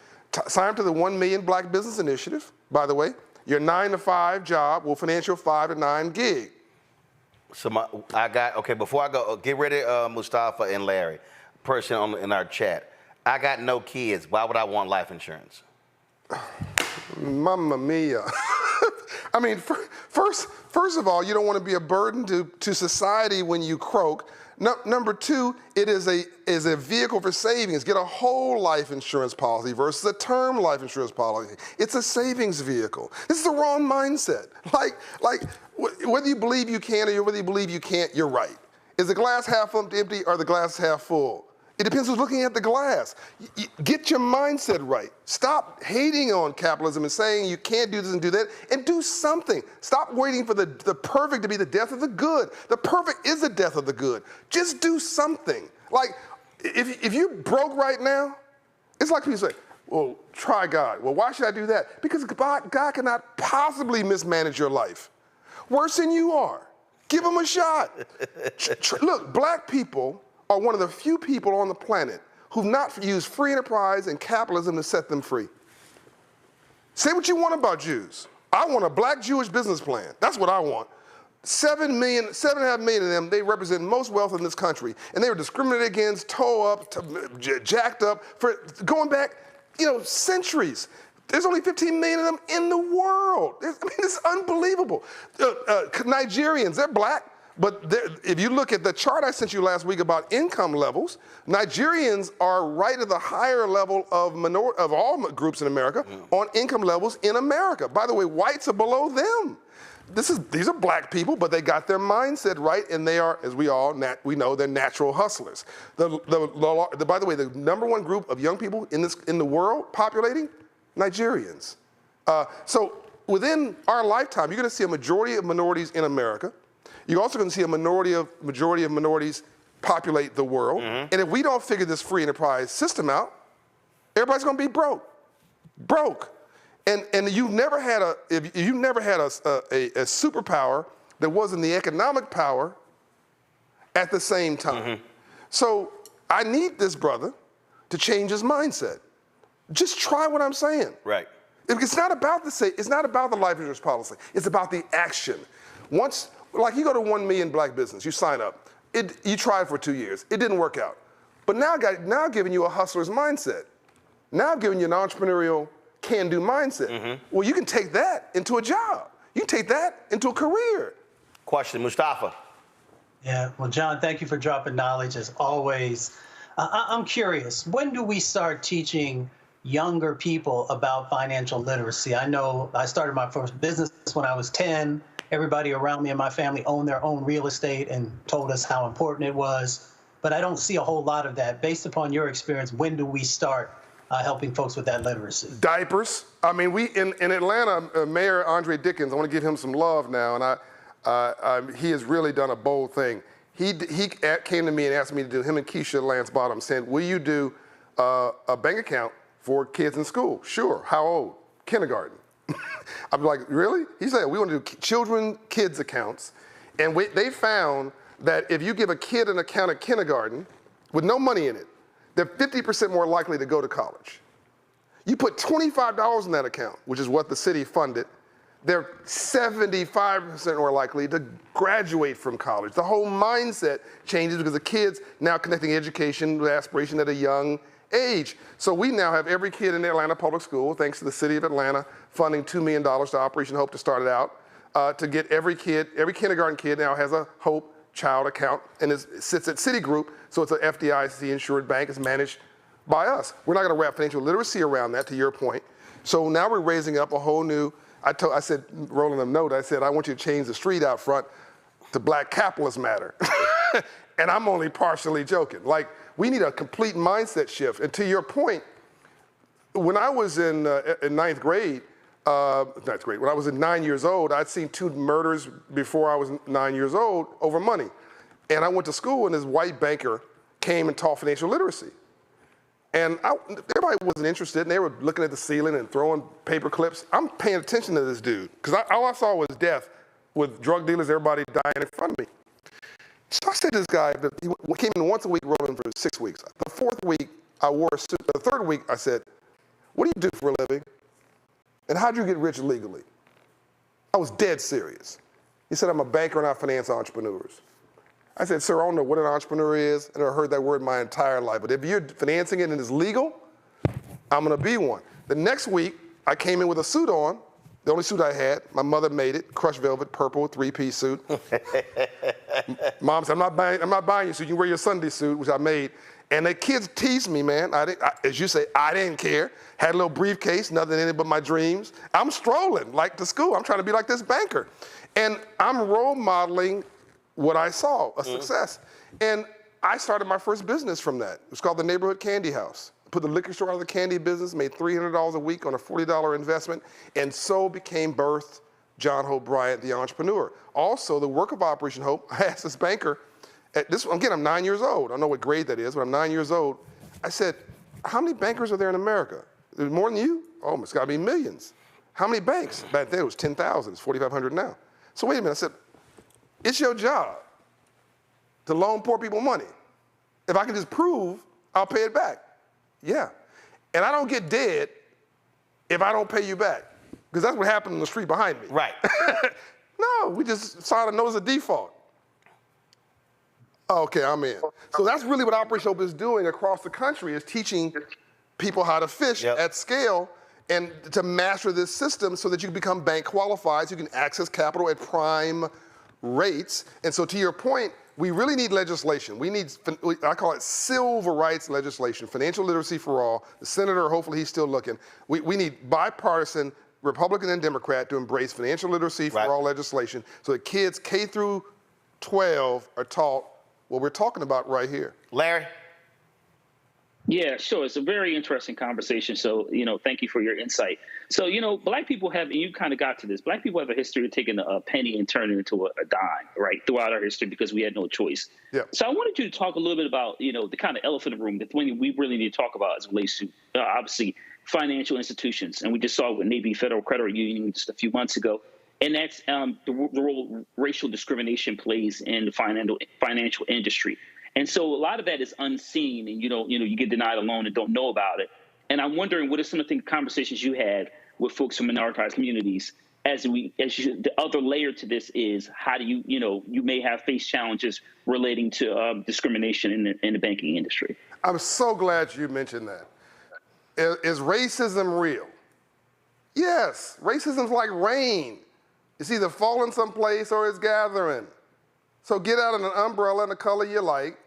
Sign up to the 1 Million Black Business Initiative, by the way. Your 9 to 5 job will finance your 5 to 9 gig. So before I go, get ready, Mustafa and Larry, person in our chat. I got no kids. Why would I want life insurance? Mamma mia. I mean, first of all, you don't want to be a burden to society when you croak. Number 2, it is a vehicle for savings. Get a whole life insurance policy versus a term life insurance policy. It's a savings vehicle. This is the wrong mindset. Like whether you believe you can or whether you believe you can't, you're right. Is the glass half empty or the glass half full? It depends who's looking at the glass. Get your mindset right. Stop hating on capitalism and saying you can't do this and do that, and do something. Stop waiting for the perfect to be the death of the good. The perfect is the death of the good. Just do something. Like, if you broke right now, it's like people say, Well, try God. Well, why should I do that? Because God cannot possibly mismanage your life. Worse than you are. Give him a shot. Look, black people are one of the few people on the planet who've not used free enterprise and capitalism to set them free. Say what you want about Jews. I want a black Jewish business plan. That's what I want. 7.5 million of them, they represent most wealth in this country. And they were discriminated against, towed up, jacked up for going back, centuries. There's only 15 million of them in the world. It's unbelievable. Nigerians, they're black, but if you look at the chart I sent you last week about income levels, Nigerians are right at the higher level of all groups in America on income levels in America. By the way, whites are below them. These are black people, but they got their mindset right, and they are, as we know, they're natural hustlers. By the way, the number one group of young people in the world populating, Nigerians. So within our lifetime, you're going to see a majority of minorities in America. You're also going to see a majority of minorities populate the world. And if we don't figure this free enterprise system out, everybody's going to be broke. And you've never had a superpower that wasn't the economic power at the same time. So I need this brother to change his mindset. Just try what I'm saying. Right. It's not about the life insurance policy. It's about the action. Once, like you go to 1 million black business, you sign up. You try it for 2 years. It didn't work out. But now giving you a hustler's mindset. Now giving you an entrepreneurial can-do mindset. Well, you can take that into a job. You can take that into a career. Question, Mustafa. Yeah, well, John, thank you for dropping knowledge as always. I'm curious, when do we start teaching younger people about financial literacy? I know I started my first business when I was 10. Everybody around me and my family owned their own real estate and told us how important it was. But I don't see a whole lot of that. Based upon your experience, when do we start helping folks with that literacy? Diapers. I mean, in Atlanta, Mayor Andre Dickens, I want to give him some love now, and he has really done a bold thing. He came to me and asked me to do, him and Keisha Lance Bottom, saying, will you do a bank account for kids in school? Sure. How old? Kindergarten. I'm like, really? He said, we want to do kids accounts. And they found that if you give a kid an account at kindergarten with no money in it, they're 50% more likely to go to college. You put $25 in that account, which is what the city funded, they're 75% more likely to graduate from college. The whole mindset changes because the kids now connecting education with aspiration at a young age. So we now have every kid in the Atlanta public school, thanks to the city of Atlanta, funding $2 million to Operation Hope to start it out, to get every kindergarten kid now has a Hope Child account, and it sits at Citigroup, so it's an FDIC insured bank. It's managed by us. We're not going to wrap financial literacy around that, to your point. So now we're raising up a whole new, I said, rolling them note, I said, I want you to change the street out front to Black Capitalists Matter. And I'm only partially joking. Like, we need a complete mindset shift. And to your point, when I was in ninth grade, when I was 9 years old, I'd seen 2 murders before I was 9 years old over money. And I went to school, and this white banker came and taught financial literacy. And everybody wasn't interested, and they were looking at the ceiling and throwing paper clips. I'm paying attention to this dude, because all I saw was death with drug dealers, everybody dying in front of me. So I said to this guy, he came in once a week, rolling for 6 weeks. The 4th week, I wore a suit. The 3rd week, I said, what do you do for a living? And how'd you get rich legally? I was dead serious. He said, I'm a banker and I finance entrepreneurs. I said, sir, I don't know what an entrepreneur is. I never heard that word my entire life. But if you're financing it and it's legal, I'm going to be one. The next week, I came in with a suit on, the only suit I had. My mother made it, crushed velvet, purple, 3-piece suit. Mom said, I'm not buying you a suit. You can wear your Sunday suit, which I made. And the kids teased me, man. As you say, I didn't care. Had a little briefcase, nothing in it but my dreams. I'm strolling like to school. I'm trying to be like this banker. And I'm role modeling what I saw, a success. And I started my first business from that. It was called the Neighborhood Candy House. Put the liquor store out of the candy business, made $300 a week on a $40 investment, and so became birthed John Hope Bryant, the entrepreneur. Also, the work of Operation Hope, I asked this banker, again, I'm 9 years old. I don't know what grade that is, but I'm 9 years old. I said, how many bankers are there in America? More than you? Oh, it's got to be millions. How many banks? Back then it was 10,000. It's 4,500 now. So wait a minute. I said, it's your job to loan poor people money. If I can just prove, I'll pay it back. Yeah. And I don't get dead if I don't pay you back. Because that's what happened in the street behind me. Right. No, we just saw a notice of default. Okay, I'm in. So that's really what Operation Hope is doing across the country, is teaching people how to fish at scale and to master this system so that you can become bank qualified, so you can access capital at prime rates. And so to your point, we really need legislation. We need, I call it civil rights legislation, financial literacy for all. The senator, hopefully he's still looking. We need bipartisan, Republican and Democrat, to embrace financial literacy for all legislation so that kids K through 12 are taught what we're talking about right here. Larry? Yeah, sure. It's a very interesting conversation. So, thank you for your insight. So, Black people have, and you kind of got to this, Black people have a history of taking a penny and turning it into a dime, right, throughout our history because we had no choice. Yeah. So I wanted you to talk a little bit about, the kind of elephant in the room, the thing we really need to talk about as it relates to, obviously, financial institutions. And we just saw with Navy Federal Credit Union just a few months ago. And that's the role racial discrimination plays in the financial industry. And so a lot of that is unseen, and you get denied a loan and don't know about it. And I'm wondering, what are some of the conversations you had with folks from minoritized communities the other layer to this is how do you may have faced challenges relating to discrimination in the banking industry. I'm so glad you mentioned that. Is racism real? Yes, racism's like rain. It's either falling someplace or it's gathering. So get out an umbrella in the color you like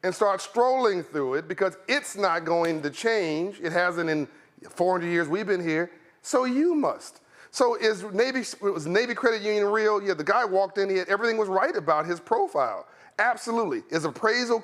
and start strolling through it, because it's not going to change. It hasn't in 400 years we've been here, so you must. So was Navy Credit Union real? Yeah, the guy walked in, everything was right about his profile. Absolutely. Is appraisal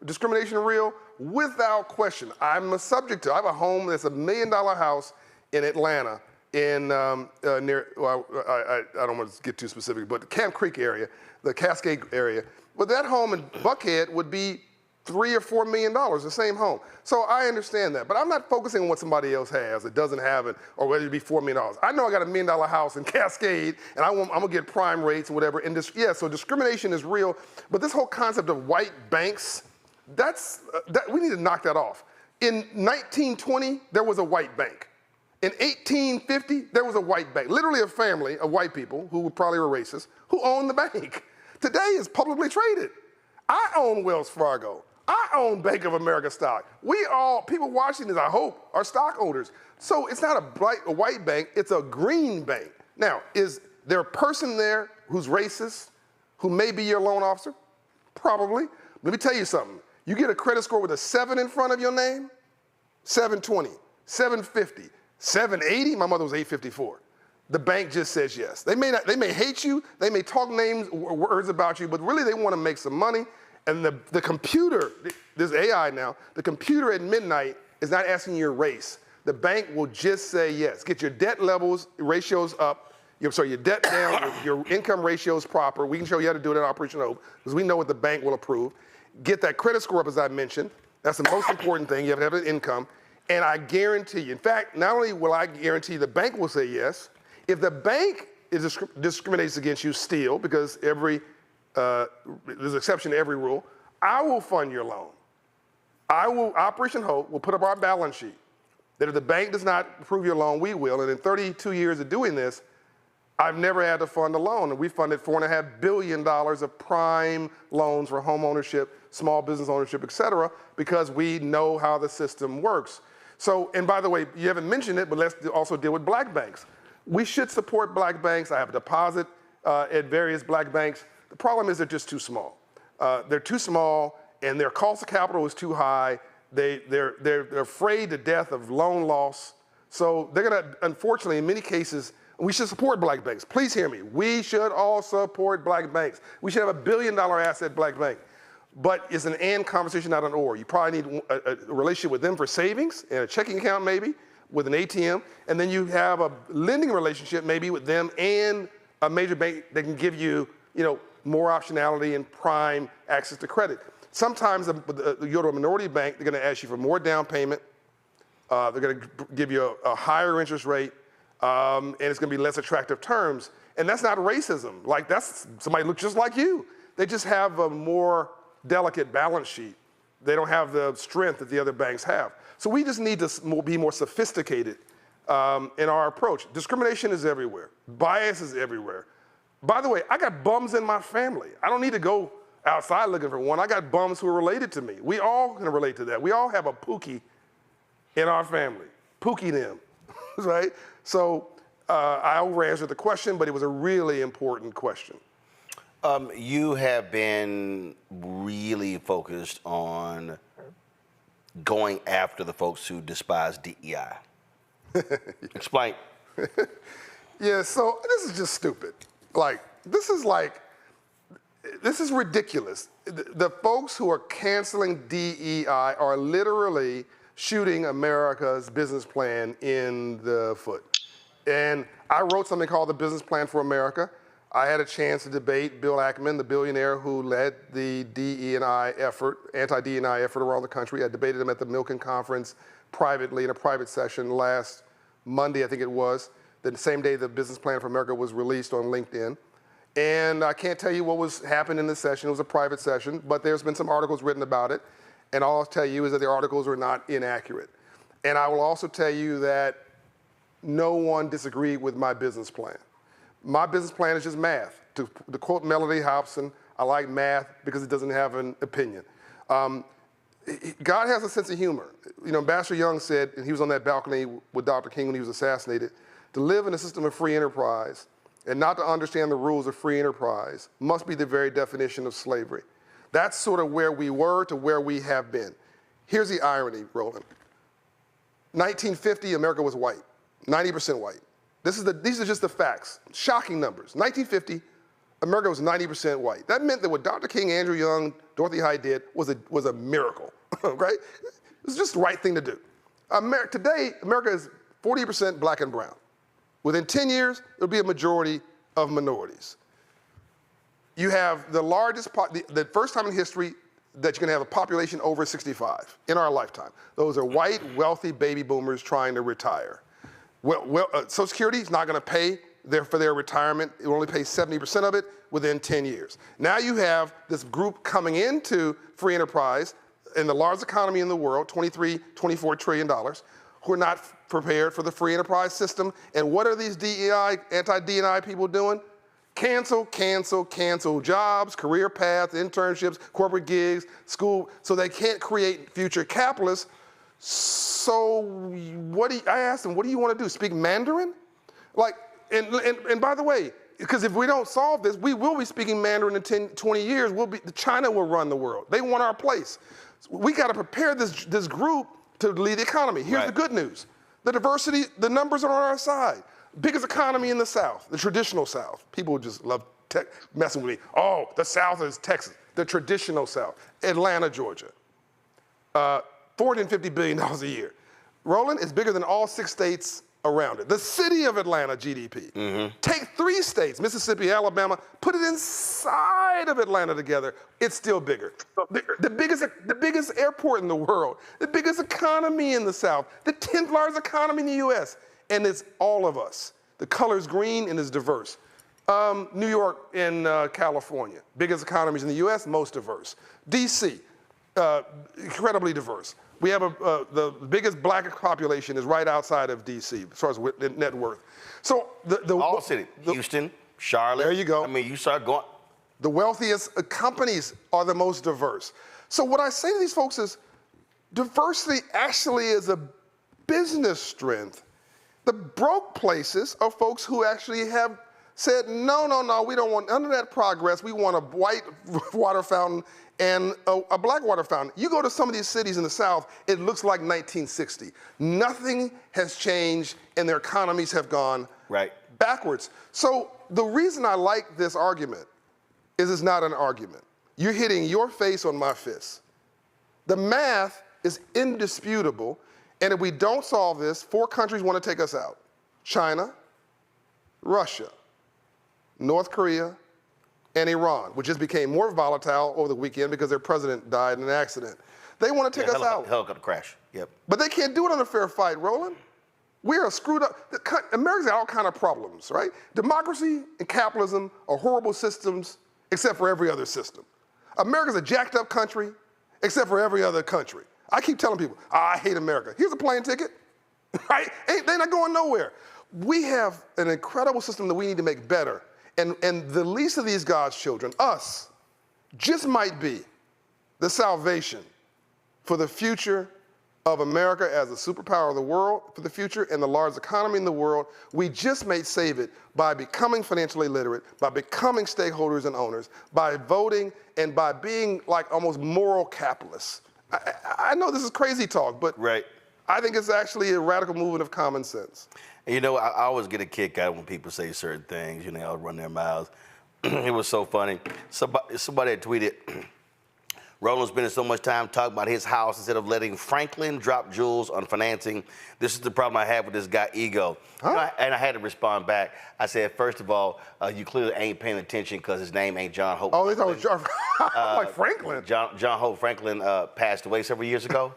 discrimination real? Without question. I'm a subject to. I have a home that's $1 million house in Atlanta, in near, well, I don't want to get too specific, but the Camp Creek area, the Cascade area. But that home in Buckhead would be $3 or $4 million, the same home. So I understand that, but I'm not focusing on what somebody else has that doesn't have it, or whether it be $4 million. I know I got $1 million house in Cascade, and I'm gonna get prime rates and whatever. And so discrimination is real, but this whole concept of white banks, we need to knock that off. In 1920, there was a white bank. In 1850, there was a white bank, literally a family of white people who probably were racist, who owned the bank. Today it's publicly traded. I own Wells Fargo. I own Bank of America stock. People watching this, I hope, are stock owners. So it's not a white bank, it's a green bank. Now, is there a person there who's racist, who may be your loan officer? Probably. Let me tell you something. You get a credit score with a 7 in front of your name, 720, 750, 780, my mother was 854. The bank just says yes. They may hate you, they may talk words about you, but really they want to make some money. And the computer, there's AI now, the computer at midnight is not asking your race. The bank will just say yes. Get your debt ratios up, your debt down, your income ratios proper. We can show you how to do it at Operation Hope, because we know what the bank will approve. Get that credit score up, as I mentioned. That's the most important thing. You have to have an income. And I guarantee you, in fact, not only will I guarantee the bank will say yes, if the bank discriminates against you still, because there's an exception to every rule, I will fund your loan. Operation Hope will put up our balance sheet that if the bank does not approve your loan, we will. And in 32 years of doing this, I've never had to fund a loan. And we funded $4.5 billion of prime loans for home ownership, small business ownership, et cetera, because we know how the system works. So, and by the way, you haven't mentioned it, but let's also deal with black banks. We should support black banks. I have a deposit at various black banks. The problem is they're just too small. They're too small, and their cost of capital is too high. They're afraid to death of loan loss. So they're gonna, unfortunately, in many cases, we should support black banks. Please hear me. We should all support black banks. We should have $1 billion asset black bank. But it's an and conversation, not an or. You probably need a relationship with them for savings and a checking account maybe, with an ATM, and then you have a lending relationship maybe with them and a major bank that can give you, more optionality and prime access to credit. Sometimes you go to a minority bank, they're gonna ask you for more down payment, They're going to give you a higher interest rate, and it's going to be less attractive terms. And that's not racism. Like, that's somebody looks just like you. They just have a more delicate balance sheet. They don't have the strength that the other banks have. So we just need to be more sophisticated in our approach. Discrimination is everywhere. Bias is everywhere. By the way, I got bums in my family. I don't need to go outside looking for one. I got bums who are related to me. We all can relate to that. We all have a Pookie in our family. Pookie them, right? So I over-answered the question, but it was a really important question. You have been really focused on going after the folks who despise DEI. Explain. Yeah, so this is just stupid. This is ridiculous. The folks who are canceling DEI are literally shooting America's business plan in the foot. And I wrote something called the Business Plan for America. I had a chance to debate Bill Ackman, the billionaire who led the DE&I effort, anti-DE&I effort around the country. I debated him at the Milken Conference privately in a private session last Monday, I think it was, the same day the Business Plan for America was released on LinkedIn. And I can't tell you what was happening in the session. It was a private session, but there's been some articles written about it. And all I'll tell you is that the articles are not inaccurate. And I will also tell you that no one disagreed with my business plan. My business plan is just math. To quote Melody Hobson, I like math because it doesn't have an opinion. God has a sense of humor. You know, Ambassador Young said, and he was on that balcony with Dr. King when he was assassinated, to live in a system of free enterprise and not to understand the rules of free enterprise must be the very definition of slavery. That's sort of where we were to where we have been. Here's the irony, Roland. 1950, America was white, 90% white. These are just the facts. Shocking numbers. 1950, America was 90% white. That meant that what Dr. King, Andrew Young, Dorothy Height did was a miracle, right? It was just the right thing to do. Today, America is 40% black and brown. Within 10 years, it'll be a majority of minorities. You have the largest, the first time in history that you're gonna have a population over 65 in our lifetime. Those are white, wealthy baby boomers trying to retire. Social Security is not going to pay for their retirement. It will only pay 70% of it within 10 years. Now you have this group coming into free enterprise in the largest economy in the world, $24 trillion, who are not prepared for the free enterprise system. And what are these DEI, anti-DEI people doing? Cancel, cancel, cancel jobs, career paths, internships, corporate gigs, school, so they can't create future capitalists. So I asked them, what do you want to do? Speak Mandarin? And by the way, because if we don't solve this, we will be speaking Mandarin in 10, 20 years. China will run the world. They want our place. We got to prepare this group to lead the economy. Here's the good news. The diversity, the numbers are on our side. Biggest economy in the South, the traditional South. People just love messing with me. Oh, the South is Texas. The traditional South. Atlanta, Georgia. $450 billion a year. Roland is bigger than all 6 states around it. The city of Atlanta GDP. Mm-hmm. Take 3 states, Mississippi, Alabama, put it inside of Atlanta together, it's still bigger. The biggest airport in the world, the biggest economy in the South, the 10th largest economy in the US, and it's all of us. The color's green and is diverse. New York and California, biggest economies in the US, most diverse. DC, incredibly diverse. We have the biggest black population is right outside of DC as far as net worth. So all city, Houston, Charlotte. There you go. I mean, you start going. The wealthiest companies are the most diverse. So what I say to these folks is, diversity actually is a business strength. The broke places are folks who actually have said, no, we don't want none of that progress. We want a white water fountain and a black water fountain. You go to some of these cities in the South, it looks like 1960. Nothing has changed and their economies have gone backwards. So the reason I like this argument is it's not an argument. You're hitting your face on my fist. The math is indisputable, and if we don't solve this, 4 countries want to take us out. China, Russia, North Korea, and Iran, which just became more volatile over the weekend because their president died in an accident. They want to take us out. Helicopter crash. Yep. But they can't do it on a fair fight, Roland. We are screwed up. America's got all kind of problems, right? Democracy and capitalism are horrible systems, except for every other system. America's a jacked up country, except for every other country. I keep telling people, I hate America. Here's a plane ticket, right? They're not going nowhere. We have an incredible system that we need to make better. And the least of these God's children, us, just might be the salvation for the future of America as a superpower of the world for the future and the largest economy in the world. We just may save it by becoming financially literate, by becoming stakeholders and owners, by voting, and by being like almost moral capitalists. I know this is crazy talk, but right. I think it's actually a radical movement of common sense. And you know, I always get a kick out when people say certain things, you know, they'll run their mouths. It was so funny. Somebody had tweeted, Roland's spending so much time talking about his house instead of letting Franklin drop jewels on financing. This is the problem I have with this guy, ego. Huh? You know, and I had to respond back. I said, first of all, you clearly ain't paying attention because his name ain't John Hope. Oh, they thought it was John. Like Franklin. John Hope Franklin passed away several years ago.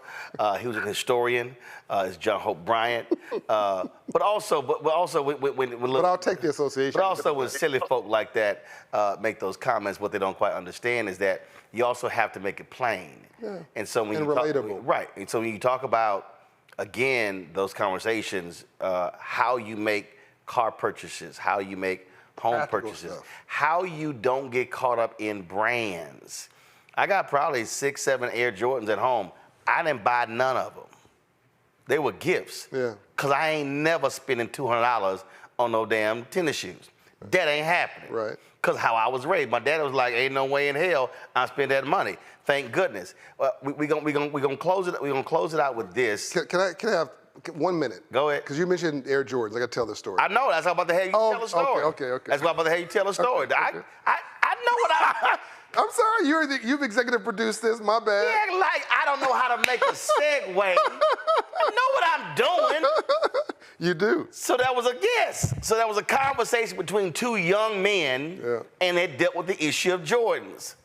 He was a historian. It's John Hope Bryant. But also, But I'll take the association. But also, when silly folk like that make those comments, what they don't quite understand is that you also have to make it plain. Yeah. And so when relatable. Right. And so when you talk about, again, those conversations, how you make car purchases, how you make home Practical purchases, stuff. how you don't get caught up in brands. I got probably 6, 7 Air Jordans at home. I didn't buy none of them. They were gifts. Yeah. Because I ain't never spending $200 on no damn tennis shoes. That ain't happening. Right. Because how I was raised. My dad was like, ain't no way in hell I spend that money. Thank goodness. We gonna close it. We gonna close it out with this. Can I have 1 minute? Go ahead. Because you mentioned Air Jordans. I got to tell this story. I know. That's how I'm about to have you tell a story. Okay. That's why I'm about to have you tell a story. Okay. I know what I. I'm sorry, you've executive produced this. My bad. Yeah, like I don't know how to make a segue. I know what I'm doing. You do. So that was a guess. So that was a conversation between two young men, and it dealt with the issue of Jordans.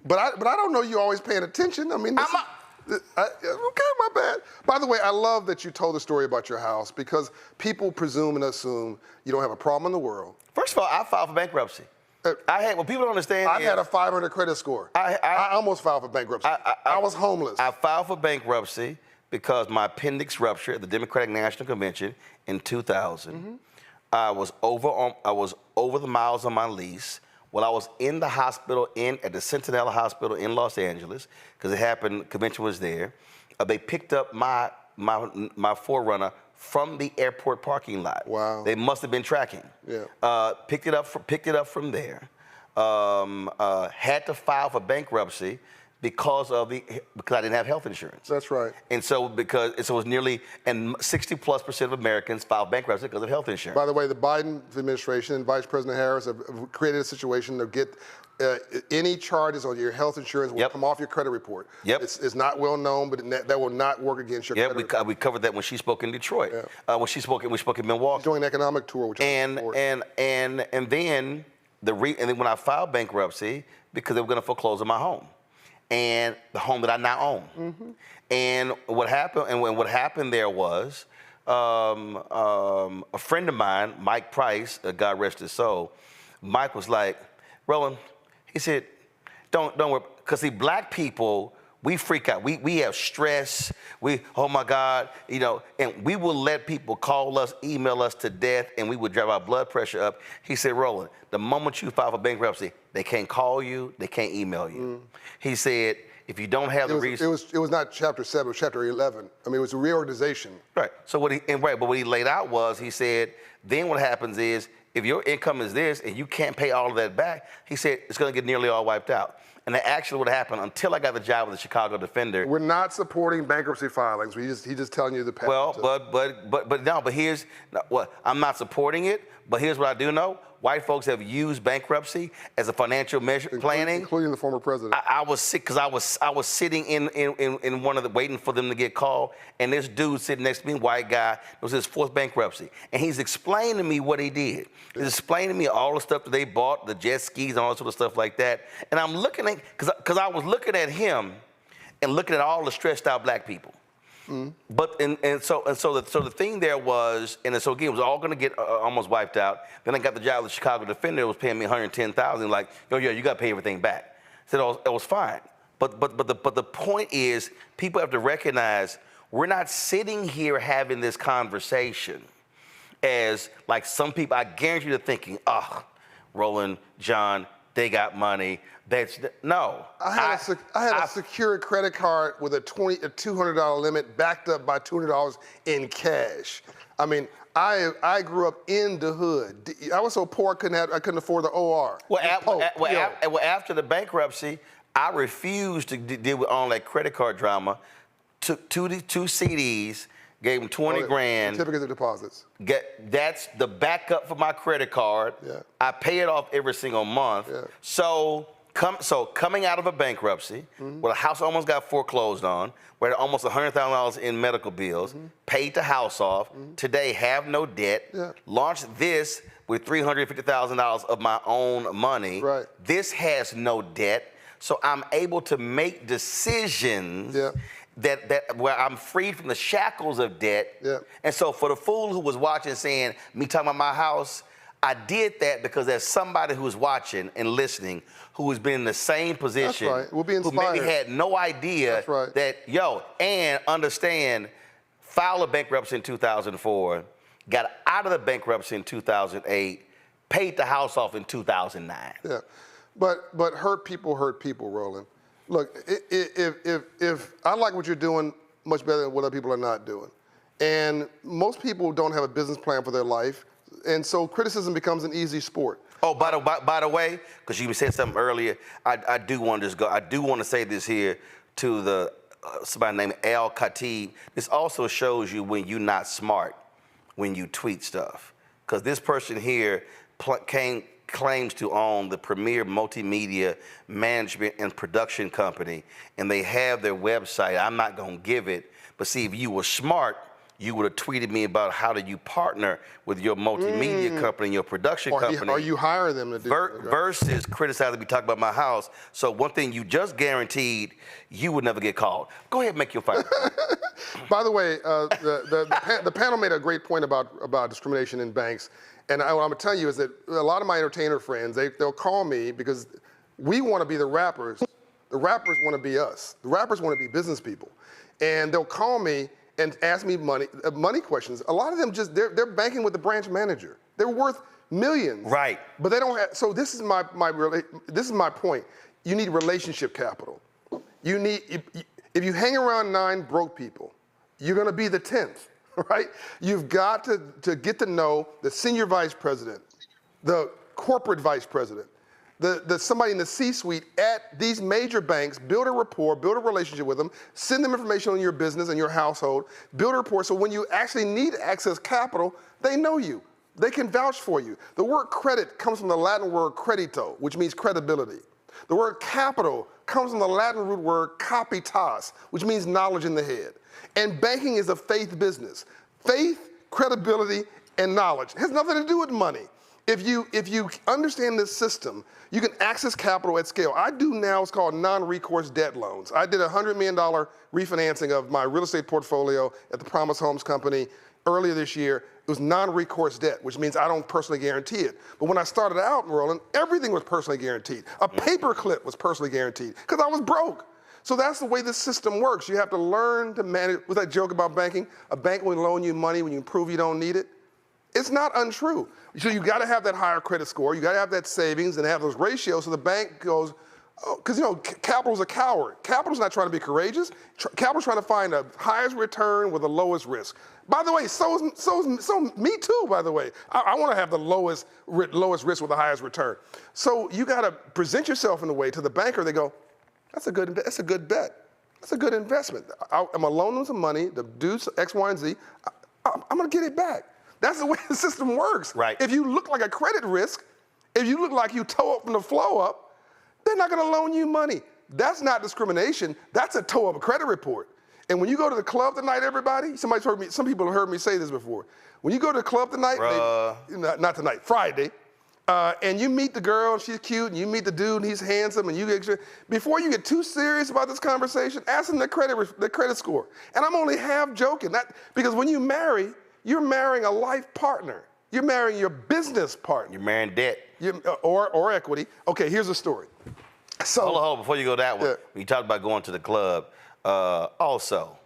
But I don't know you always paying attention. I mean, okay, my bad. By the way, I love that you told the story about your house because people presume and assume you don't have a problem in the world. First of all, I filed for bankruptcy. What people don't understand I've is, had a 500 credit score. I almost filed for bankruptcy. I was homeless. I filed for bankruptcy because my appendix ruptured at the Democratic National Convention in 2000. Mm-hmm. I was over the miles on my lease. While I was in the hospital at the Centinela Hospital in Los Angeles, because it happened, convention was there, they picked up my 4Runner from the airport parking lot. Wow. They must have been tracking. Yeah. Picked it up from there. Had to file for bankruptcy because I didn't have health insurance. That's right. And so it was nearly 60+% of Americans filed bankruptcy because of health insurance. By the way, the Biden administration and Vice President Harris have created a situation to get any charges on your health insurance will come off your credit report. Yep. It's not well known, but that will not work against your credit report. We covered that when she spoke in Detroit. Yeah. When we spoke in Milwaukee. She's doing an economic tour, which and then when I filed bankruptcy because they were going to foreclose on my home. And the home that I now own. Mm-hmm. And what happened there was a friend of mine, Mike Price, God rest his soul, Mike was like, Roland, he said, don't worry, because see, black people, we freak out. We have stress. Oh my God, and we will let people call us, email us to death, and we would drive our blood pressure up. He said, Roland, the moment you file for bankruptcy, they can't call you, they can't email you. Mm. He said, if you don't have the reason. It was not chapter 7, it was chapter 11. I mean, it was a reorganization. Right. So what he laid out was, he said, then what happens is, if your income is this and you can't pay all of that back, he said it's going to get nearly all wiped out. And that actually what happened until I got the job with the Chicago Defender. We're not supporting bankruptcy filings. He's just telling you the path. Well, but here's what I'm not supporting it. But here's what I do know: white folks have used bankruptcy as a financial measure planning, including the former president. I was sick because I was sitting in one of the waiting for them to get called, and this dude sitting next to me, white guy, it was his 4th bankruptcy, and he's explaining to me what he did. He's explaining to me all the stuff that they bought, the jet skis and all that sort of stuff like that, and I'm looking at because I was looking at him, and looking at all the stressed out black people. But so the thing there was, and so again, it was all going to get almost wiped out. Then I got the job with the Chicago Defender. It was paying me $110,000. Like, yo, you got to pay everything back. I said it was fine. But the point is, people have to recognize we're not sitting here having this conversation as like some people. I guarantee you, they're thinking, Roland, John, they got money. No. I had a secured credit card with a $200 limit backed up by $200 in cash. I mean, I grew up in the hood. I was so poor I couldn't afford the OR. Well, after the bankruptcy, I refused to deal with all that credit card drama. Took two CDs, gave them 20 grand. Certificates of deposits. That's the backup for my credit card. Yeah. I pay it off every single month. Yeah. So coming out of a bankruptcy, where the house almost got foreclosed on, where almost $100,000 in medical bills, paid the house off, today have no debt, launched this with $350,000 of my own money. Right. This has no debt, so I'm able to make decisions that where I'm freed from the shackles of debt. And so for the fool who was watching saying, me talking about my house, I did that because there's somebody who's watching and listening who has been in the same position. That's right. We'll be inspired. Who maybe had no idea and understand, filed a bankruptcy in 2004, got out of the bankruptcy in 2008, paid the house off in 2009. Yeah, but hurt people, Roland. Look, if I like what you're doing much better than what other people are not doing. And most people don't have a business plan for their life. And so criticism becomes an easy sport. Oh, by the way, because you said something earlier, I do want to just go. I do want to say this here to the somebody named Al Khatib. This also shows you when you're not smart when you tweet stuff, because this person here claims to own the premier multimedia management and production company, and they have their website. I'm not going to give it, but see, if you were smart, you would have tweeted me about how do you partner with your multimedia company and your production company. Or you hire them to do versus criticizing me talking about my house. So one thing you just guaranteed, you would never get called. Go ahead and make your fight. By the way, the panel made a great point about discrimination in banks. And what I'm gonna tell you is that a lot of my entertainer friends, they'll call me because we want to be the rappers. The rappers want to be us. The rappers want to be business people. And they'll call me and ask me money questions. A lot of them they're banking with the branch manager. They're worth millions. Right. But they don't have. So this is my point. You need relationship capital. You need if you hang around 9 broke people, you're gonna be the 10th, right? You've got to get to know the senior vice president, the corporate vice president, somebody in the C-suite at these major banks, build a rapport, build a relationship with them, send them information on your business and your household, build a rapport so when you actually need to access capital, they know you. They can vouch for you. The word credit comes from the Latin word credito, which means credibility. The word capital comes from the Latin root word capitas, which means knowledge in the head. And banking is a faith business. Faith, credibility, and knowledge. It has nothing to do with money. If you understand this system, you can access capital at scale. I do now what's called non-recourse debt loans. I did a $100 million refinancing of my real estate portfolio at the Promise Homes Company earlier this year. It was non-recourse debt, which means I don't personally guarantee it. But when I started out, Roland, everything was personally guaranteed. A paperclip was personally guaranteed because I was broke. So that's the way this system works. You have to learn to manage. With that joke about banking, a bank will loan you money when you prove you don't need it. It's not untrue. So you got to have that higher credit score. You got to have that savings and have those ratios so the bank goes, because capital's a coward. Capital's not trying to be courageous. Capital's trying to find the highest return with the lowest risk. By the way, so me too, by the way. I want to have the lowest risk with the highest return. So you got to present yourself in a way to the banker. They go, that's a good bet. That's a good investment. I'm going to loan them some money to do X, Y, and Z. I'm going to get it back. That's the way the system works. Right. If you look like a credit risk, if you look like you toe up from the flow up, they're not going to loan you money. That's not discrimination. That's a toe up credit report. And when you go to the club tonight, everybody, some people have heard me say this before. When you go to the club tonight, not tonight, Friday, and you meet the girl, and she's cute, and you meet the dude, and he's handsome, and before you get too serious about this conversation, ask them their credit score. And I'm only half joking, because when you marry, you're marrying a life partner. You're marrying your business partner. You're marrying debt. Or equity. Okay, here's the story. So, hold on, before you go that one, when you talked about going to the club, also.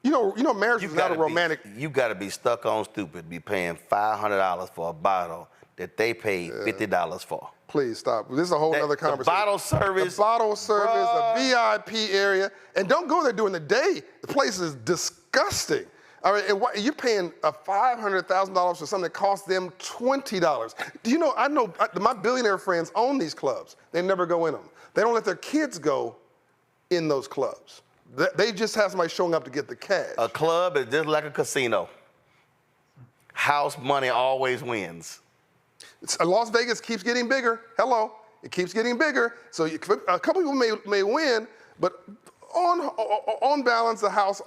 You know, marriage is not a romantic. You got to be stuck on stupid, be paying $500 for a bottle that they paid $50 for. Please stop. This is a whole other conversation. The bottle service. The bottle service, the VIP area. And don't go there during the day. The place is disgusting. All right, and you're paying $500,000 for something that costs them $20. Do you know, I know my billionaire friends own these clubs. They never go in them. They don't let their kids go in those clubs. They just have somebody showing up to get the cash. A club is just like a casino. House money always wins. Las Vegas keeps getting bigger. Hello, it keeps getting bigger. So a couple people may win, but on balance, the house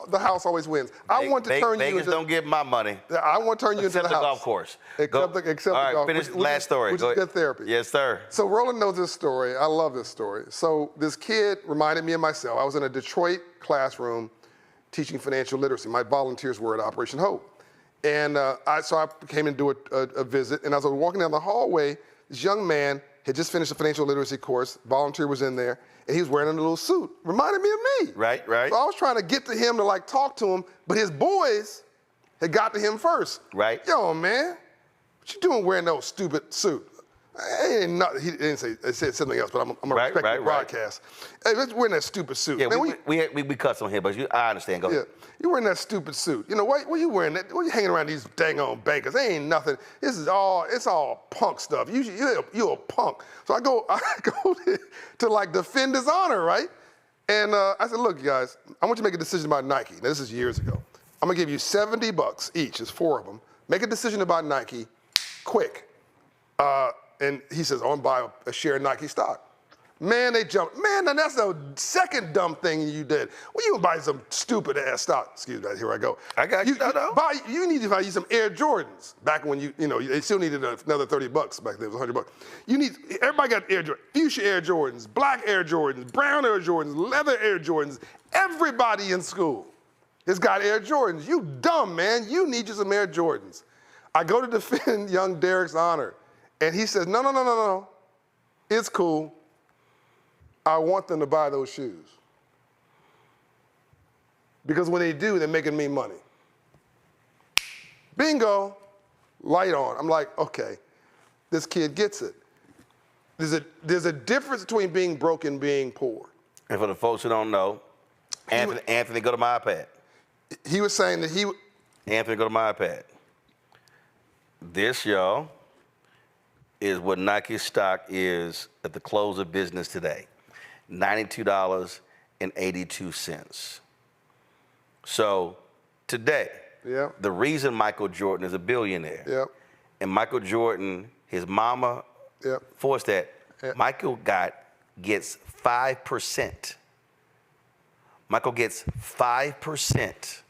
always wins. I want to turn you into. Vegas don't get my money. I want to turn you into the house. Except the golf course. Except the all right, golf. finish last story. Which is good therapy. Yes, sir. So Roland knows this story. I love this story. So this kid reminded me of myself. I was in a Detroit classroom teaching financial literacy. My volunteers were at Operation Hope. And so I came and do a visit, and as I was walking down the hallway, this young man had just finished a financial literacy course, volunteer was in there, and he was wearing a little suit. Reminded me of me. Right. So I was trying to get to him to talk to him, but his boys had got to him first. Right. Yo, man, what you doing wearing no stupid suit? Ain't nothing. He didn't say, it said something else, but I'm going to respect the broadcast. Hey, let's wear that stupid suit. Yeah, man, we cut some here, but I understand. Go ahead. You wearing that stupid suit. You know, what you wearing that? What you hanging around these dang on bankers? They ain't nothing. It's all punk stuff. You're a punk. So I go to defend his honor, right? And I said, look, you guys, I want you to make a decision about Nike. Now, this is years ago. I'm gonna give you $70 each. There's 4 of them. Make a decision about Nike, quick. And he says, I'm gonna buy a share of Nike stock. Man, they jumped. Man, now that's the second dumb thing you did. Well, you buy some stupid ass stock. Excuse me, here I go. I got you. You need to buy you some Air Jordans. Back when they still needed another $30 back then. It was $100. Everybody got Air Jordans. Fuchsia Air Jordans, black Air Jordans, brown Air Jordans, leather Air Jordans. Everybody in school has got Air Jordans. You dumb, man. You need you some Air Jordans. I go to defend young Derek's honor. And he says, no. It's cool. I want them to buy those shoes. Because when they do, they're making me money. Bingo, light on. I'm like, okay, this kid gets it. There's a difference between being broke and being poor. And for the folks who don't know, Anthony, go to my iPad. He was saying that Anthony, go to my iPad. This, y'all, is what Nike stock is at the close of business today. $92.82. So today, the reason Michael Jordan is a billionaire, and Michael Jordan, his mama forced that, Michael gets 5%. Michael gets 5%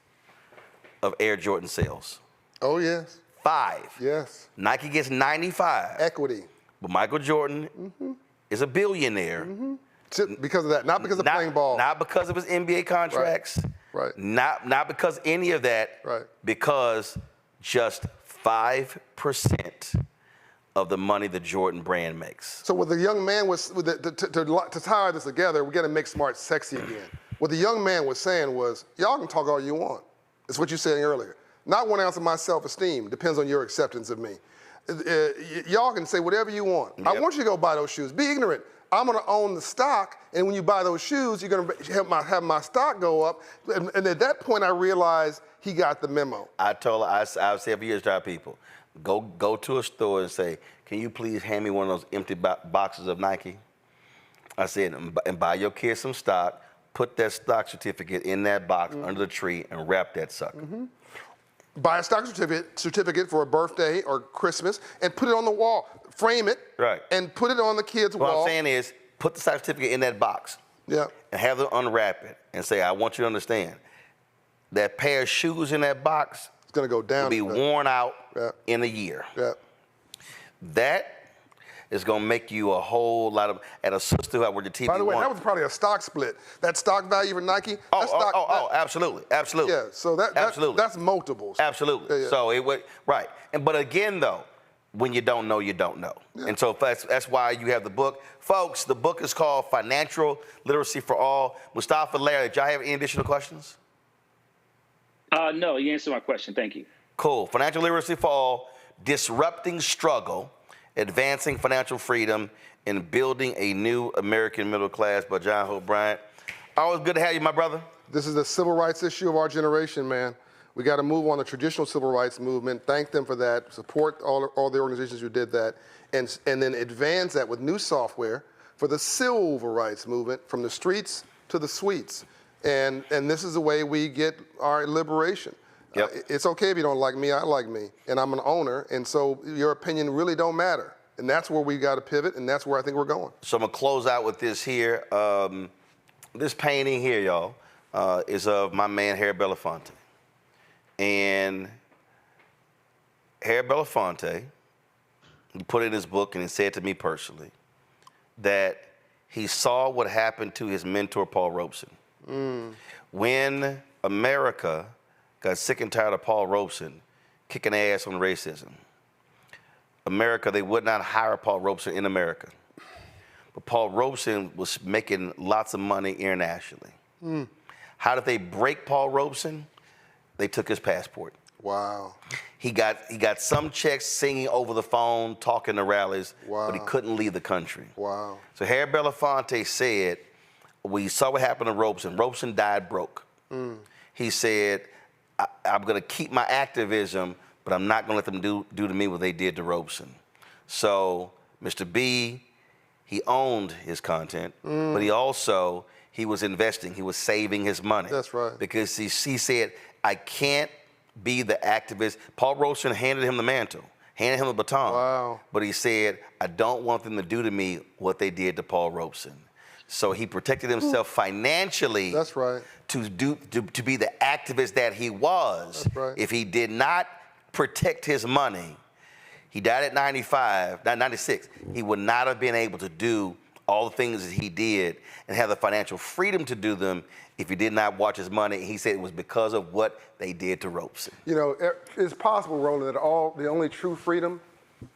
of Air Jordan sales. Oh, yes. 5. Yes. Nike gets 95. Equity. But Michael Jordan is a billionaire. Because of that, not because of playing ball. Not because of his NBA contracts. Right. Not because any of that. Right. Because just 5% of the money the Jordan brand makes. So what the young man was, to tie this together, we're gonna make smart sexy again. What the young man was saying was, y'all can talk all you want. It's what you were saying earlier. Not 1 ounce of my self-esteem depends on your acceptance of me. Y'all can say whatever you want. Yep. I want you to go buy those shoes. Be ignorant. I'm gonna own the stock, and when you buy those shoes, you're gonna have my stock go up. And at that point, I realized he got the memo. I've said for years to our people, go to a store and say, can you please hand me one of those empty boxes of Nike? I said, and buy your kids some stock, put that stock certificate in that box under the tree, and wrap that sucker. Buy a stock certificate for a birthday or Christmas and put it on the wall. Frame it and put it on the kid's wall. What I'm saying is put the stock certificate in that box and have them unwrap it and say, I want you to understand that pair of shoes in that box is going to go down. Will be worn out in a year. That It's going to make you a whole lot of, at a sister where the TV. By the way, that was probably a stock split. That stock value for Nike. Absolutely. Yeah, so that's multiples. Absolutely. Yeah. So it would, right. But again, though, when you don't know, you don't know. Yeah. And so that's why you have the book. Folks, the book is called Financial Literacy for All. Mustafa, Larry, did y'all have any additional questions? No, you answered my question. Thank you. Cool. Financial Literacy for All, Disrupting Struggle, Advancing Financial Freedom, and Building a New American Middle Class by John Hope Bryant. Always good to have you, my brother. This is the civil rights issue of our generation, man. We got to move on the traditional civil rights movement, thank them for that, support all the organizations who did that, and then advance that with new software for the civil rights movement from the streets to the suites. And this is the way we get our liberation. Yep. It's okay if you don't like me, I like me, and I'm an owner, and so your opinion really don't matter. And that's where we got to pivot, and that's where I think we're going. So I'm going to close out with this here. This painting here, y'all, is of my man, Harry Belafonte. And Harry Belafonte, he put in his book, and he said to me personally, that he saw what happened to his mentor, Paul Robeson. When America got sick and tired of Paul Robeson kicking ass on racism, America, they would not hire Paul Robeson in America. But Paul Robeson was making lots of money internationally. How did they break Paul Robeson? They took his passport. Wow. He got some checks singing over the phone, talking to rallies, but he couldn't leave the country. Wow. So Harry Belafonte said, we saw what happened to Robeson. Robeson died broke. He said, I'm going to keep my activism, but I'm not going to let them do to me what they did to Robeson. So Mr. B, he owned his content, but he was investing. He was saving his money. That's right. Because he said, I can't be the activist. Paul Robeson handed him the mantle, handed him the baton. Wow. But he said, I don't want them to do to me what they did to Paul Robeson. So he protected himself financially. That's right. To be the activist that he was. That's right. If he did not protect his money, he died at 96. He would not have been able to do all the things that he did and have the financial freedom to do them if he did not watch his money. He said it was because of what they did to Robeson. You know, it's possible, Roland, that the only true freedom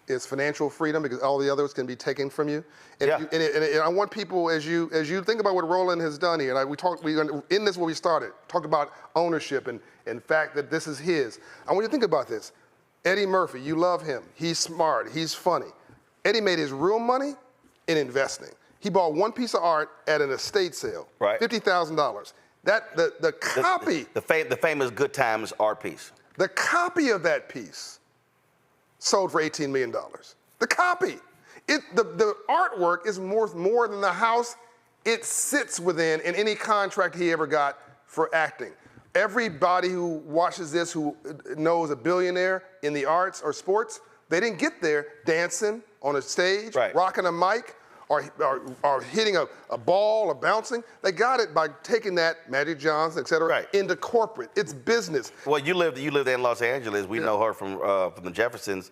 is financial freedom, because all the others can be taken from you. And, and I want people, as you think about what Roland has done here, and in this where we started, talked about ownership and the fact that this is his. I want you to think about this. Eddie Murphy, you love him. He's smart. He's funny. Eddie made his real money in investing. He bought one piece of art at an estate sale, right? $50,000. The copy, the famous Good Times art piece. The copy of that piece sold for $18 million. The copy. The artwork is worth more than the house it sits within in any contract he ever got for acting. Everybody who watches this who knows a billionaire in the arts or sports, they didn't get there dancing on a stage, rocking a mic, or hitting a ball or bouncing. They got it by taking that, Magic Johnson, et cetera, into corporate. It's business. Well, you lived in Los Angeles. We know her from the Jeffersons.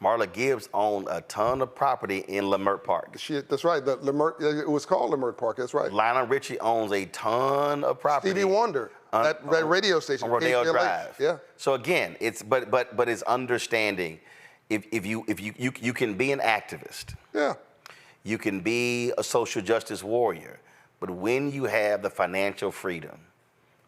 Marla Gibbs owned a ton of property in Leimert Park. That's right. It was called Leimert Park. That's right. Lionel Richie owns a ton of property. Stevie Wonder, that radio station. On Rodeo Drive. Yeah. So again, it's but it's understanding. If you can be an activist. Yeah. You can be a social justice warrior, but when you have the financial freedom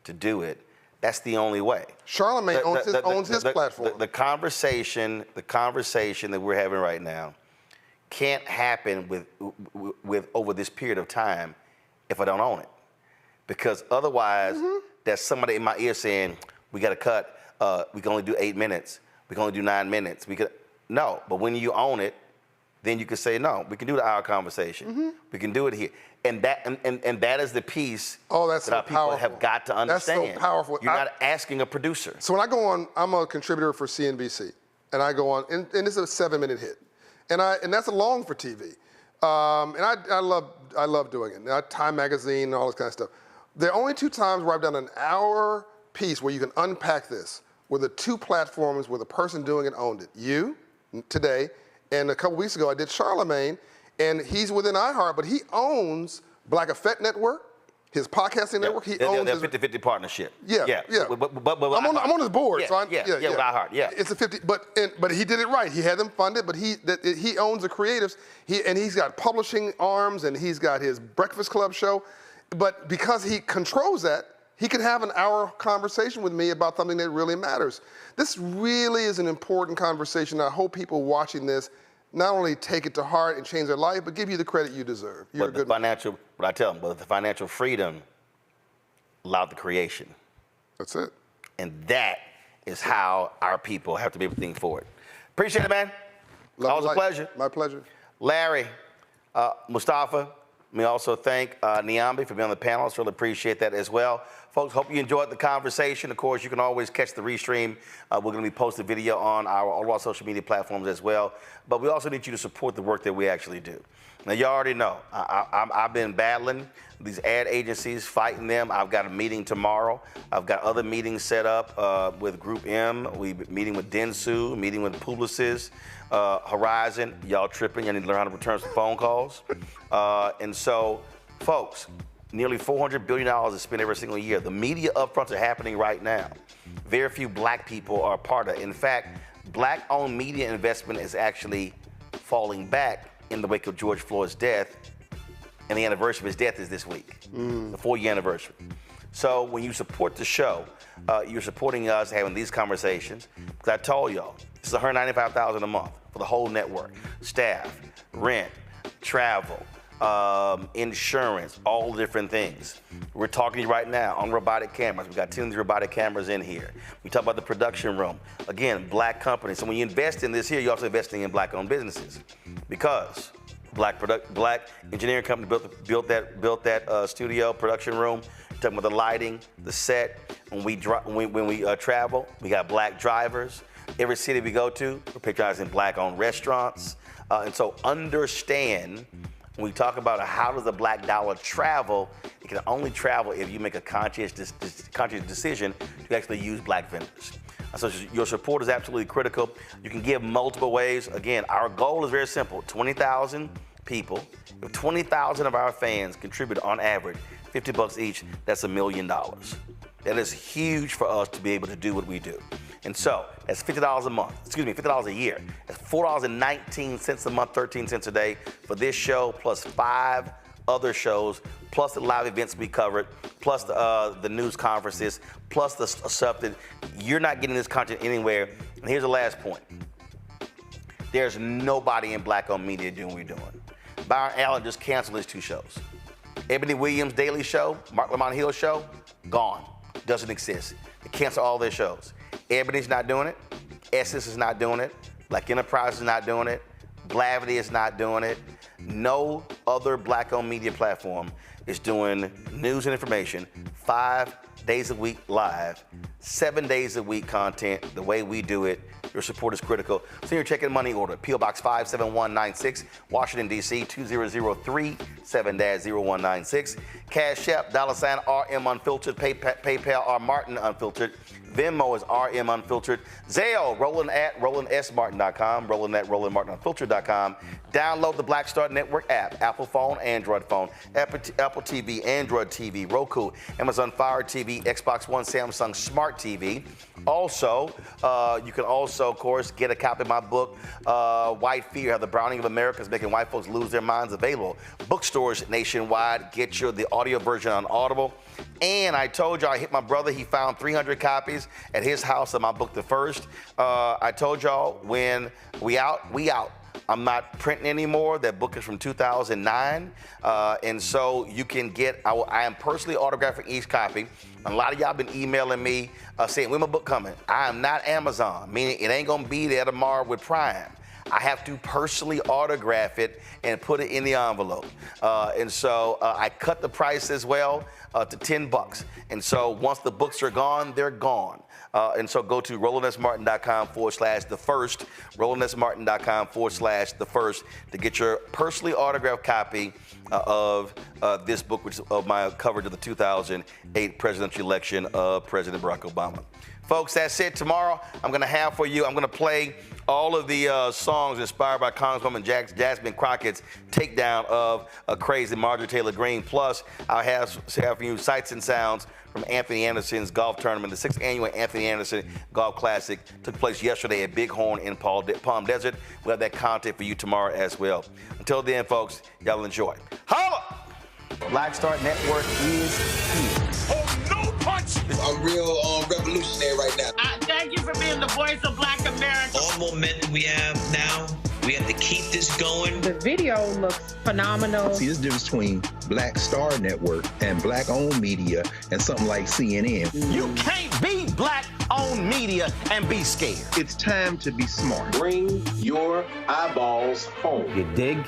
to do it, that's the only way. Charlemagne owns his platform. The conversation that we're having right now can't happen with over this period of time if I don't own it, because otherwise, there's somebody in my ear saying we got to cut. We can only do 8 minutes. We can only do 9 minutes. No, but when you own it, then you can say, no, we can do the hour conversation. We can do it here. And that is the piece that our people have got to understand. That's so powerful. You're not asking a producer. So when I go on, I'm a contributor for CNBC, and I go on, and it's a 7-minute hit. And that's long for TV. And I love doing it. Time Magazine and all this kind of stuff. There are only 2 times where I've done an hour piece where you can unpack this, where the 2 platforms where the person doing it owned it. You, today, And a couple weeks ago, I did Charlemagne, and he's within iHeart, but he owns Black Effect Network, his podcasting network. He owns a 50-50 partnership. Yeah. But I'm on his board, with iHeart. Yeah, it's a 50. But he did it right. He had them funded, but he owns the creatives. He's got publishing arms, and he's got his Breakfast Club show. But because he controls that, he can have an hour conversation with me about something that really matters. This really is an important conversation. I hope people watching this not only take it to heart and change their life, but give you the credit you deserve. You're but I tell them, but the financial freedom allowed the creation. That's it. And that is how our people have to be able to think forward. Appreciate it, man. Always a pleasure. My pleasure. Larry, Mustafa, let me also thank Niambi for being on the panel. I really appreciate that as well. Folks, hope you enjoyed the conversation. Of course, you can always catch the restream. We're going to be posting video on all our social media platforms as well. But we also need you to support the work that we actually do. Now, you already know, I've been battling these ad agencies, fighting them. I've got a meeting tomorrow. I've got other meetings set up with Group M. We're meeting with Dentsu, meeting with Publicis, Horizon. Y'all tripping. Y'all need to learn how to return some phone calls. And so, folks, nearly $400 billion is spent every single year. The media upfronts are happening right now. Very few black people are a part of it. In fact, black-owned media investment is actually falling back in the wake of George Floyd's death, and the anniversary of his death is this week, the 4-year anniversary. So when you support the show, you're supporting us having these conversations. Because I told y'all, this is $195,000 a month for the whole network. Staff, rent, travel, insurance, all different things. We're talking to you right now on robotic cameras. We've got 10 of these robotic cameras in here. We talk about the production room. Again, black companies. So when you invest in this here, you're also investing in black-owned businesses. Because black engineering company built that studio production room. Talking about the lighting, the set. When we travel, we got black drivers. Every city we go to, we're patronizing black-owned restaurants. And so understand, when we talk about how does the black dollar travel, it can only travel if you make a conscious decision to actually use black vendors. So your support is absolutely critical. You can give multiple ways. Again, our goal is very simple, 20,000 people. If 20,000 of our fans contribute on average $50 each, that's $1 million. That is huge for us to be able to do what we do. And so that's $50 a month, $50 a year. That's $4.19 a month, 13 cents a day for this show, plus 5 other shows, plus the live events we covered, plus the news conferences, plus the stuff that you're not getting this content anywhere. And here's the last point. There's nobody in black-owned media doing what we're doing. Byron Allen just canceled his 2 shows. Ebony Williams' Daily Show, Mark Lamont Hill's show, gone. Doesn't exist. They cancel all their shows. Ebony's not doing it. Essence is not doing it. Black Enterprise is not doing it. Blavity is not doing it. No other black-owned media platform is doing news and information 5 days a week live, 7 days a week content, the way we do it. Your support is critical. Send your check and money order, P.O. Box 57196, Washington, D.C. 20037-0196. Cash App, $RM Unfiltered, PayPal, R Martin Unfiltered. Venmo is RM Unfiltered. Zelle, Roland at RolandSMartin.com, Roland at RolandMartinUnfiltered.com. Download the Black Star Network app, Apple phone, Android phone, Apple TV, Android TV, Roku, Amazon Fire TV, Xbox One, Samsung Smart TV. Also, you can also, of course, get a copy of my book, White Fear, How the Browning of America is Making White Folks Lose Their Minds, available. Bookstores nationwide. Get the audio version on Audible. And I told y'all I hit my brother. He found 300 copies at his house of my book, The First. I told y'all when we out. I'm not printing anymore. That book is from 2009. And so you can get, I am personally autographing each copy. A lot of y'all been emailing me saying, when my book coming? I am not Amazon, meaning it ain't gonna be there tomorrow with Prime. I have to personally autograph it and put it in the envelope. And so I cut the price as well to $10. And so once the books are gone, they're gone. And so go to RolandSMartin.com/thefirst, RolandSMartin.com/thefirst to get your personally autographed copy of this book, which is of my coverage of the 2008 presidential election of President Barack Obama. Folks, that's it. Tomorrow, I'm going to have for you, I'm going to play all of the songs inspired by Congresswoman Jasmine Crockett's takedown of a crazy Marjorie Taylor Greene. Plus, I have for you sights and sounds from Anthony Anderson's golf tournament. The 6th annual Anthony Anderson Golf Classic took place yesterday at Bighorn in Palm Desert. We'll have that content for you tomorrow as well. Until then, folks, y'all enjoy. HeLa! Black Star Network is here. Oh, no punch! I'm real revolutionary right now. Thank you for being the voice of Black America. All momentum we have now, we have to keep this going. The video looks phenomenal. See, this difference between Black Star Network and black-owned media and something like CNN. You can't be black-owned media and be scared. It's time to be smart. Bring your eyeballs home. You dig?